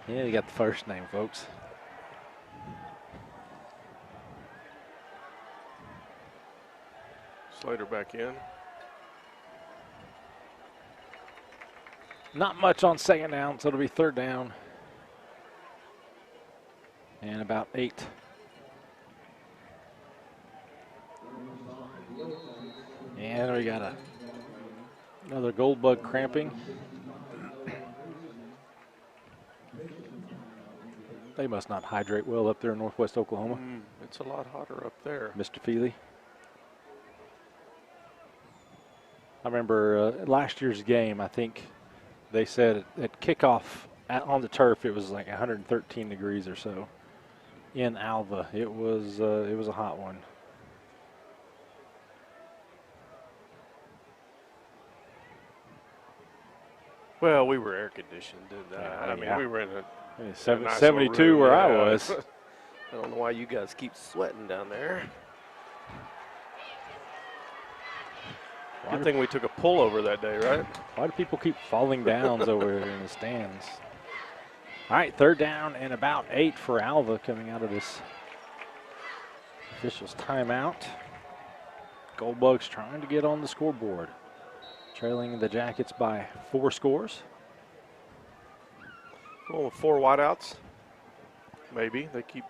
Yeah, you got the first name, folks. Slater back in. Not much on second down, so it'll be third down. And about 8. And we got a Another gold bug cramping. They must not hydrate well up there in northwest Oklahoma. It's a lot hotter up there. Mr. Feely. I remember last year's game, I think they said at kickoff on the turf, it was like 113 degrees or so. In Alva, it was a hot one. Well, we were air conditioned. I mean, yeah. we were in a nice 72 room, where yeah. I was. I don't know why you guys keep sweating down there. Good thing we took a pullover that day, right? Why do people keep falling down over in the stands? All right, 3rd down and about 8 for Alva coming out of this officials' timeout. Gold Bugs trying to get on the scoreboard, trailing the Jackets by 4 scores. Well, with 4 wideouts, maybe. They keep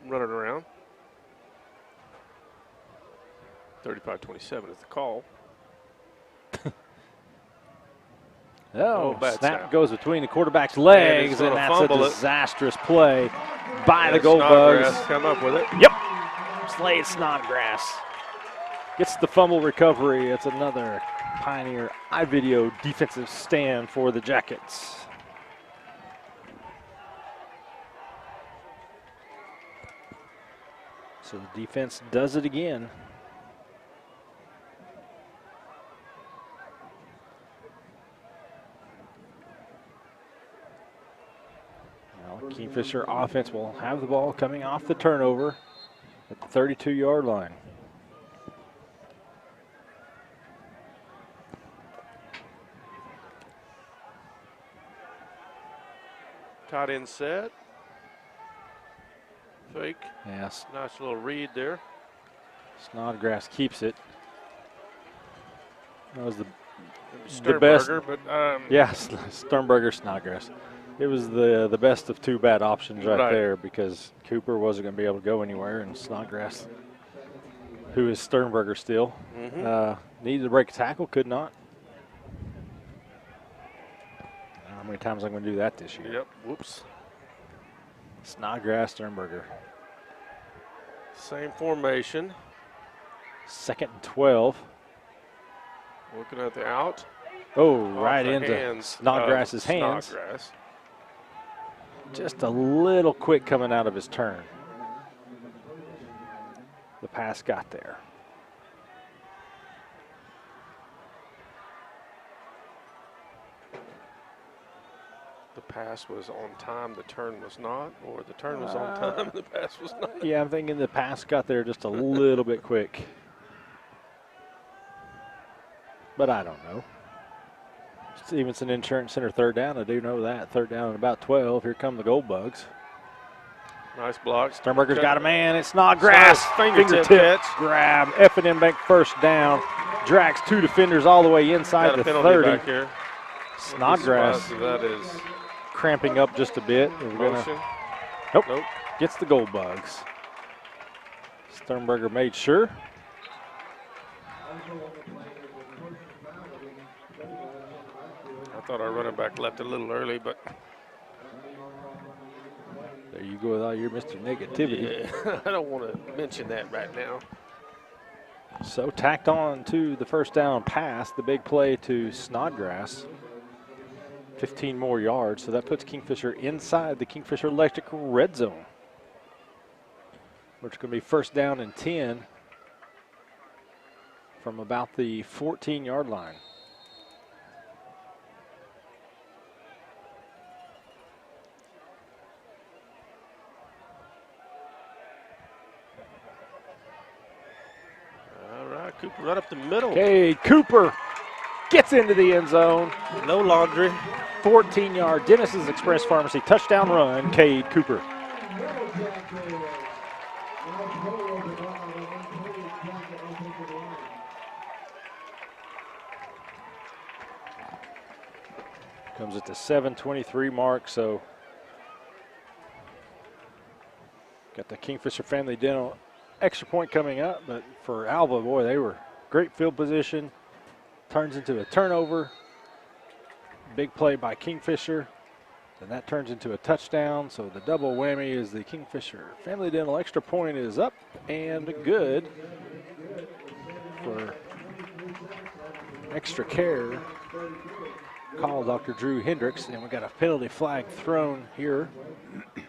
running around. 35-27 is the call. Snap goes between the quarterback's legs, and that's a disastrous play by the Gold Bugs. Come up with it. Yep. Slade Snodgrass gets the fumble recovery. It's another Pioneer iVideo defensive stand for the Jackets. So the defense does it again. Kingfisher offense will have the ball coming off the turnover at the 32-yard line. Tight end set. Fake. Yes. Nice little read there. Snodgrass keeps it. That was the Sternberger, best. But yeah, Sternberger, Snodgrass. It was the best of 2 bad options right there, because Cooper wasn't going to be able to go anywhere, and Snodgrass, who is Sternberger still, needed to break a tackle, could not. I don't know how many times I'm going to do that this year. Yep. Whoops. Snodgrass, Sternberger. Same formation. 2nd and 12. Looking at the out. Oh, right into Snodgrass's hands. Snodgrass. Just a little quick coming out of his turn. The pass got there. The pass was on time, the turn was not, or the turn was on time, the pass was not. Yeah, I'm thinking the pass got there just a little bit quick. But I don't know. Stevenson Insurance Center 3rd down. I do know that. 3rd down and about 12. Here come the Gold Bugs. Nice block. Sternberger's got a man. It's Snodgrass. Fingertip grab. F&M Bank 1st down. Drags 2 defenders all the way inside the 30. Back here. Snodgrass that is cramping up just a bit. Motion. Nope. Gets the Gold Bugs. Sternberger made sure. I thought our running back left a little early, but there you go with all your Mr. Negativity. Yeah, I don't want to mention that right now. So tacked on to the 1st down pass, the big play to Snodgrass. 15 more yards, so that puts Kingfisher inside the Kingfisher Electric red zone, which is going to be 1st down and 10 from about the 14-yard line. All right, Cooper right up the middle. Okay, Cooper gets into the end zone. No laundry. 14-yard Dennis's Express Pharmacy touchdown run, Cade Cooper. Comes at the 7:23 mark, so got the Kingfisher Family Dental extra point coming up, but for Alva, boy, they were great field position. turns into a turnover. Big play by Kingfisher. And that turns into a touchdown. So the double whammy is the Kingfisher Family Dental extra point is up and good for extra care. Call Dr. Drew Hendricks, and we got a penalty flag thrown here. We'll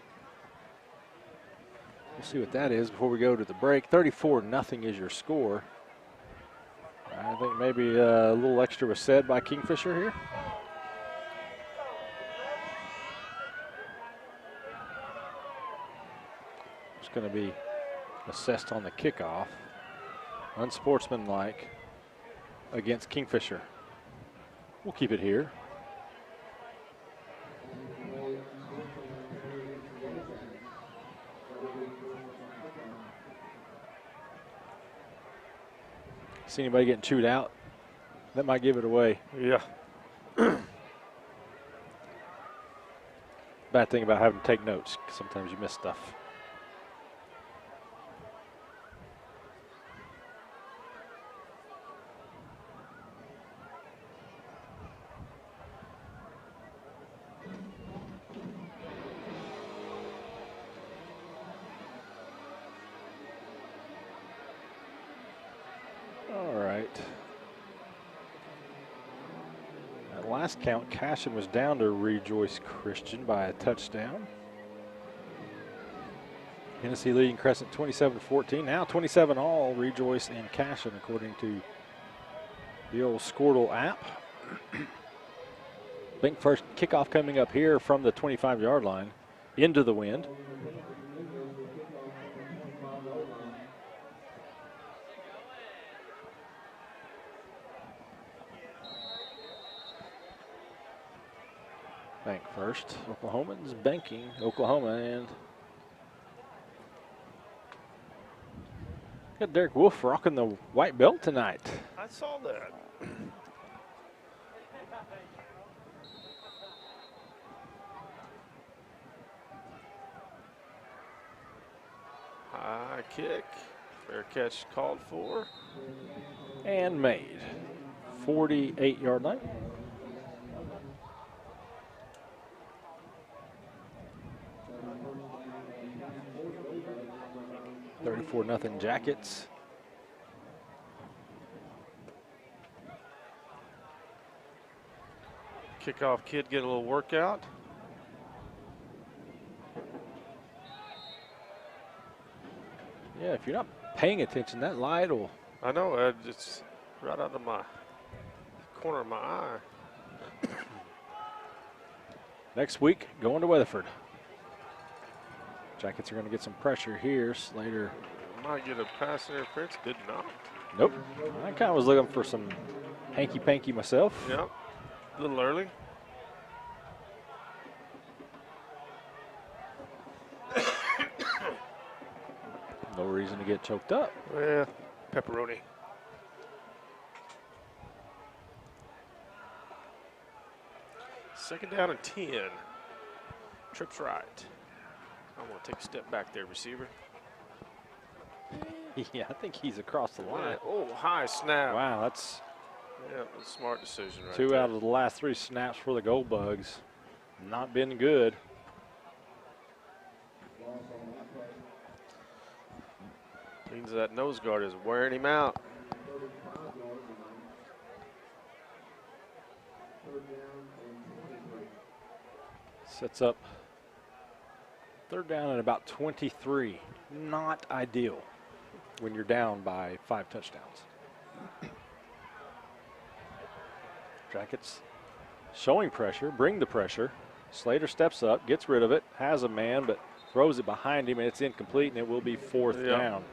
see what that is before we go to the break. 34-0 is your score. I think maybe a little extra was said by Kingfisher here. It's going to be assessed on the kickoff. Unsportsmanlike against Kingfisher. We'll keep it here. See anybody getting chewed out? That might give it away. Yeah. Bad thing about having to take notes. Sometimes you miss stuff. Last count, Cashin was down to Rejoice Christian by a touchdown. Hennessy leading Crescent 27-14. Now 27 all, Rejoice and Cashin, according to the old Squirtle app. Big first kickoff coming up here from the 25-yard line into the wind. Bank first. Oklahomans banking Oklahoma, and got Derek Wolf rocking the white belt tonight. I saw that. High kick. Fair catch called for. And made. 48-yard line. 34-0 Jackets. Kickoff kid getting a little workout. Yeah, if you're not paying attention, that light will. I know, it's right out of my corner of my eye. Next week, going to Weatherford. Jackets are going to get some pressure here. Slater might get a pass interference. Did not. Nope. I kind of was looking for some hanky-panky myself. Yep. A little early. No reason to get choked up. Yeah, pepperoni. Second down and 10. Trips right. I want to take a step back there, receiver. Yeah, I think he's across the line. Yeah. Oh, high snap. Wow, that's a smart decision right two there. out of the last 3 snaps for the Gold Bugs. Not been good. Means that nose guard is wearing him out. Sets up third down at about 23. Not ideal when you're down by 5 touchdowns. Jackets showing pressure, bring the pressure. Slater steps up, gets rid of it, has a man, but throws it behind him, and it's incomplete, and it will be 4th down.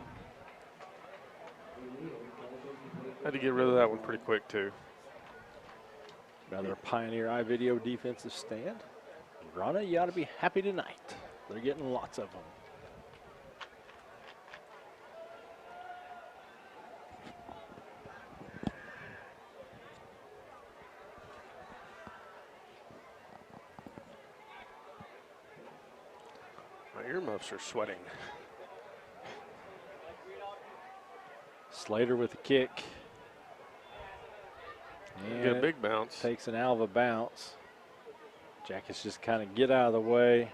Had to get rid of that one pretty quick, too. Another Pioneer iVideo defensive stand. Rana, you ought to be happy tonight. They're getting lots of them. My earmuffs are sweating. Slater with the kick. And get a big bounce. Takes an Alva bounce. Jackets just kind of get out of the way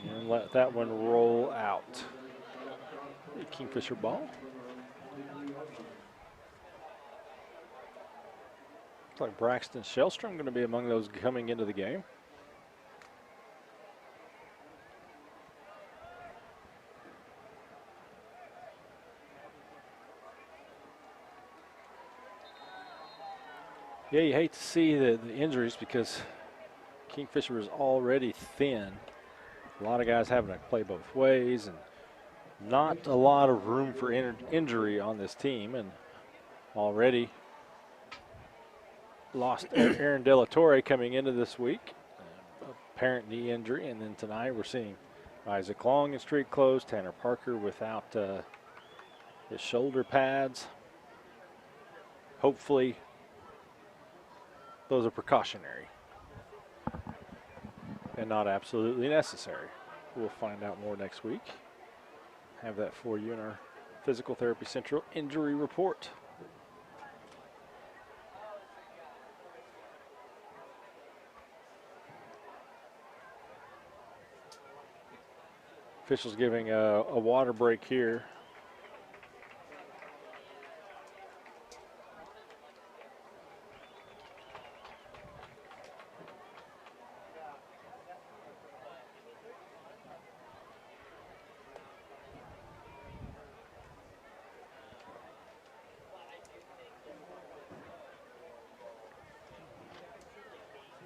and let that one roll out. Kingfisher ball. Looks like Braxton Shellstrom going to be among those coming into the game. Yeah, you hate to see the injuries because Kingfisher is already thin. A lot of guys having to play both ways and not a lot of room for injury on this team. And already lost Aaron De La Torre coming into this week. Apparent knee injury. And then tonight we're seeing Isaac Long in street clothes, Tanner Parker without his shoulder pads. Hopefully those are precautionary and not absolutely necessary. We'll find out more next week. Have that for you in our Physical Therapy Central injury report. Officials giving a water break here.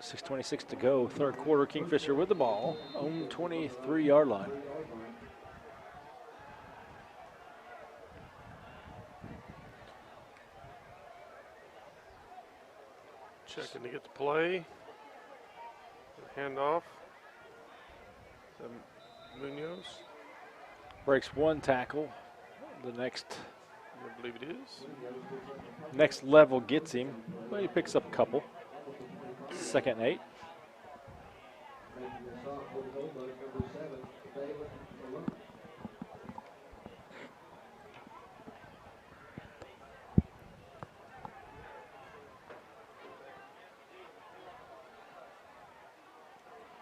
.6:26 to go, third quarter. Kingfisher with the ball, own 23-yard line. Checking to get the play. Handoff. Munoz. Breaks one tackle. The next, I believe it is. Next level gets him, but he picks up a couple. 2nd and 8.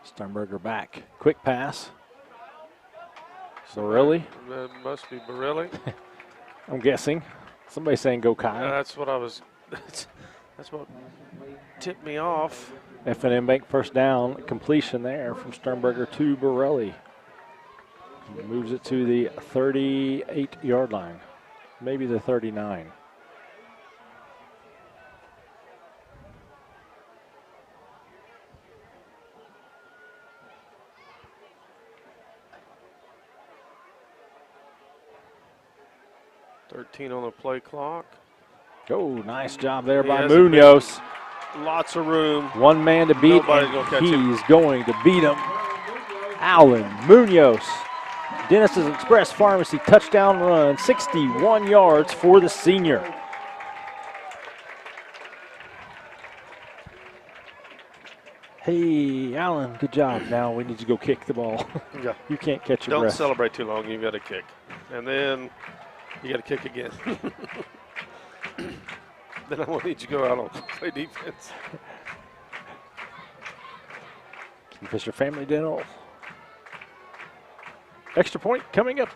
Sternberger back. Quick pass. Borelli. That must be Borelli. I'm guessing. Somebody saying go Kyle. That's what I was. That's what tipped me off. F&M Bank first down completion there from Sternberger to Borelli. He moves it to the 38-yard line, maybe the 39. .13 on the play clock. Oh, nice job there by Munoz. Lots of room. One man to beat, and he's going to beat him. Alan Munoz. Dennis's Express Pharmacy touchdown run, 61 yards for the senior. Hey, Alan, good job. Now we need to go kick the ball. Yeah. You can't catch your breath. Don't celebrate too long. You've got to kick. And then you got to kick again. Then I won't need you to go out on play defense. Kingfisher Family Dental. Extra point coming up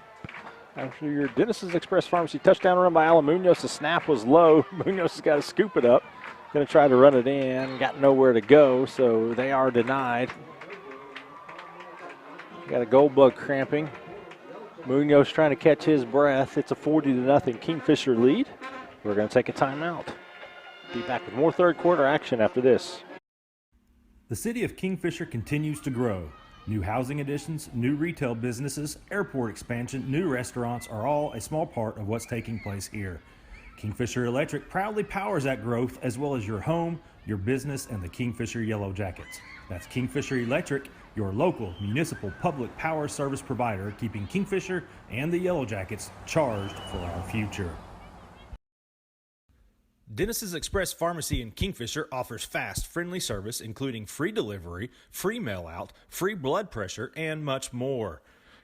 after your Dennis's Express Pharmacy touchdown run by Alan Munoz. The snap was low. Munoz has got to scoop it up. Going to try to run it in. Got nowhere to go, so they are denied. Got a gold bug cramping. Munoz trying to catch his breath. It's a 40-0 Kingfisher lead. We're going to take a timeout. Be back with more third quarter action after this. The city of Kingfisher continues to grow. New housing additions, new retail businesses, airport expansion, new restaurants are all a small part of what's taking place here. Kingfisher Electric proudly powers that growth as well as your home, your business, and the Kingfisher Yellow Jackets. That's Kingfisher Electric, your local municipal public power service provider, keeping Kingfisher and the Yellow Jackets charged for our future. Dennis's Express Pharmacy in Kingfisher offers fast, friendly service including free delivery, free mail-out, free blood pressure, and much more.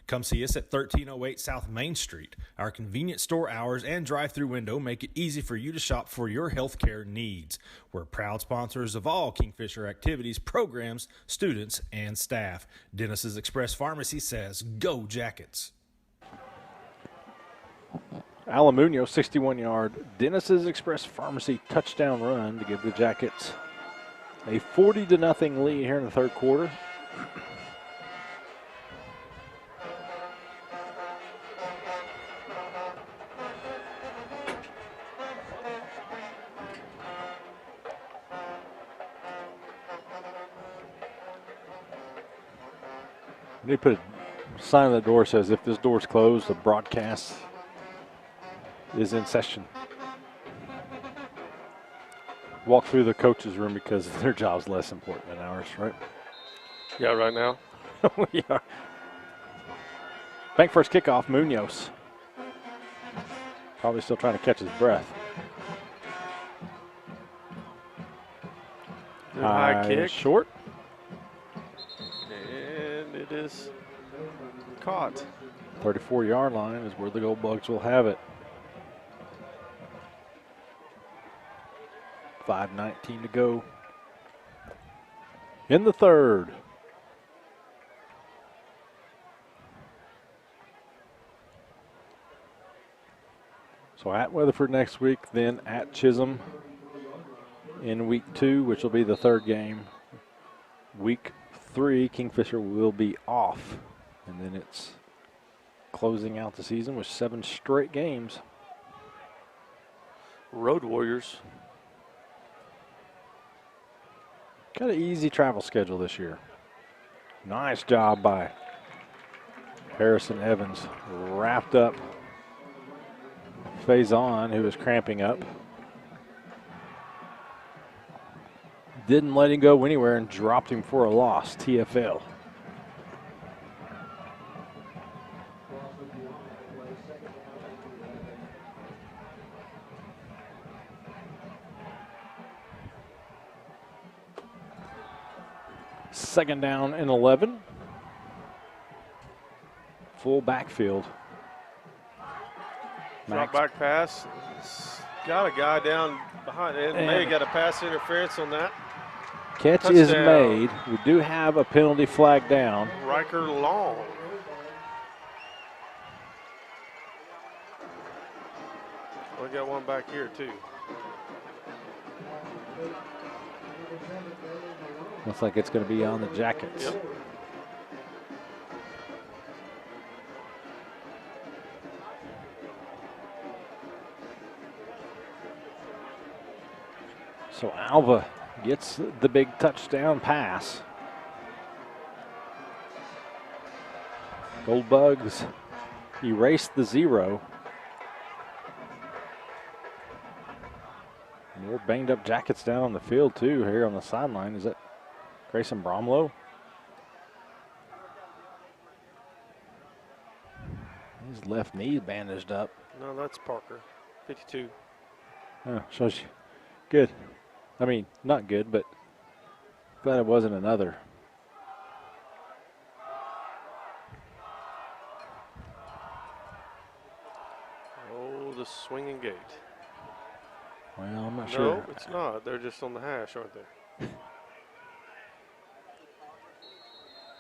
Come see us at 1308 South Main Street. Our convenient store hours and drive-through window make it easy for you to shop for your healthcare needs. We're proud sponsors of all Kingfisher activities, programs, students, and staff. Dennis's Express Pharmacy says, go Jackets! Alamunio, 61-yard Dennis's Express Pharmacy touchdown run to give the Jackets a 40-0 lead here in the third quarter. They put a sign on the door that says if this door's closed, the broadcast is in session. Walk through the coach's room because their job's less important than ours, right? Yeah, right now. We are. Bank first kickoff, Munoz. Probably still trying to catch his breath. Good high kick. Short. And it is caught. 34-yard line is where the Gold Bugs will have it. 5:19 to go in the third. So at Weatherford next week, then at Chisholm in week 2, which will be the third game. Week 3, Kingfisher will be off. And then it's closing out the season with 7 straight games. Road Warriors. Got an easy travel schedule this year. Nice job by Harrison Evans. Wrapped up Faison, who was cramping up. Didn't let him go anywhere and dropped him for a loss, TFL. Second down and 11. Full backfield. Drop back pass. Got a guy down behind it. May have got a pass interference on that. Catch Touchdown. is made. We do have a penalty flag down. Riker Long. We got one back here too. Looks like it's going to be on the Jackets. Yep. So Alva gets the big touchdown pass. Gold Bugs erased the 0. More banged up Jackets down on the field too here on the sideline. Is that Grayson Bromlow? His left knee bandaged up. No, that's Parker, 52. Oh, shows you. Good. I mean, not good, but glad it wasn't another. Oh, the swinging gate. Well, I'm not No, sure. No, it's not. They're just on the hash, aren't they?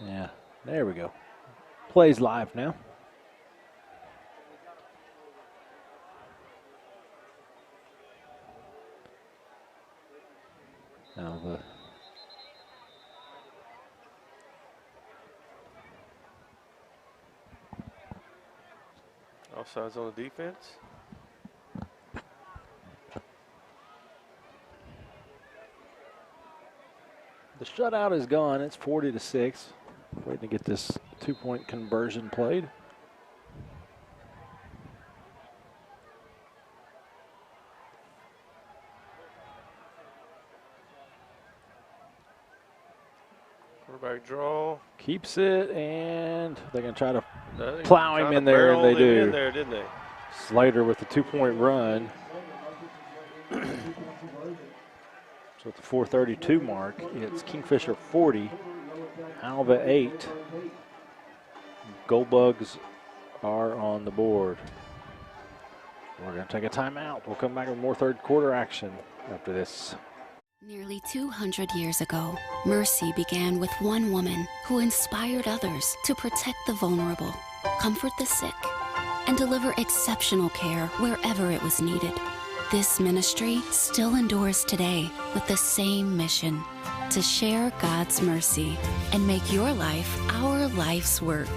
Yeah, there we go. Plays live now. Alva. Offsides on the defense. The shutout is gone. It's 40-6. Waiting to get this 2-point conversion played. Quarterback draw. Keeps it, and they're going to try to plow him in there, and they do. In there, didn't they? Slater with the 2-point run. So at the 4:32 mark, it's Kingfisher 40, Alva 8. Gold Bugs are on the board. We're going to take a timeout. We'll come back with more third quarter action after this. Nearly 200 years ago, mercy began with one woman who inspired others to protect the vulnerable, comfort the sick, and deliver exceptional care wherever it was needed. This ministry still endures today with the same mission: to share God's mercy and make your life our life's work.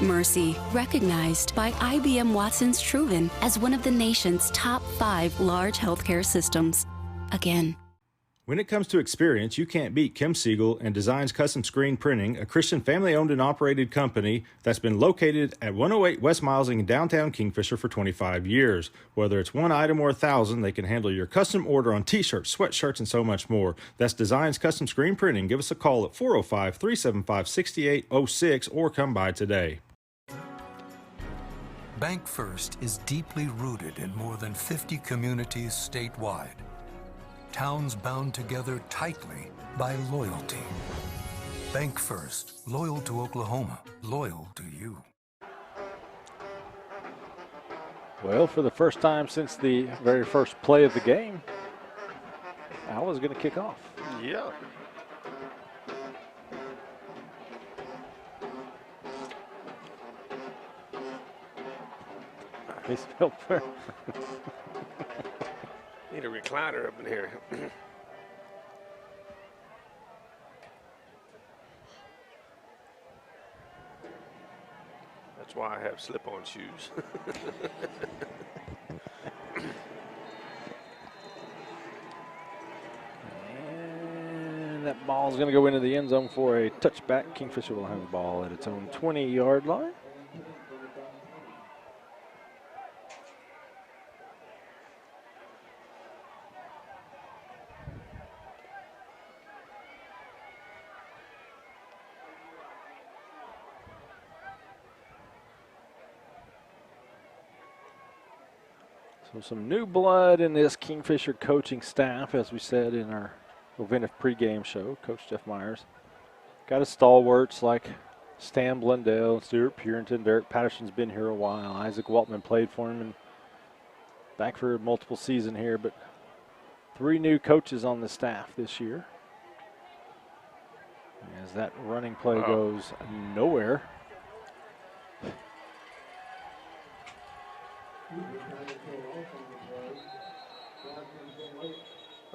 Mercy, recognized by IBM Watson's Truven as one of the nation's top 5 large healthcare systems. Again, when it comes to experience, you can't beat Kim Siegel and Designs Custom Screen Printing, a Christian family-owned and operated company that's been located at 108 West Milesing in downtown Kingfisher for 25 years. Whether it's one item or 1,000, they can handle your custom order on t-shirts, sweatshirts, and so much more. That's Designs Custom Screen Printing. Give us a call at 405-375-6806 or come by today. Bank First is deeply rooted in more than 50 communities statewide. Towns bound together tightly by loyalty. Bank First, loyal to Oklahoma, loyal to you. Well, for the first time since the very first play of the game, Alva's going to kick off. Yeah. He's built for. Need a recliner up in here. That's why I have slip-on shoes. And that ball's going to go into the end zone for a touchback. Kingfisher will have the ball at its own 20-yard line. So some new blood in this Kingfisher coaching staff, as we said in our Oveniff pregame show. Coach Jeff Myers got his stalwarts like Stan Blundell, Stuart Purinton, Derek Patterson's been here a while. Isaac Waltman played for him and back for multiple seasons here, but 3 new coaches on the staff this year. As that running play goes nowhere.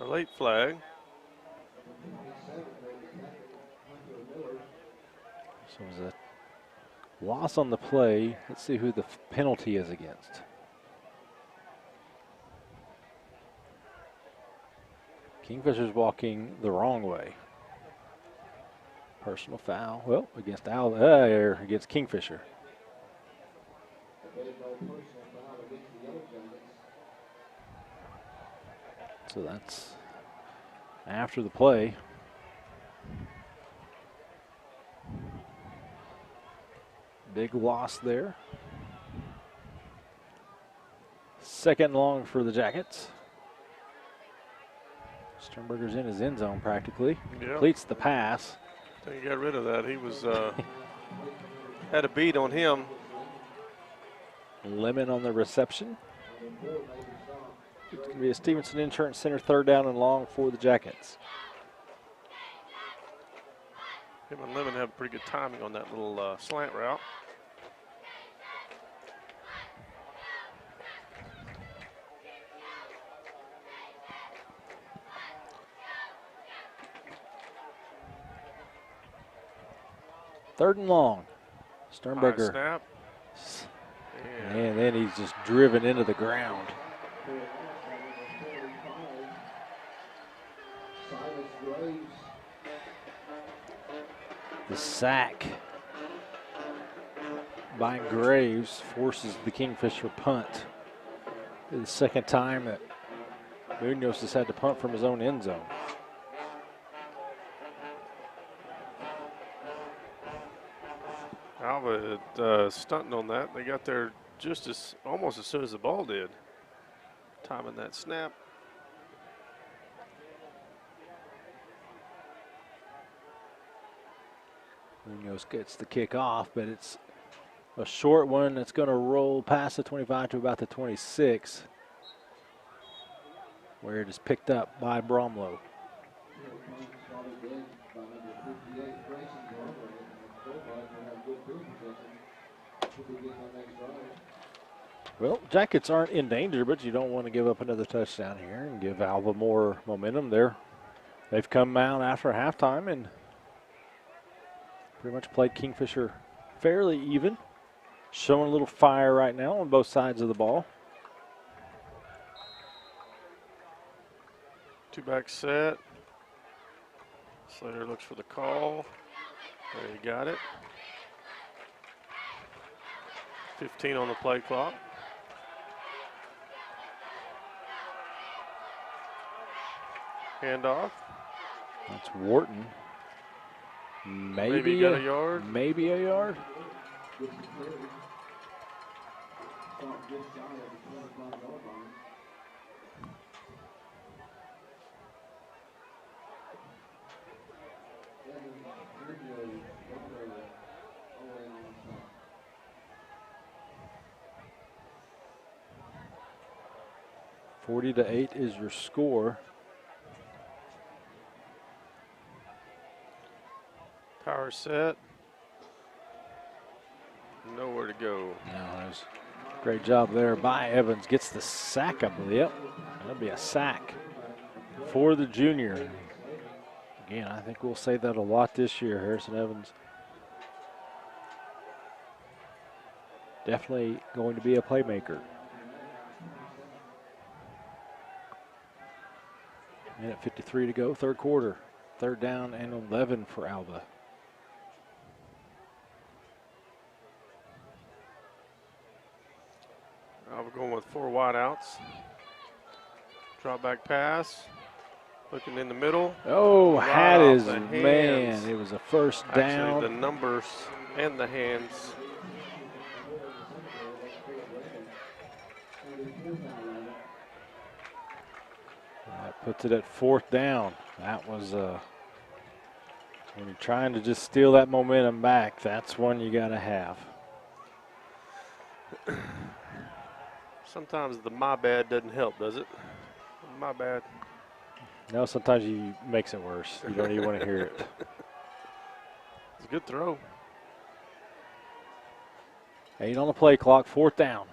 A late flag. So it was a loss on the play. Let's see who the penalty is against. Kingfisher's walking the wrong way. Personal foul. Well, against Alva, against Kingfisher. So that's after the play. Big loss there. Second long for the Jackets. Sternberger's in his end zone practically. Yep. Completes the pass. I think he got rid of that. He was had a beat on him. Lemon on the reception. It's going to be a Stevenson Insurance Center 3rd down and long for the Jackets. Him and Lemon have pretty good timing on that little slant route. Third and long. Sternberger. High snap. And then he's just driven into the ground. The sack by Graves forces the Kingfisher punt. The second time that Munoz has had to punt from his own end zone. Alva stunting on that. They got there just almost as soon as the ball did. Timing that snap. Munoz gets the kick off, but it's a short one that's going to roll past the 25 to about the 26, where it is picked up by Bromlow. Well, Jackets aren't in danger, but you don't want to give up another touchdown here and give Alva more momentum there. They've come out after halftime and pretty much played Kingfisher fairly even. Showing a little fire right now on both sides of the ball. Two-back set. Slater looks for the call. There, you got it. 15 on the play clock. Handoff. That's Wharton. Maybe got a yard. Maybe a yard. (40-8) is your score. Power set. Nowhere to go. No, great job there by Evans. Gets the sack, I believe. Yep, that'll be a sack for the junior. Again, I think we'll say that a lot this year. Harrison Evans definitely going to be a playmaker. Minute 53 to go, third quarter. Third down and 11 for Alva. Alva going with 4 wideouts. Drop back pass. Looking in the middle. Oh, right had off his the man. hands. It was a first down. Actually, the numbers and the hands. That puts it at fourth down. That was when you're trying to just steal that momentum back, that's one you got to have. Sometimes the my bad doesn't help, does it? My bad. No, sometimes you makes it worse. You don't even want to hear it. It's a good throw. 8 on the play clock, fourth down.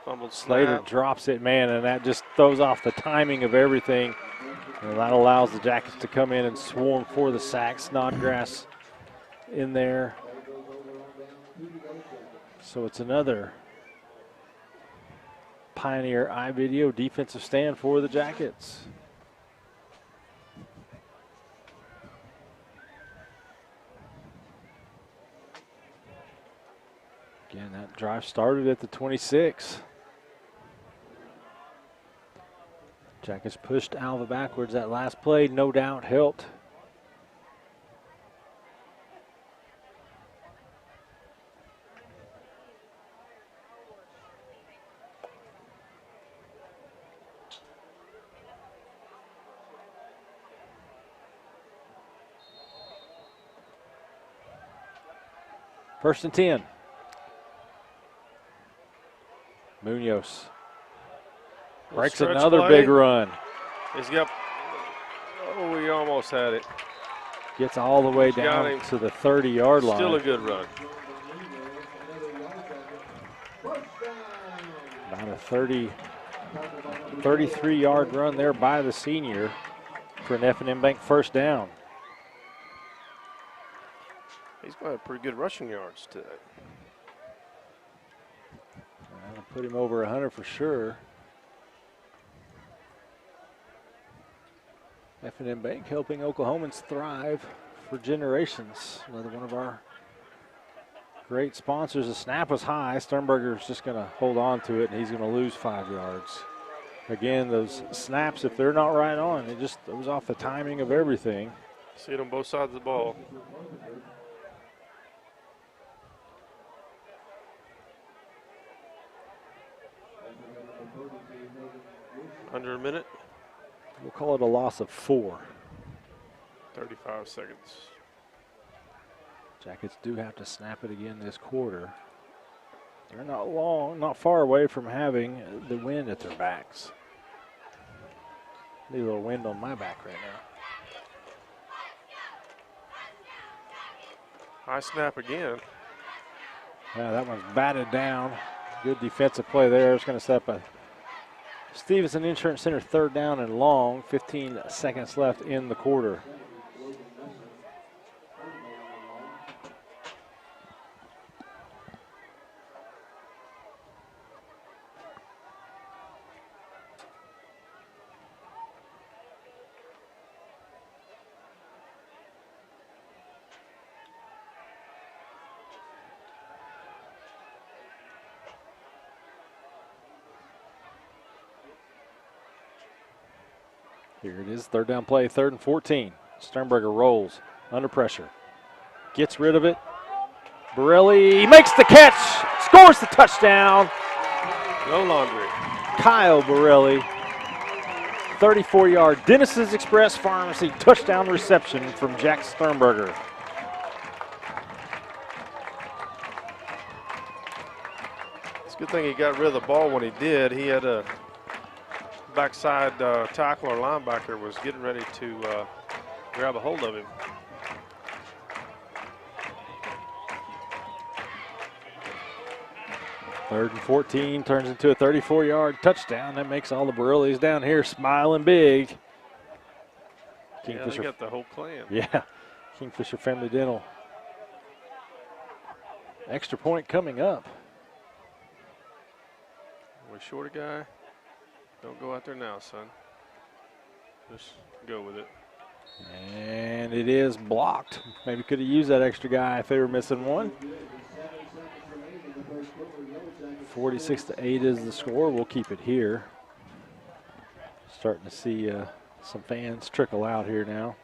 Fumbled Slater snap. drops it, man, and that just throws off the timing of everything. And that allows the Jackets to come in and swarm for the sack. Snodgrass in there. So it's another Pioneer iVideo defensive stand for the Jackets. Again, that drive started at the 26. Jackets pushed Alva backwards. That last play, no doubt, helped. First and 10. Munoz breaks another play. big run. He's got, oh, he almost had it. Gets all the way He's got down him. to the 30-yard line. Still a good run. About a 33-yard run there by the senior for an F&M Bank first down. He's going to have pretty good rushing yards today. That'll put him over 100 for sure. F&M Bank helping Oklahomans thrive for generations. Another one of our great sponsors. The snap was high. Sternberger's just going to hold on to it, and he's going to lose 5 yards. Again, those snaps, if they're not right on, it was off the timing of everything. See it on both sides of the ball. Under a minute. We'll call it a loss of 4. 35 seconds. Jackets do have to snap it again this quarter. They're not far away from having the wind at their backs. Need a little wind on my back right now. High snap again. Yeah, that one's batted down. Good defensive play there. It's going to set up a Stevenson Insurance Center 3rd down and long. 15 seconds left in the quarter. Here it is, 3rd down play, 3rd and 14. Sternberger rolls under pressure. Gets rid of it. Borelli makes the catch, scores the touchdown. No laundry. Kyle Borelli, 34-yard Dennis's Express Pharmacy touchdown reception from Jack Sternberger. It's a good thing he got rid of the ball when he did. He had a backside tackle or linebacker was getting ready to grab a hold of him. Third and 14 turns into a 34-yard touchdown. That makes all the Borellis down here smiling big. Yeah, they got the whole plan. Yeah, Kingfisher Family Dental. Extra point coming up. We short a guy. Don't go out there now, son. Just go with it. And it is blocked. Maybe could have used that extra guy if they were missing one. 46-8 is the score. We'll keep it here. Starting to see some fans trickle out here now.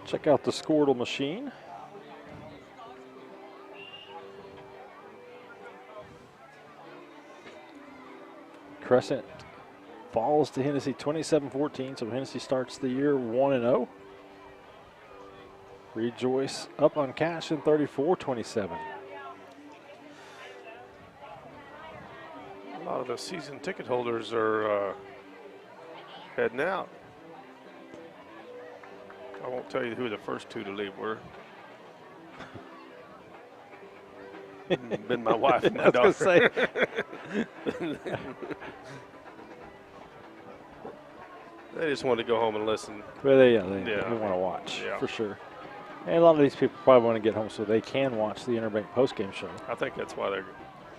Check out the Squirtle machine. Crescent falls to Hennessy 27-14, so Hennessy starts the year 1-0. Rejoice up on cash in 34-27. A lot of the season ticket holders are heading out. I won't tell you who the first two to leave were. Been my wife and my daughter. I was gonna say. They just wanted to go home and listen. Well, they want to watch, for sure. And a lot of these people probably want to get home so they can watch the Interbank postgame show. I think that's why they're...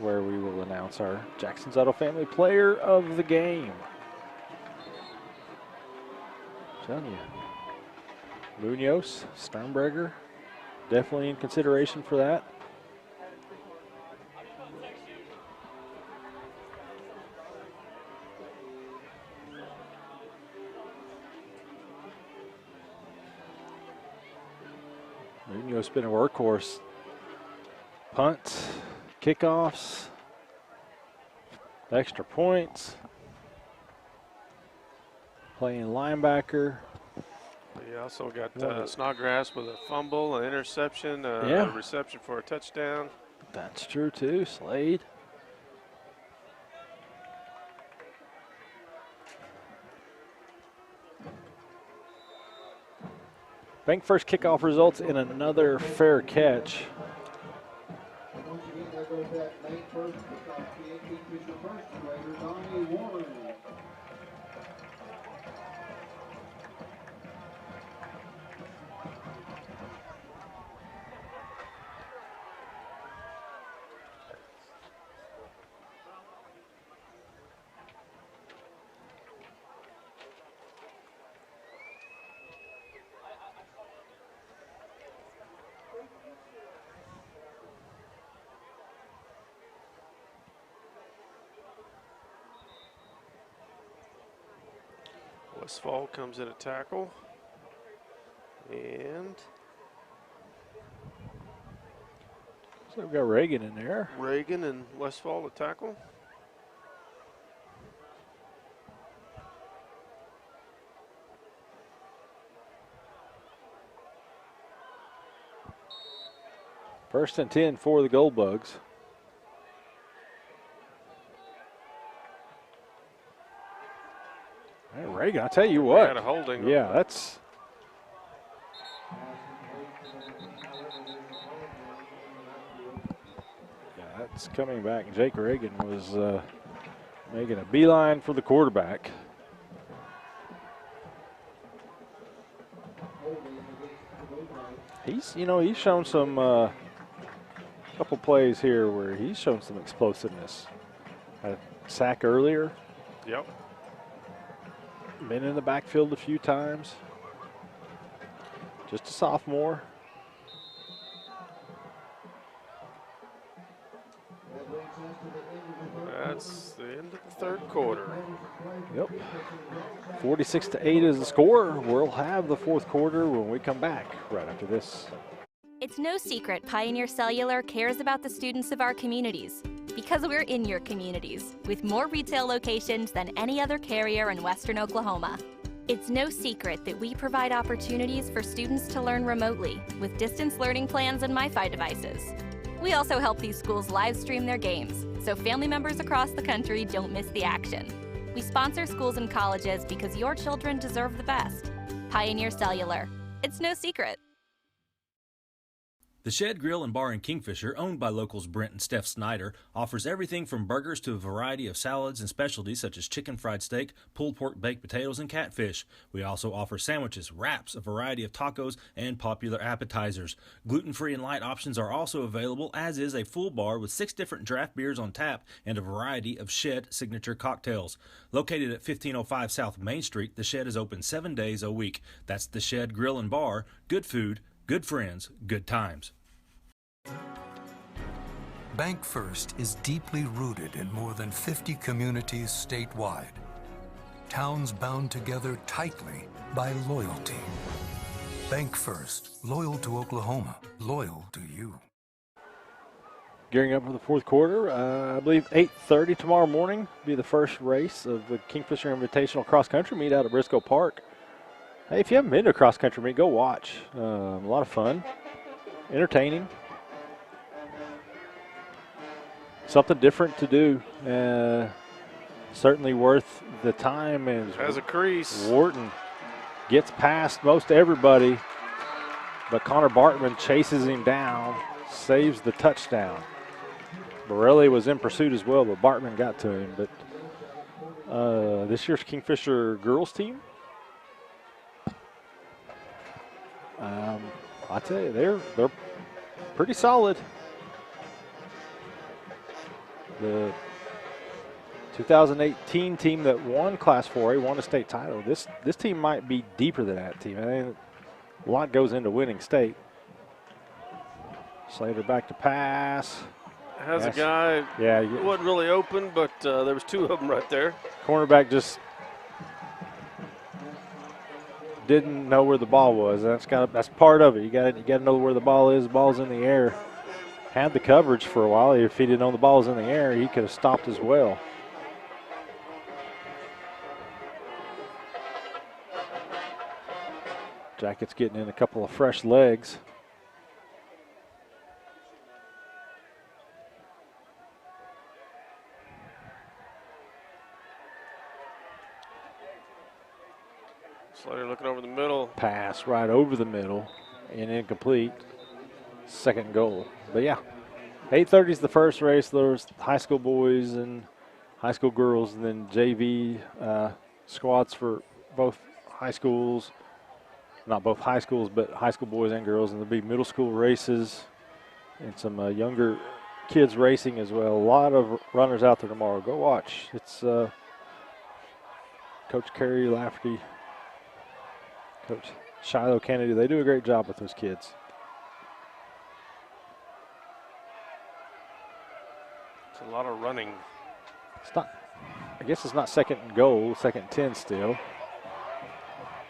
Where we will announce our Jackson's Auto Family Player of the Game. I'm telling you. Munoz, Sternberger, definitely in consideration for that. Munoz been a workhorse. Punts, kickoffs, extra points, playing linebacker. You also got Snodgrass with a fumble, an interception, a reception for a touchdown. That's true too, Slade. Bank first kickoff results in another fair catch. Once again, there goes that bank first kickoff. Kingfisher first, Raiders on a Warren. Westfall comes in a tackle. And So we've got Reagan in there. Reagan and Westfall to tackle. First and 10 for the Gold Bugs. Hey, Reagan, I tell you what. Had a holding. Yeah, that's. Yeah, that's coming back. Jake Reagan was making a beeline for the quarterback. He's shown some couple plays here where he's shown some explosiveness. Had a sack earlier. Yep. Been in the backfield a few times. Just a sophomore. That's the end of the third quarter. Yep. 46-8 is the score. We'll have the fourth quarter when we come back right after this. It's no secret Pioneer Cellular cares about the students of our communities because we're in your communities with more retail locations than any other carrier in Western Oklahoma. It's no secret that we provide opportunities for students to learn remotely with distance learning plans and MiFi devices. We also help these schools live stream their games so family members across the country don't miss the action. We sponsor schools and colleges because your children deserve the best. Pioneer Cellular. It's no secret. The Shed Grill and Bar in Kingfisher, owned by locals Brent and Steph Snyder, offers everything from burgers to a variety of salads and specialties such as chicken fried steak, pulled pork baked potatoes, and catfish. We also offer sandwiches, wraps, a variety of tacos, and popular appetizers. Gluten-free and light options are also available, as is a full bar with 6 different draft beers on tap and a variety of Shed signature cocktails. Located at 1505 South Main Street, the Shed is open 7 days a week. That's the Shed Grill and Bar. Good food, good friends, good times. Bank First is deeply rooted in more than 50 communities statewide. Towns bound together tightly by loyalty. Bank First, loyal to Oklahoma, loyal to you. Gearing up for the fourth quarter, I believe 8:30 tomorrow morning will be the first race of the Kingfisher Invitational Cross Country Meet out at Briscoe Park. Hey, if you haven't been to a cross country meet, go watch. A lot of fun, entertaining, something different to do. Certainly worth the time. And has a crease. Wharton gets past most everybody, but Connor Bartman chases him down, saves the touchdown. Borelli was in pursuit as well, but Bartman got to him. But this year's Kingfisher girls team, I tell you, they're pretty solid. The 2018 team that won Class 4A won a state title. This team might be deeper than that team. I mean, a lot goes into winning state. Slater back to pass. Has a guy. Yeah, wasn't really open, but there was 2 of them right there. Cornerback just didn't know where the ball was. That's part of it. You got to know where the ball is. The ball's in the air. Had the coverage for a while. If he didn't know the ball was in the air, he could have stopped as well. Jackets getting in a couple of fresh legs. Slater looking over the middle. Pass right over the middle and incomplete. Second goal. But yeah, 8:30 is the first race. There's high school boys and high school girls, and then JV squads for both high schools. Not both high schools, but high school boys and girls. And there'll be middle school races and some younger kids racing as well. A lot of runners out there tomorrow. Go watch. It's Coach Kerry Lafferty, Coach Shiloh Kennedy. They do a great job with those kids. It's a lot of running. It's not. I guess it's not second and goal. Second and 10 still.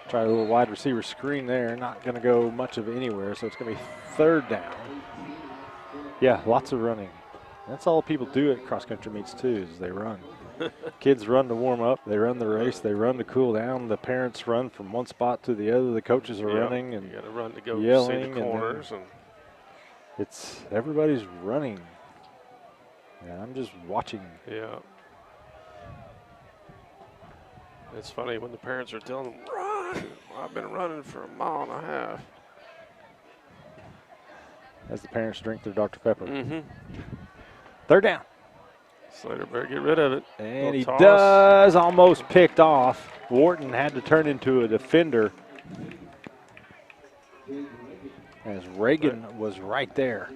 Try a little wide receiver screen there. Not going to go much of anywhere, so it's going to be third down. Yeah, lots of running. That's all people do at cross-country meets, too, is they run. Kids run to warm up. They run the race. They run to cool down. The parents run from one spot to the other. The coaches are running and you got to run to go yelling. see the corners. And it's everybody's running. And I'm just watching. Yeah. It's funny when the parents are telling them, run. I've been running for a mile and a half. As the parents drink their Dr. Pepper. Mm-hmm. Third down. Slater better get rid of it. And he toss. does, almost picked off. Wharton had to turn into a defender as Reagan was right there.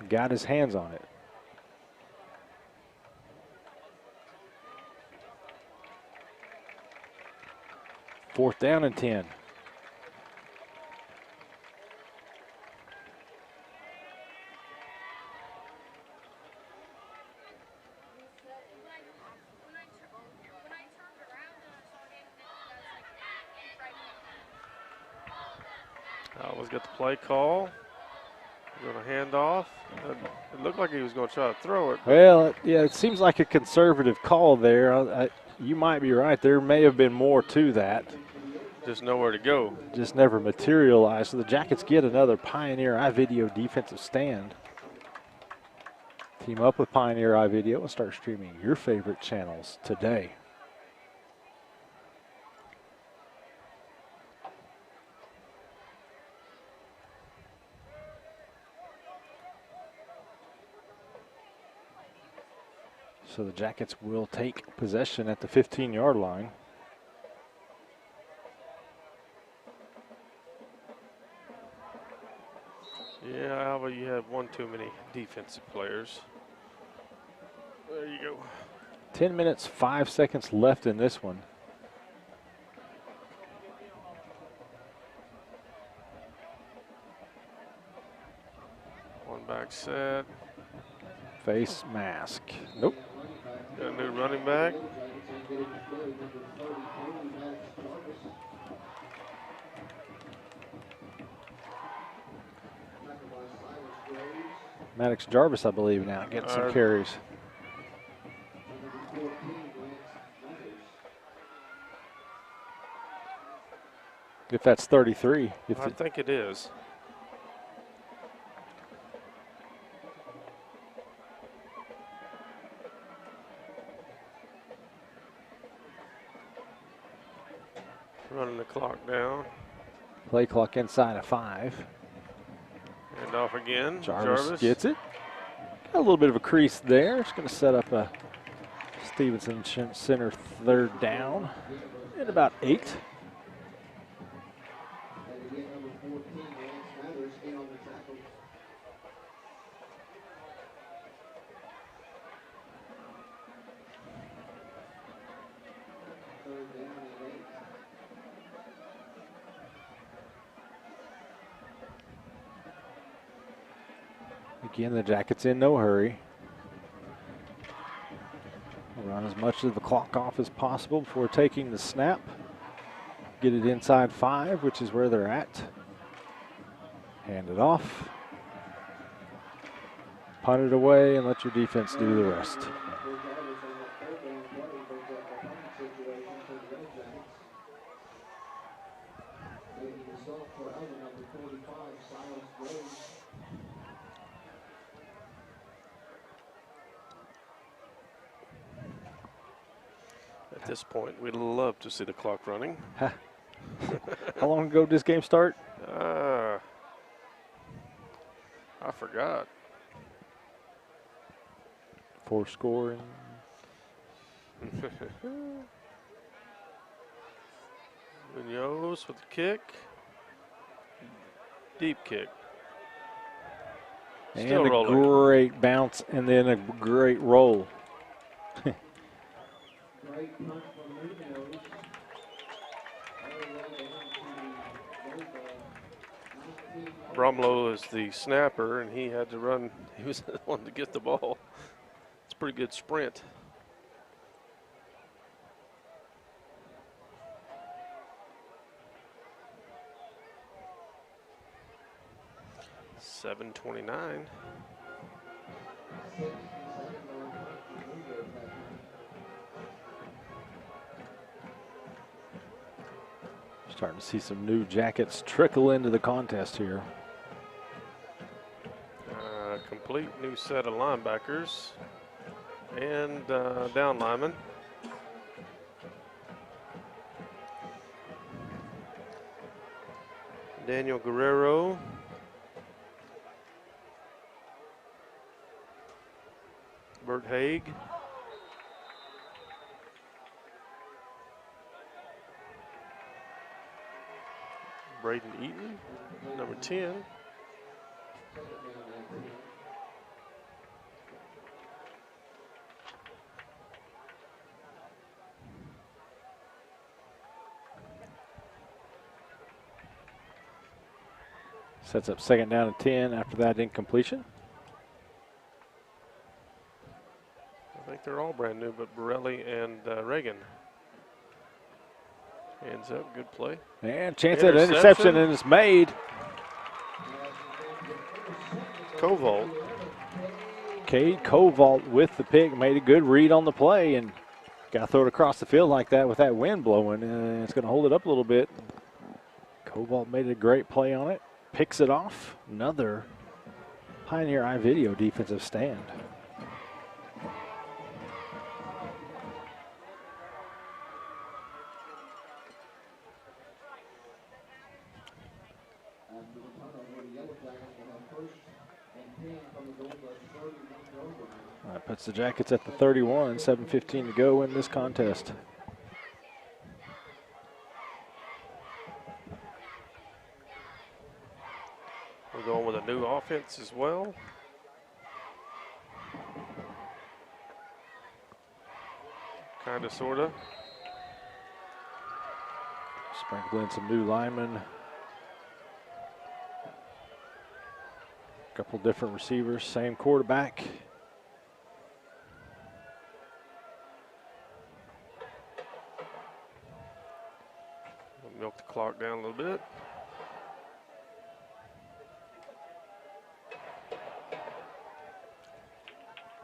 Got his hands on it. Fourth down and 10. Alva's got the play call. Going to hand off. It looked like he was going to try to throw it. Well, yeah, it seems like a conservative call there. You might be right. There may have been more to that. Just nowhere to go. Just never materialized. So the Jackets get another Pioneer iVideo defensive stand. Team up with Pioneer iVideo and start streaming your favorite channels today. So the Jackets will take possession at the 15-yard line. Yeah, Alva, you have one too many defensive players. There you go. 10 minutes, 5 seconds left in this one. One back set. Face mask. Nope. Got a new running back. Maddox Jarvis, I believe, now getting some carries. If that's 33. I think it is. Running the clock down. Play clock inside of 5. And off again. Jarvis gets it. Got a little bit of a crease there. It's going to set up a Stevenson center third down at about 8. Again, the Jackets in no hurry. Run as much of the clock off as possible before taking the snap. Get it inside 5, which is where they're at. Hand it off. Punt it away and let your defense do the rest. At this point, we'd love to see the clock running. How long ago did this game start? I forgot. 4 scoring. Munoz with the kick. Deep kick. Still and a rolling. great bounce and then a great roll. Bromlow is the snapper, and he had to run. He was the one to get the ball. It's a pretty good sprint. 7:29. Starting to see some new Jackets trickle into the contest here. Complete new set of linebackers and down linemen. Daniel Guerrero. Bert Haig. Braden Eaton, number 10. Sets up second down and 10 after that incompletion. I think they're all brand new, but Borelli and Reagan. Hands up, good play. And chance at an interception, and it's made. Koval. Cade Koval with the pick, made a good read on the play, and got to throw it across the field like that with that wind blowing, and it's going to hold it up a little bit. Koval made a great play on it, picks it off. Another Pioneer iVideo defensive stand. That puts the Jackets at the 31, 7:15 to go in this contest. We're going with a new offense as well. Kind of, sort of. Sprinkle in some new linemen. Couple different receivers, same quarterback. We'll milk the clock down a little bit.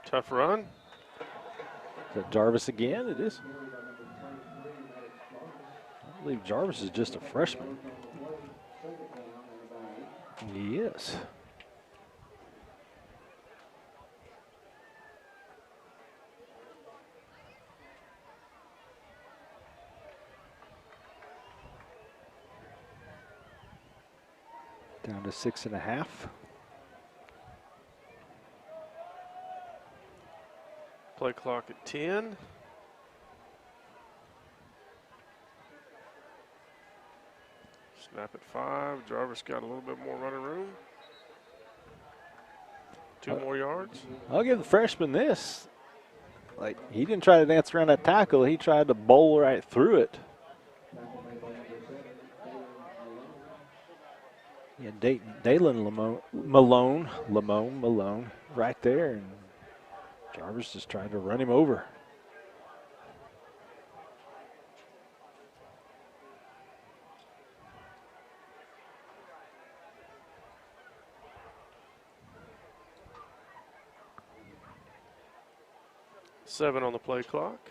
Tough run. Is that Jarvis again? It is. I believe Jarvis is just a freshman. Yes. Down to 6.5. Play clock at 10. Snap at 5. Jarvis got a little bit more running room. 2 more yards. I'll give the freshman this. Like, he didn't try to dance around that tackle. He tried to bowl right through it. Yeah, Dalen Malone right there, and Jarvis just tried to run him over. Seven on the play clock.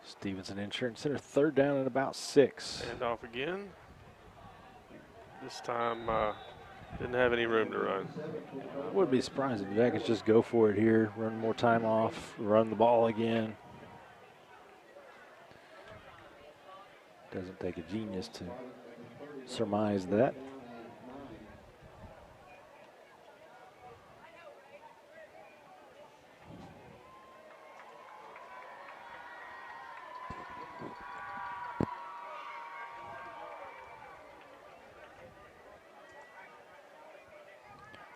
Stevenson Insurance Center, third down and about 6. And off again. This time didn't have any room to run. I wouldn't be surprised if the Jackets just go for it here, run more time off, run the ball again. Doesn't take a genius to surmise that.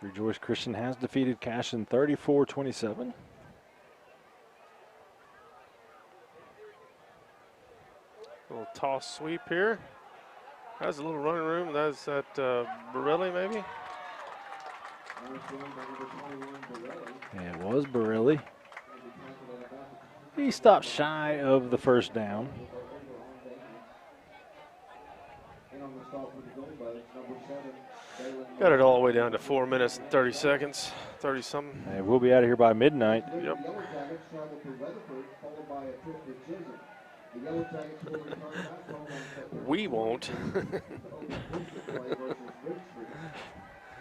Rejoice Christian has defeated Cashin 34-27. Little toss sweep here. Has a little running room. That's at Borelli, maybe? Yeah, it was Borelli. He stopped shy of the first down. Got it all the way down to 4 minutes and 30 seconds, 30 something. Hey, we'll be out of here by midnight. Yep. Yellow Jackets travel to Weatherford, followed by a trip to Chisholm. The Yellow Jackets will return back home on September. We won't. to open district play versus Ridge Street.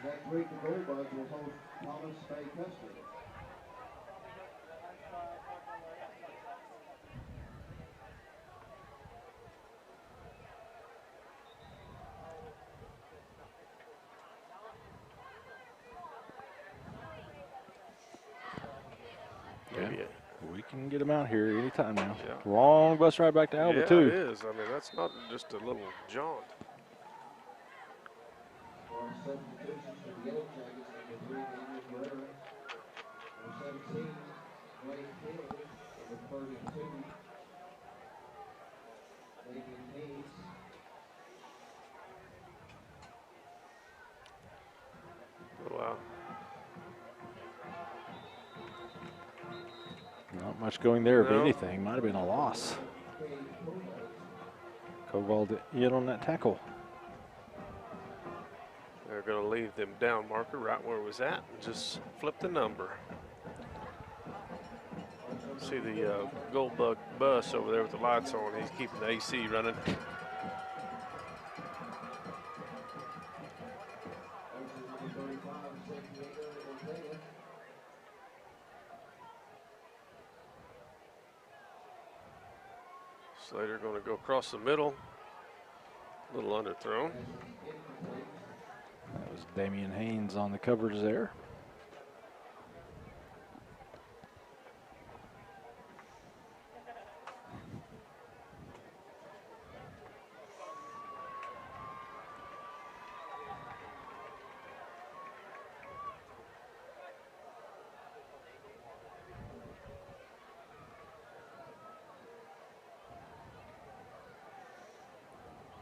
Next week, the Gold Bugs will host Thomas Bay Custer. Yeah. We can get them out here anytime now. Yeah. Long bus ride back to Alva, Yeah, too. it is. I mean, that's not just a little jaunt. Substitutions for the Yellow Jackets, number 3, Daniel Guerrero. Number 17, Blake Hill. Number 32, Nathan Hayes. Wow. Not much going there, if No. anything. Might have been a loss. Koval in on that tackle. They're going to leave them down marker right where it was at and just flip the number. See the Gold Bug bus over there with the lights on. He's keeping the AC running. Slater going to go across the middle. A little underthrown. That was Damian Haynes on the coverage there.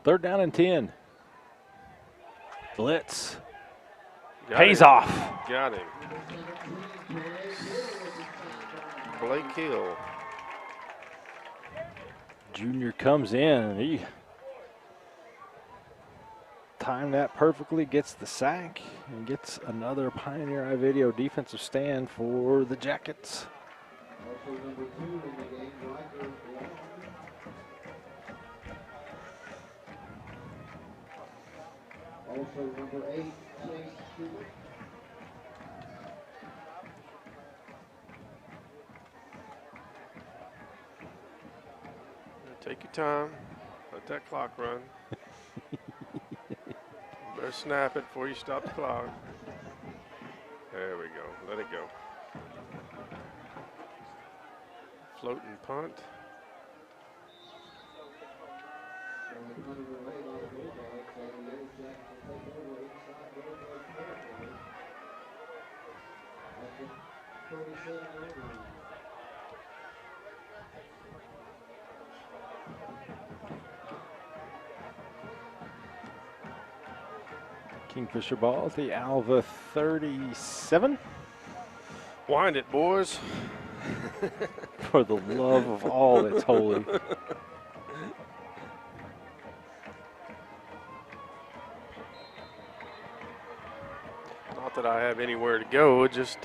Third down and 10. Blitz. Pays off. Got him. Blake Hill. Junior comes in. He timed that perfectly, gets the sack, and gets another Pioneer iVideo defensive stand for the Jackets. Also number 2 in the game, Riker Long. Also number 8, Chase Stewart. Take your time. Let that clock run. Better snap it before you stop the clock. There we go. Let it go. Floating punt. Kingfisher ball at the Alva 37. Wind it, boys. For the love of all that's holy. Not that I have anywhere to go, just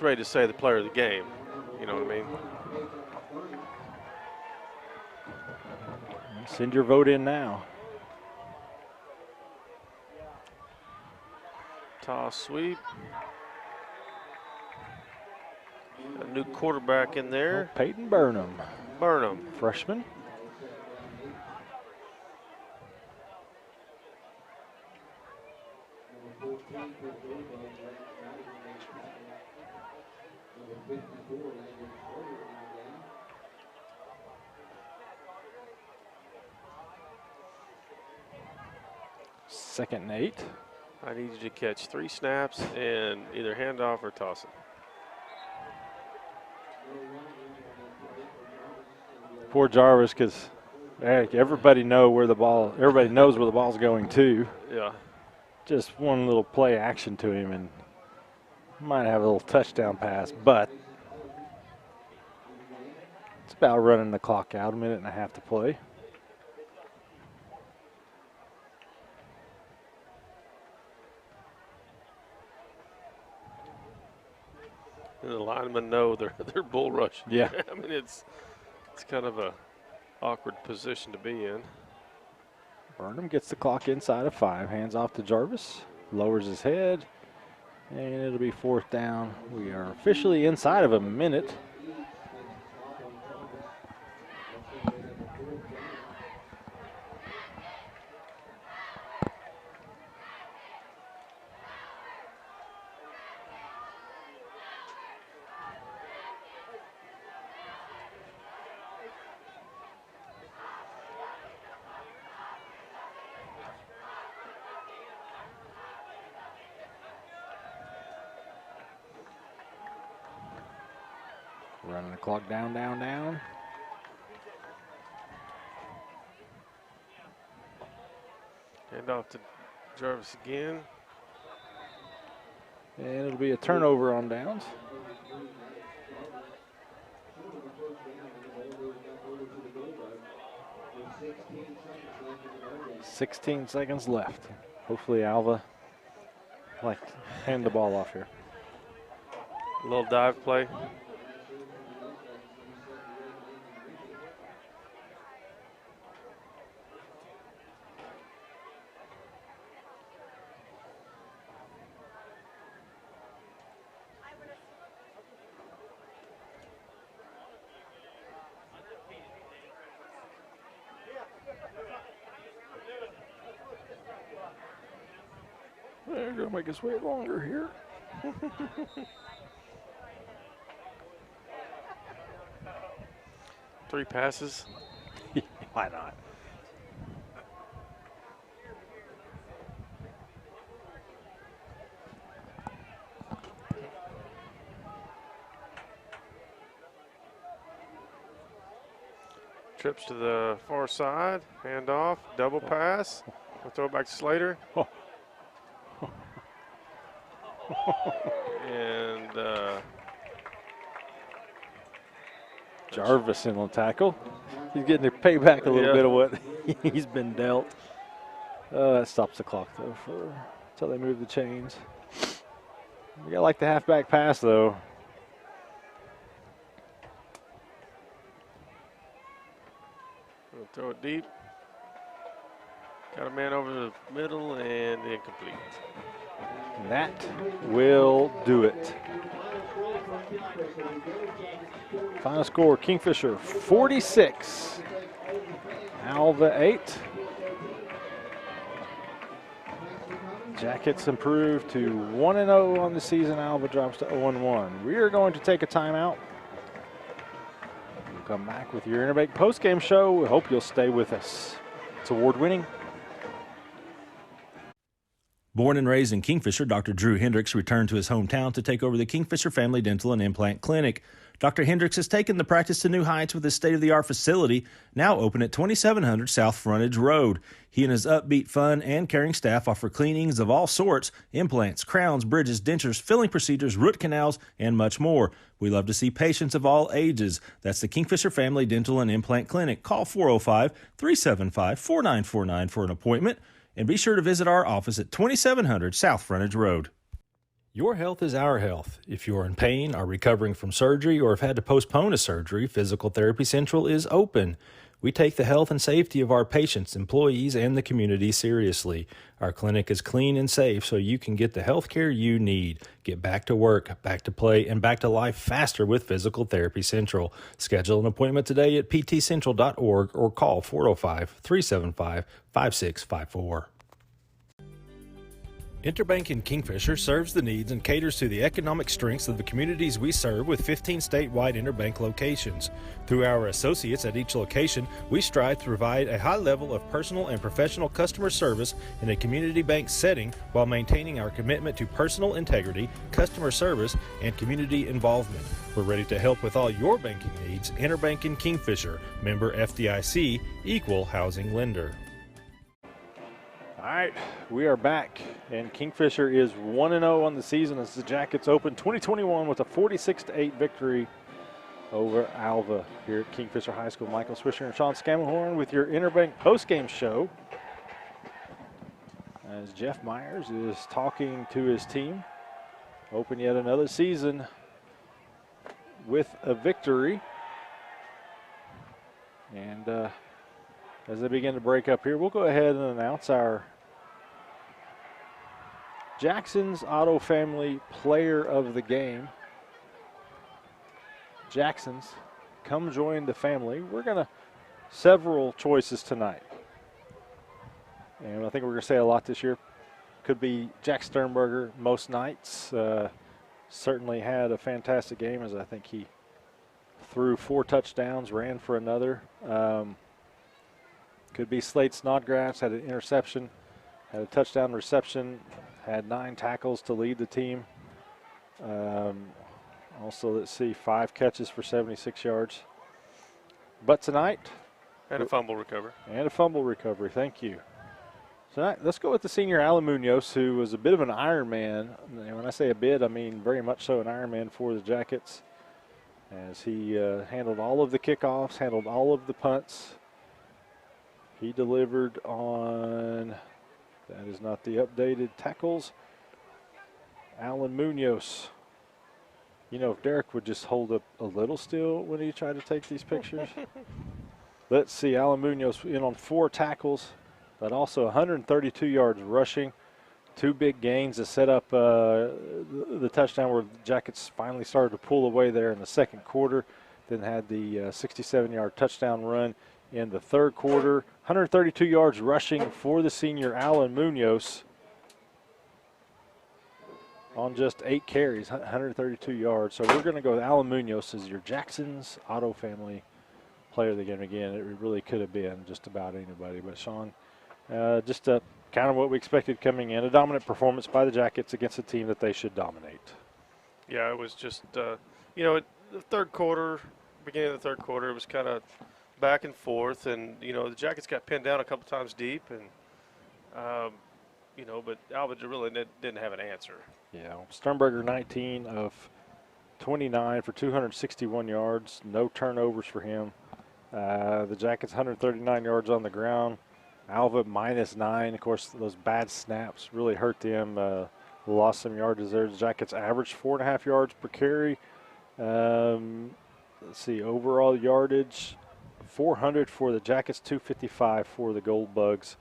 ready to say the player of the game. You know what I mean? Send your vote in now. Toss sweep. A new quarterback in there. Peyton Burnham. Burnham. Freshman. Second and 8. I need you to catch 3 snaps and either hand off or toss it. Poor Jarvis, because everybody knows where the ball's going to. Yeah. Just one little play action to him and might have a little touchdown pass, but it's about running the clock out, 1.5 minutes to play. And the linemen know they're bull rushing. Yeah. I mean, it's kind of a awkward position to be in. Burnham gets the clock inside of 5. Hands off to Jarvis. Lowers his head. And it'll be 4th down. We are officially inside of a minute. Running the clock down. Hand off to Jarvis again. And it'll be a turnover on downs. 16 seconds left. Hopefully Alva hand the ball off here. A little dive play. They're going to make us wait longer here. Three passes. Why not? Trips to the far side, hand off, double pass. We'll throw it back to Slater. And Jarvis in the tackle. He's getting to pay back a little bit of what he's been dealt. That stops the clock, though, until they move the chains. You got like the halfback pass, though. We'll throw it deep. Got a man over the middle and incomplete. That will do it. Final score, Kingfisher 46, Alva 8. Jackets improve to 1-0 on the season. Alva drops to 0-1. We are going to take a timeout. We'll come back with your Interbank postgame show. We hope you'll stay with us. It's award-winning. Born and raised in Kingfisher, Dr. Drew Hendricks returned to his hometown to take over the Kingfisher Family Dental and Implant Clinic. Dr. Hendricks has taken the practice to new heights with his state-of-the-art facility, now open at 2700 South Frontage Road. He and his upbeat, fun, and caring staff offer cleanings of all sorts, implants, crowns, bridges, dentures, filling procedures, root canals, and much more. We love to see patients of all ages. That's the Kingfisher Family Dental and Implant Clinic. Call 405-375-4949 for an appointment. And be sure to visit our office at 2700 South Frontage Road. Your health is our health. If you are in pain, are recovering from surgery, or have had to postpone a surgery, Physical Therapy Central is open. We take the health and safety of our patients, employees, and the community seriously. Our clinic is clean and safe so you can get the health care you need. Get back to work, back to play, and back to life faster with Physical Therapy Central. Schedule an appointment today at ptcentral.org or call 405-375-5654. Interbank in Kingfisher serves the needs and caters to the economic strengths of the communities we serve with 15 statewide Interbank locations. Through our associates at each location, we strive to provide a high level of personal and professional customer service in a community bank setting while maintaining our commitment to personal integrity, customer service, and community involvement. We're ready to help with all your banking needs. Interbank in Kingfisher, member FDIC, equal housing lender. All right, we are back, and Kingfisher is 1-0 on the season as the Jackets open 2021 with a 46-8 victory over Alva here at Kingfisher High School. Michael Swisher and Sean Scammahorn with your Interbank postgame show as Jeff Myers is talking to his team. Open yet another season with a victory. And as they begin to break up here, we'll go ahead and announce our Jackson's Auto Family Player of the Game. Jackson's, come join the family. We're going to several choices tonight. And I think we're going to say a lot this year. Could be Jack Sternberger most nights. Certainly had a fantastic game, as I think he threw 4 touchdowns, ran for another. Could be Slade Snodgrass, had an interception, had a touchdown reception, had 9 tackles to lead the team. Also, let's see, 5 catches for 76 yards. But tonight. And a fumble recovery. And a fumble recovery, thank you. Tonight, let's go with the senior Alan Munoz, who was a bit of an Ironman. And when I say a bit, I mean very much so an Ironman for the Jackets, as he handled all of the kickoffs, handled all of the punts. He delivered on, that is not the updated tackles, Alan Munoz. You know, if Derek would just hold up a little still when he tried to take these pictures. Let's see, Alan Munoz in on 4 tackles, but also 132 yards rushing. 2 big gains to set up the touchdown where the Jackets finally started to pull away there in the second quarter. Then had the 67-yard touchdown run in the third quarter. 132 yards rushing for the senior Alan Munoz on just 8 carries, 132 yards. So we're going to go with Alan Munoz as your Jackson's Auto Family Player of the Game. Again, it really could have been just about anybody. But Sean, just kind of what we expected coming in. A dominant performance by the Jackets against a team that they should dominate. Yeah, it was just, you know, the third quarter, beginning of the third quarter, it was kind of back and forth. And, you know, the Jackets got pinned down a couple times deep. And, you know, but Alva really didn't have an answer. Yeah, Sternberger 19 of 29 for 261 yards. No turnovers for him. The Jackets 139 yards on the ground. Alva -9. Of course, those bad snaps really hurt them. Lost some yardage there. The Jackets averaged 4.5 yards per carry. Let's see, overall yardage 400 for the Jackets, 255 for the Gold Bugs.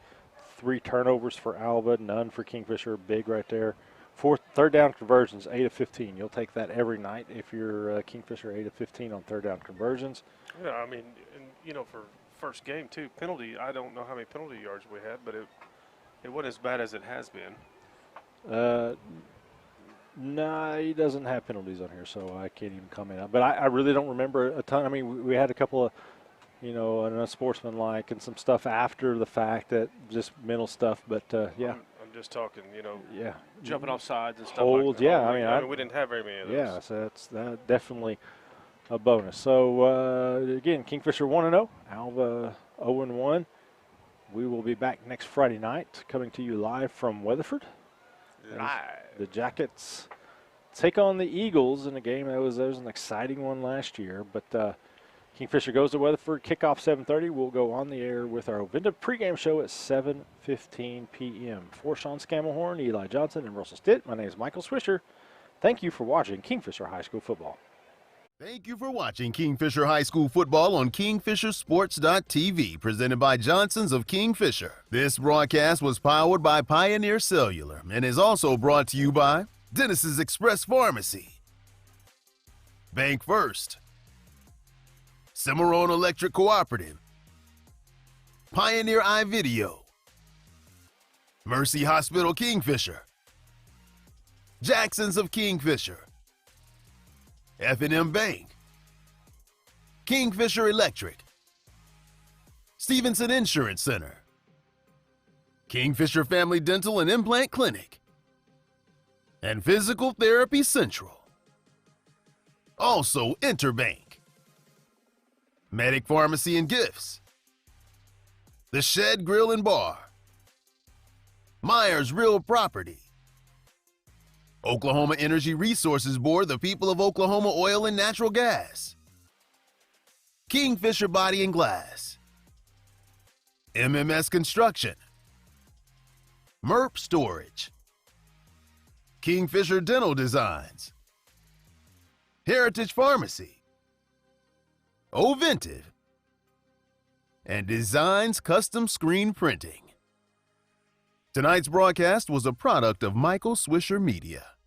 3 turnovers for Alva, none for Kingfisher. Big right there. Third down conversions, 8 of 15. You'll take that every night if you're Kingfisher, 8 of 15 on third down conversions. Yeah, I mean, and, you know, for first game too, penalty, I don't know how many penalty yards we had, but it wasn't as bad as it has been. No, he doesn't have penalties on here, so I can't even comment on. But I really don't remember a ton. I mean, we had a couple of, you know, unsportsmanlike and some stuff after the fact, that just mental stuff. But yeah, I'm just talking, you know, yeah, jumping off sides and stuff. Holds, like that. yeah. I mean, we didn't have very many of those. Yeah, so that's definitely a bonus. So again, Kingfisher 1-0, Alva 0-1. We will be back next Friday night, coming to you live from Weatherford. The Jackets take on the Eagles in a game that was an exciting one last year. But Kingfisher goes to Weatherford. Kickoff 7:30. We'll go on the air with our Ovinda pregame show at 7:15 p.m. For Sean Scamelhorn, Eli Johnson, and Russell Stitt, my name is Michael Swisher. Thank you for watching Kingfisher High School Football. Thank you for watching Kingfisher High School Football on KingfisherSports.tv, presented by Johnson's of Kingfisher. This broadcast was powered by Pioneer Cellular and is also brought to you by Dennis's Express Pharmacy, Bank First, Cimarron Electric Cooperative, Pioneer iVideo, Mercy Hospital Kingfisher, Jackson's of Kingfisher, F&M Bank, Kingfisher Electric, Stevenson Insurance Center, Kingfisher Family Dental and Implant Clinic, and Physical Therapy Central. Also Interbank, Medic Pharmacy and Gifts, The Shed Grill and Bar, Myers Real Property, Oklahoma Energy Resources Board, the people of Oklahoma Oil and Natural Gas, Kingfisher Body and Glass, MMS Construction, MERP Storage, Kingfisher Dental Designs, Heritage Pharmacy, Oventive, and Designs Custom Screen Printing. Tonight's broadcast was a product of Michael Swisher Media.